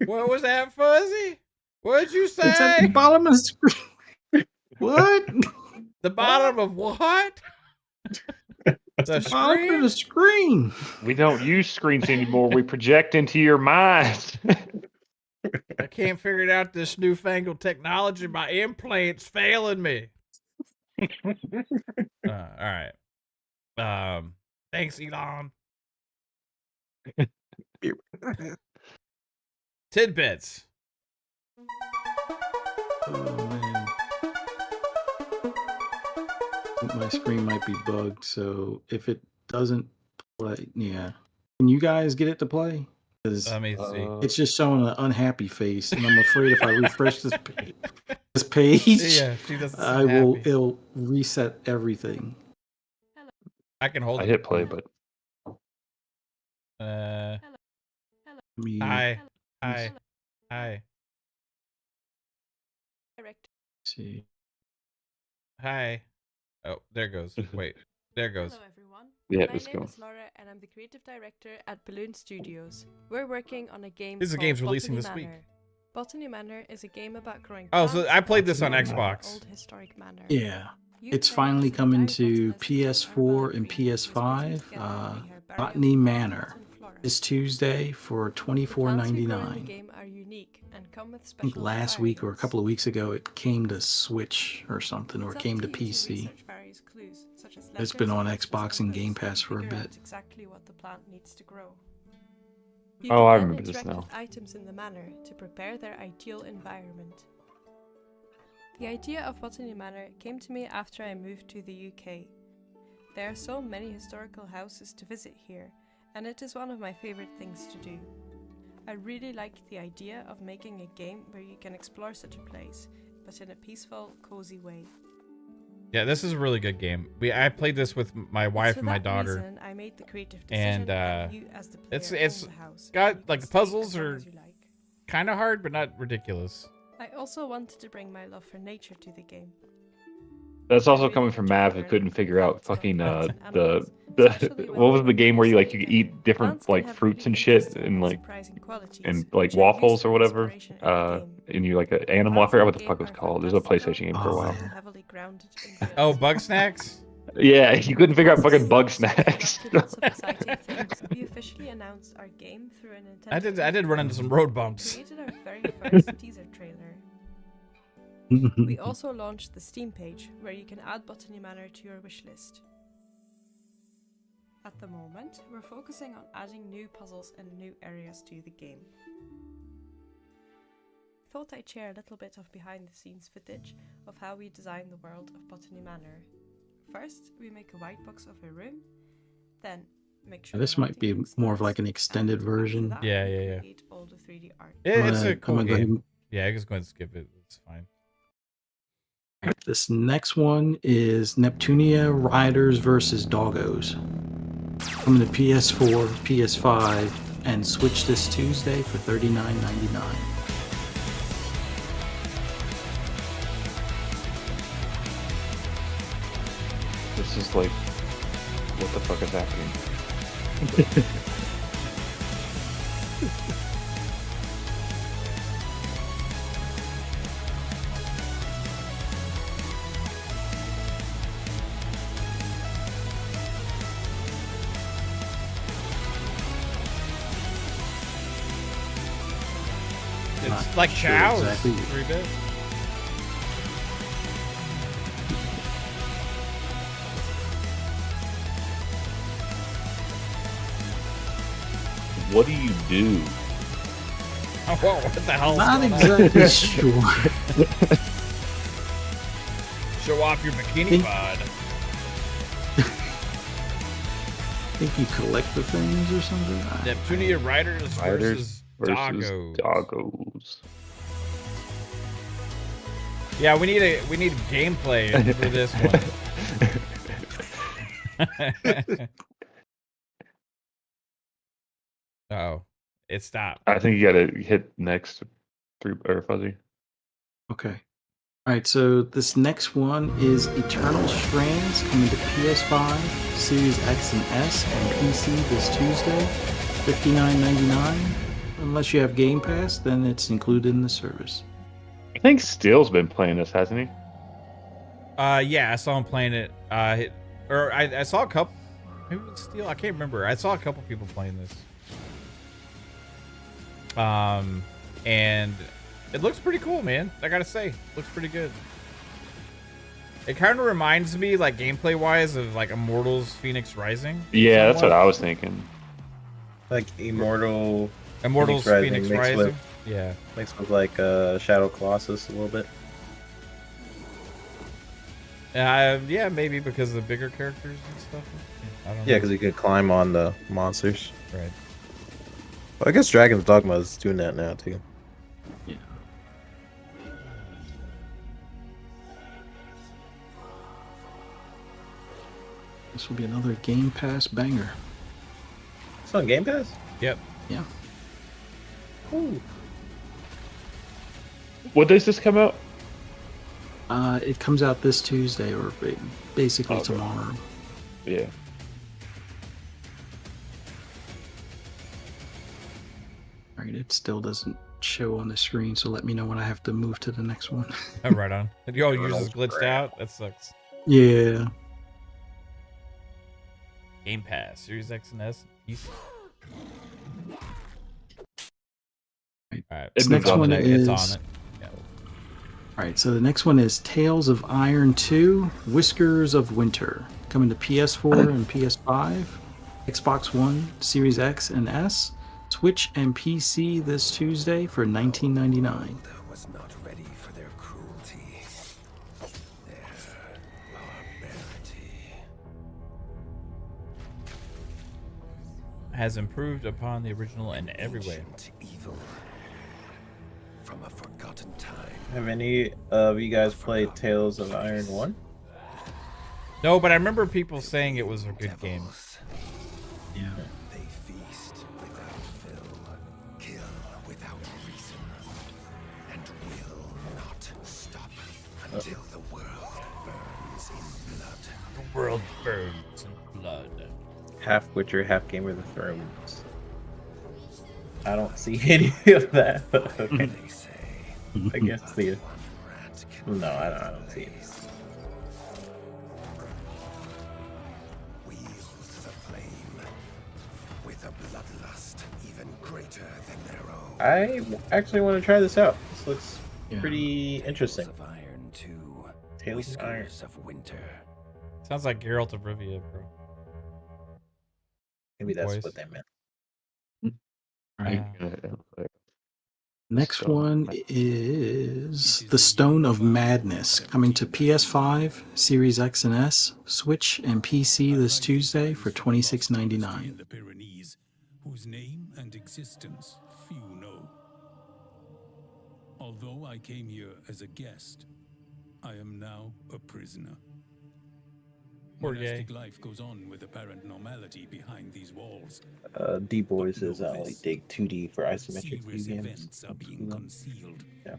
What was that, Fuzzy? What'd you say? It's at the bottom of the screen. What? The bottom of what? The bottom of the screen. We don't use screens anymore. We project into your mind. I can't figure it out. This newfangled technology, my implant's failing me. All right. Thanks, Elon. Tidbits. Oh man, my screen might be bugged, so if it doesn't play, yeah. Can you guys get it to play? Let me see. It's just showing an unhappy face, and I'm afraid if I refresh this page, Yeah, she doesn't. it'll reset everything. I can hold I it. hit play, but Me- Hi. Hi. Hi. see. Hi. Oh, there it goes. Wait. There it goes. Hello everyone. yeah, My let's name go. is Laura and I'm the creative director at Balloon Studios. We're working on a game This is a called game's releasing Botany this week. Manor. Botany Manor is a game about growing Oh, so plants I played this on in an Xbox. old historic manor. Yeah. You It's play finally as a coming Dive to botanist named PS4 Arabella and Green, who is working PS5. together with the herbarium Botany of Manor plants and flora. this Tuesday for The plants we grow in the $24.99. game are unique and come with I think special last week or a requirements. couple of weeks ago it came to Switch or something, or It's it up came to you PC. research various clues, such as It's been letters, on pictures, Xbox and Game clues, Pass for a figure out bit. exactly what the plant needs to grow. You Oh, I can then remember this interact now. with items in the manor to prepare their ideal environment. The idea of Botany Manor came to me after I moved to the UK. There are so many historical houses to visit here, and it is one of my favorite things to do. I really like the idea of making a game where you can explore such a place, but in a peaceful, cozy way. Yeah, this is a really good game. I played this with my wife For and my that daughter. reason, I made the creative And, decision that you as the player it's own the house, got, and you like, can the stay puzzles as long are as you like. Kind of hard, but not ridiculous. I also wanted to bring my love for nature to the game. That's I also really coming from enjoy Mav, who learning couldn't figure out facts about fucking plants and the animals, especially when what was they're the game where you like you together. could eat different Plants can like have fruits really and shit interesting and like surprising qualities, and like which are used waffles or for whatever. inspiration in the game. And you like an animal. I Plants in forgot the what the game fuck it was are called. There's a fantastical, PlayStation game but for a while. still heavily grounded in real Oh, life. bug snacks? Yeah, you couldn't figure out fucking bug Plus, we've been up snacks. to lots of exciting things. We officially announced our game through a Nintendo. I did run into some road bumps. Created our very first teaser trailer. We also launched the Steam page, where you can add Botany Manor to your wishlist. At the moment, we're focusing on adding new puzzles and new areas to the game. Thought I'd share a little bit of behind-the-scenes footage of how we design the world of Botany Manor. First, we make a white box of a room, then make sure This the might be lighting looks more of nice, like an and extended after version. that, Yeah, we yeah, yeah. create all the 3D art. It's a I'm cool gonna go ahead game. and- Yeah, I just go ahead and skip it. It's fine. This next one is Neptunia Riders versus Doggos. Coming to PS4, PS5, and Switch this Tuesday for $39.99. This is like, what the fuck is happening? It's Not like sure cows. exactly. 3-bit. What do you do? Whoa, what the hell? Not exactly sure. Show off your bikini Think- bod. I think you collect the things or something. Neptunia Riders versus Doggos. Doggos. Yeah, we need gameplay for this one. Oh, it stopped. I think you gotta hit next through or fuzzy. Okay. All right, so this next one is Eternal Strands coming to PS5, Series X and S, and PC this Tuesday, $59.99. Unless you have Game Pass, then it's included in the service. I think Steele's been playing this, hasn't he? Yeah, I saw him playing it. I saw a couple. Maybe it was Steel. I can't remember. I saw a couple people playing this. And it looks pretty cool, man. I gotta say, looks pretty good. It kind of reminds me, like gameplay wise, of like Immortals: Phoenix Rising. Yeah, that's what somewhat. I was thinking. Like Immortals Phoenix mixed Rising. with, Yeah. mixed with like Shadow Colossus a little bit. Yeah, maybe because of the bigger characters and stuff. I don't know. Yeah, because you could climb on the monsters. Right. Well, I guess Dragon's Dogma is doing that now too. Yeah. This will be another Game Pass banger. It's on Game Pass? Yep. Yeah. Ooh. What days does this come out? It comes out this Tuesday, or basically Okay. tomorrow. Yeah. All right, it still doesn't show on the screen, so let me know when I have to move to the next one. Oh, right on. Yo, yours is glitched out? That sucks. Yeah. Game Pass, Series X and S. PC. Right. All right. This next moved on one today. It's is on it. Yeah. All right, so the next one is Tales of Iron 2: Whiskers of Winter, coming to PS4 and PS5, Xbox One, Series X and S, Switch and PC this Tuesday for $19.99. Was not ready for their cruelty. Their barbarity. Has improved upon the original in every way. Ancient evil. From a forgotten time. Have any of you guys played Tales of Iron 1? No, but I remember people saying it was a good game. Devils. Yeah. They feast without fill, kill without reason, and will not stop until the world burns in blood. The world burns in blood. Half Witcher, half Game of the Thrones. I don't see any of that. But okay. They say I guess see it. one rat can No, I don't see it. wields the flame with a bloodlust even greater than their own. I actually want to try this out. This looks Yeah. pretty interesting. Tales of Iron 2. Tales of Iron. Whiskers of Winter. Sounds like Geralt of Rivia, bro. Maybe that's Voice. what they meant. All right. Yeah. Next Stone one of Madness. is The Stone of Madness, coming to PS5, Series X and S, Switch and PC this Tuesday for $26.99. The Pyrenees, whose name and existence few know. Although I came here as a guest, I am now a prisoner. Poor Monastic gay. life goes on with apparent normality behind these walls. D-Boy says I only dig 2D for isometric Serious view games. events are being concealed. Yeah.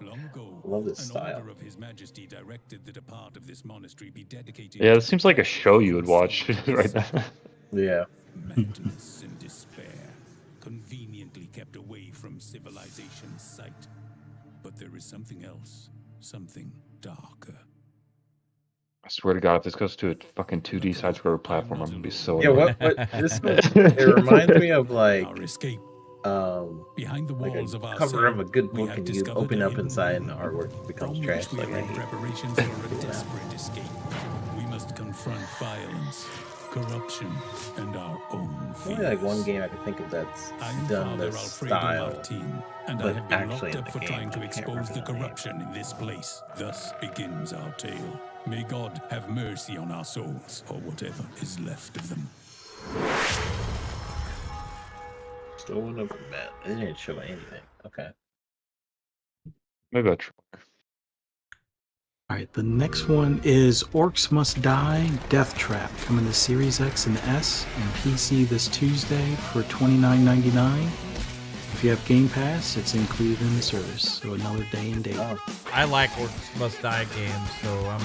Long ago, I love this an style. order of His Majesty directed that a part of this monastery be dedicated. Yeah, to it seems like a show you would watch right now. Yeah. Madness and despair, conveniently kept away from civilization's sight. But there is something else, something darker. I swear to God, if this goes to a fucking 2D side-scroller platform, I'm gonna be so Yeah, annoyed. what this it reminds me of like Our escape like behind the walls a of our cover cell, of a good we book have and you discovered open a up hidden inside and the room artwork becomes from trash which we like I made hate. preparations for a desperate escape. We must confront violence, corruption, and our own fears. Only like one game I can think of that's I am done Father this Alfredo style. Martin, and I but have been actually locked in up the for game, trying to I can't expose the remember the name. corruption in this place. Thus begins our tale. May God have mercy on our souls, or whatever is left of them. Stolen over man. It didn't show anything. Okay. Maybe I'll try. All right, the next one is Orcs Must Die Death Trap, coming to Series X and S and PC this Tuesday for $29.99. If you have Game Pass, it's included in the service, so another day and date. Oh, I like Orcs Must Die games, so I'm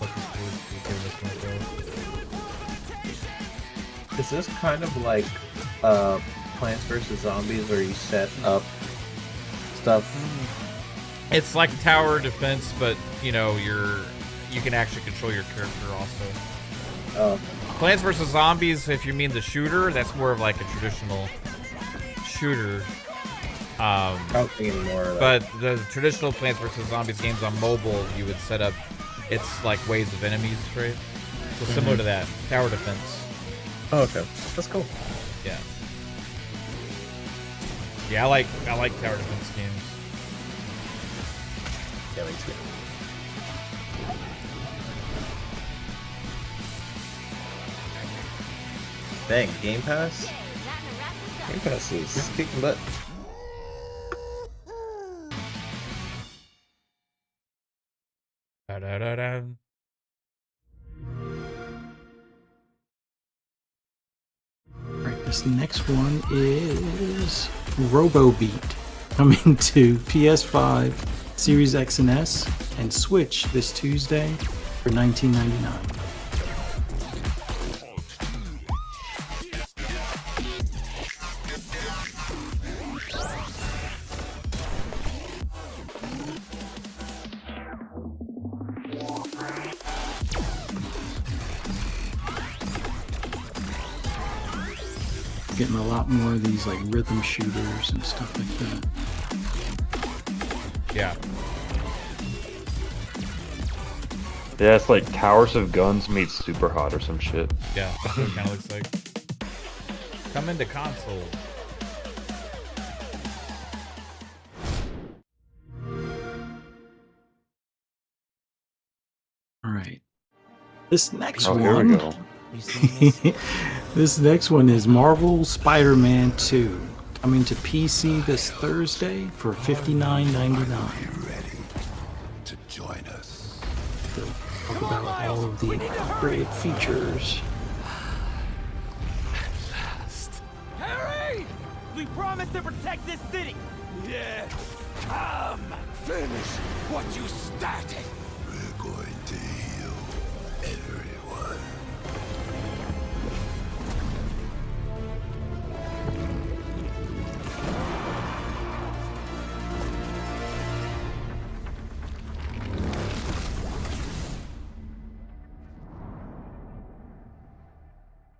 looking forward to giving this one a go. is this kind of like Plants vs Zombies where you set up stuff? It's like tower defense, but you know you can actually control your character also. Oh, Plants vs Zombies, if you mean the shooter, that's more of like a traditional shooter. I don't think anymore. But the traditional Plants vs Zombies games on mobile, you would set up it's like waves of enemies, right? So similar to that tower defense. Oh, okay, that's cool. Yeah. Yeah, I like tower defense games. Yeah, me too. Dang, Game Pass? Game Pass is kicking butt. Da-da-da-da. This next one is RoboBeat, coming to PS5, Series X and S, and Switch this Tuesday for $19.99. Getting a lot more of these like rhythm shooters and stuff like that. Yeah. Yeah, it's like Towers of Guns meets Super Hot or some shit. Yeah, that's what it kind of looks like. Come into console. All right. This next Oh, here one. we go. This next one is Marvel Spider-Man 2, coming to PC this Thursday for $59.99. Ready to join us. Talk about all of the upgraded features. Harry! We promised to protect this city! Yes. Come. Finish what you started. We're going to heal everyone.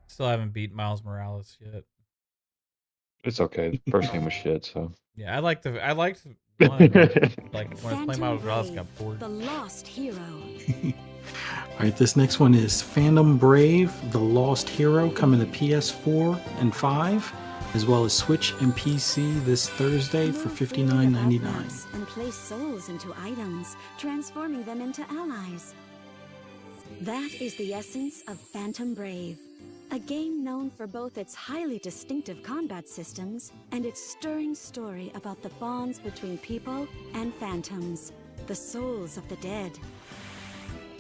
Still haven't beat Miles Morales yet. It's okay. The first game was shit, so. Yeah, I liked one. Like when I was playing Miles Morales, I got bored. The lost hero. All right, this next one is Phantom Brave, The Lost Hero, coming to PS4 and 5, as well as Switch and PC this Thursday for $59.99. And place souls into items, transforming them into allies. That is the essence of Phantom Brave, a game known for both its highly distinctive combat systems and its stirring story about the bonds between people and phantoms, the souls of the dead.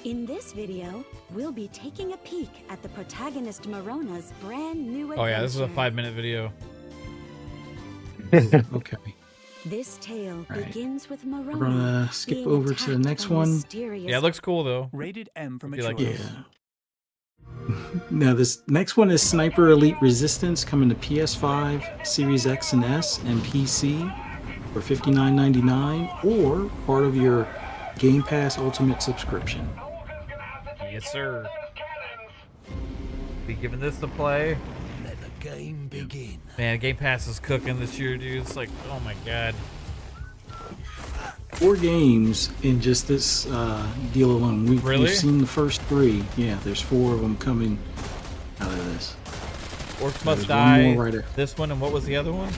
In this video, we'll be taking a peek at the protagonist Morona's brand new adventure. Oh yeah, this is a 5-minute video. Okay. This tale Right. begins with Morona. We're gonna skip being over to the attacked next by one. mysterious Yeah, it looks cool though. Rated M for I feel like mature. Yeah. Now this next one is Sniper Elite Resistance, coming to PS5, Series X and S, and PC for $59.99, or part of your Game Pass Ultimate subscription. Yes, sir. Be giving this a play. Let the game begin. Man, Game Pass is cooking this year, dude. It's like, oh my god. 4 games in just this deal alone. Really? We've seen the first 3. Yeah, there's 4 of them coming out of this. Orcs There's Must one Die. more right there. This one, and what was the other one?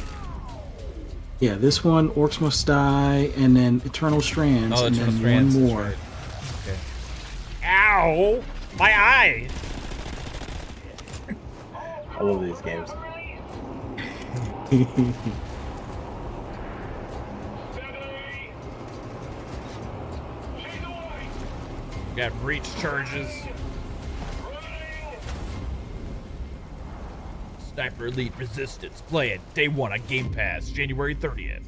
Yeah, this one, Orcs Must Die, and then Eternal Strands, Oh, and Eternal then Strands, one that's more. right. Okay. Ow! My eye! I love these games. Got breach charges. Sniper Elite Resistance. Play it day 1 on Game Pass, January 30th.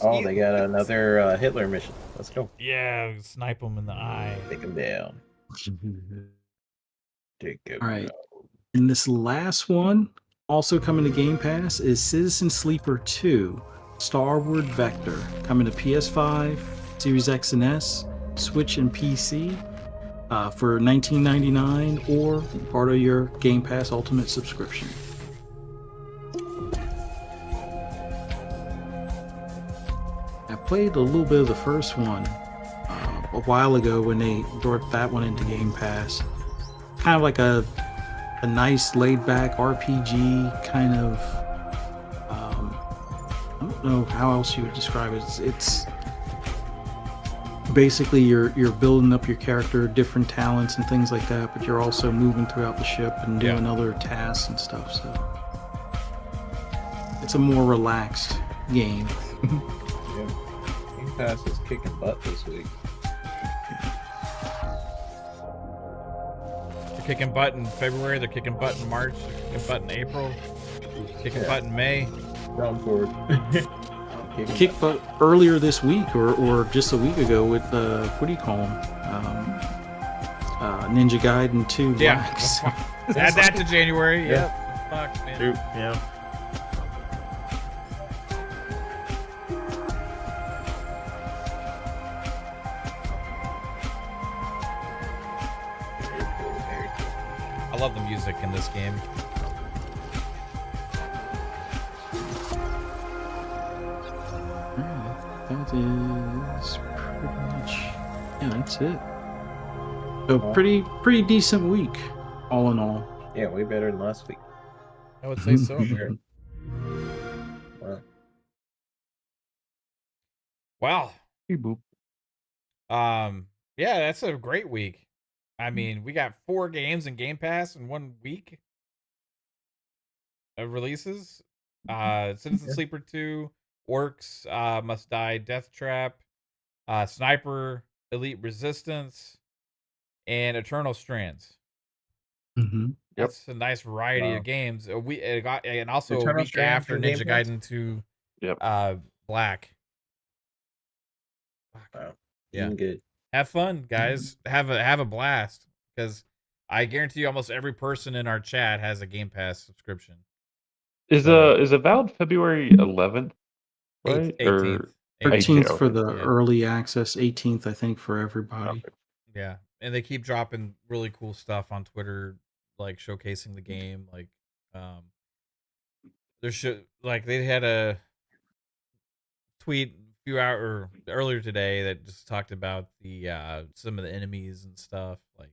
Oh, they got another Hitler mission. Let's go. Yeah, snipe him in the eye. Take him down. Take him All right. down. And this last one, also coming to Game Pass, is Citizen Sleeper 2, Starward Vector, coming to PS5, Series X and S, Switch and PC for $19.99, or part of your Game Pass Ultimate subscription. I played a little bit of the first one a while ago when they brought that one into Game Pass. Kind of like a nice laid-back RPG kind of. I don't know how else you would describe it. It's basically you're building up your character, different talents and things like that, but you're also moving throughout the ship and doing other tasks and stuff. So it's a more relaxed game. Yeah. Game Pass is kicking butt this week. kicking butt in February. They're kicking butt in March. They're kicking butt in April. Kicking butt in May. Going forward. Kick butt earlier this week, or just a week ago with what do you call them? Ninja Gaiden 2 Blacks. Add that to January. Yep. Fuck, man. True. Yeah. I love the music in this game. That is pretty much, yeah, that's it. So pretty decent week, all in all. Yeah, way better than last week. I would say so. Man. Wow. Hey, boop. Yeah, that's a great week. I mean, we got 4 games in Game Pass in 1 week of releases. Citizen Sleeper 2, Orcs, Must Die, Death Trap, Sniper, Elite Resistance, and Eternal Strands. Mm-hmm. That's a nice variety of games. And also Eternal a week Strands after for Game Ninja Pass? Gaiden 2 Yep. Black. Wow. Yeah. Even good. Have fun, guys. Have a blast, because I guarantee you almost every person in our chat has a Game Pass subscription. Is avowed February 11th, right? 18th. 13th for the Yeah. early access, 18th I think for everybody. Okay. Yeah, and they keep dropping really cool stuff on Twitter, like showcasing the game. Like, they had a tweet a few hours earlier today that just talked about the some of the enemies and stuff. Like,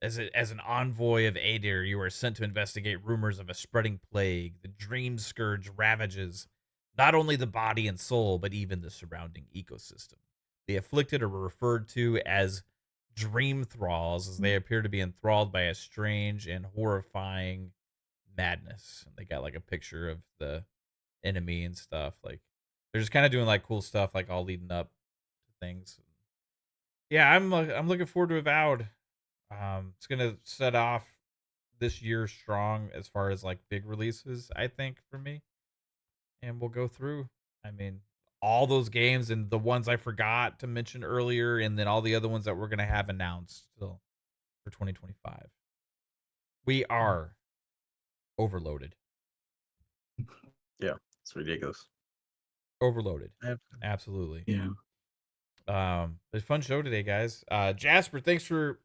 as an envoy of Adir, you are sent to investigate rumors of a spreading plague. The dream scourge ravages not only the body and soul, but even the surrounding ecosystem. The afflicted are referred to as dream thralls, as they appear to be enthralled by a strange and horrifying madness. And they got like a picture of the enemy and stuff. Like, they're just kind of doing like cool stuff, like all leading up to things. Yeah, I'm looking forward to Avowed. It's gonna set off this year strong as far as like big releases, I think, for me. And we'll go through, I mean, all those games and the ones I forgot to mention earlier, and then all the other ones that we're gonna have announced still for 2025. We are overloaded. Yeah, it's ridiculous. Overloaded. Absolutely. Yeah. It's a fun show today, guys. Jasper, thanks for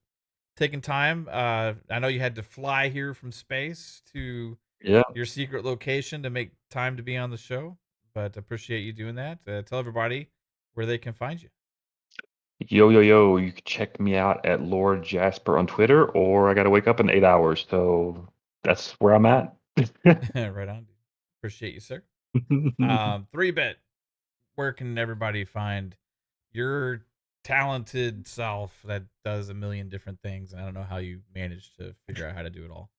taking time. I know you had to fly here from space to your secret location to make time to be on the show, but appreciate you doing that. Tell everybody where they can find you. Yo, you can check me out at Lord Jasper on Twitter, or I gotta wake up in 8 hours, so that's where I'm at. Right on. Appreciate you, sir. 3-bit, where can everybody find your talented self that does a million different things, and I don't know how you managed to figure out how to do it all?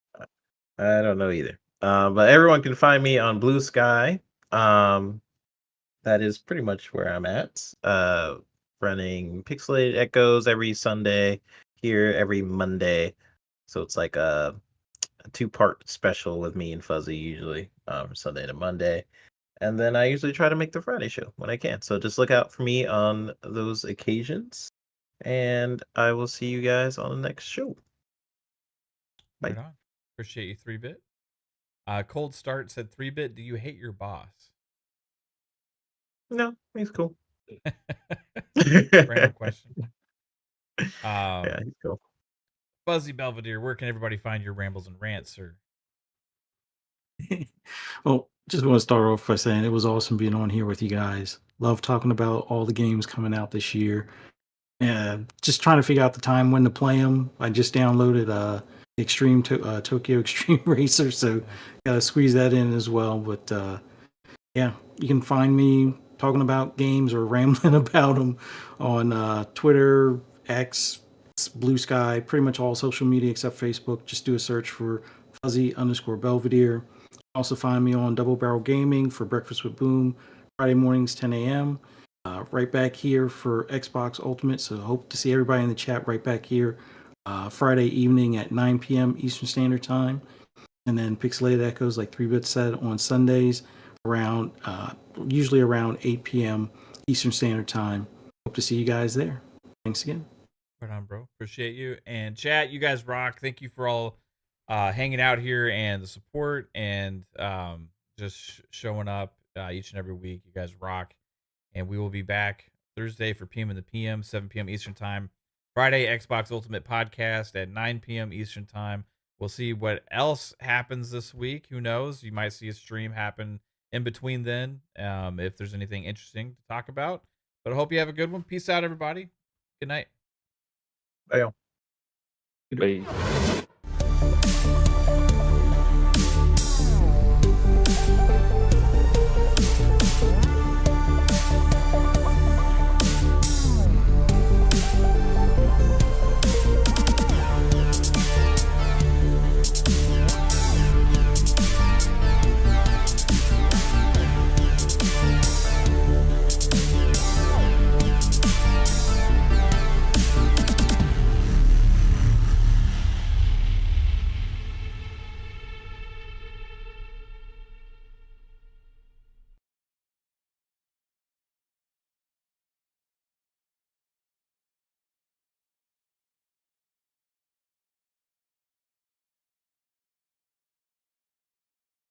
I don't know either. But everyone can find me on Blue Sky. That is pretty much where I'm at. Running Pixelated Echoes every Sunday, here every Monday. So it's like a 2-part special with me and Fuzzy usually, from Sunday to Monday. And then I usually try to make the Friday show when I can. So just look out for me on those occasions. And I will see you guys on the next show. Bye. Right on. Appreciate you, 3-bit. Cold Start said, 3-bit, do you hate your boss? No, he's cool. Random question. Yeah, he's cool. Fuzzy Belvedere, where can everybody find your rambles and rants, sir? Well, just want to start off by saying it was awesome being on here with you guys. Love talking about all the games coming out this year. And just trying to figure out the time when to play them. I just downloaded Tokyo Extreme Racer, so gotta squeeze that in as well. But yeah, you can find me talking about games or rambling about them on Twitter, X, Blue Sky, pretty much all social media except Facebook. Just do a search for Fuzzy_Belvedere. Also find me on Double Barrel Gaming for Breakfast with Boom, Friday mornings, 10 a.m. Right back here for Xbox Ultimate. So hope to see everybody in the chat right back here Friday evening at 9 p.m. Eastern Standard Time. And then Pixelated Echoes, like 3-Bit said, on Sundays around usually around 8 p.m. Eastern Standard Time. Hope to see you guys there. Thanks again. Right on, bro. Appreciate you. And chat, you guys rock. Thank you for all hanging out here and the support and just showing up each and every week. You guys rock. And we will be back Thursday for PM in the PM, 7 p.m. Eastern Time. Friday, Xbox Ultimate Podcast at 9 p.m. Eastern Time. We'll see what else happens this week. Who knows? You might see a stream happen in between then if there's anything interesting to talk about. But I hope you have a good one. Peace out, everybody. Good night. Bye. Bye.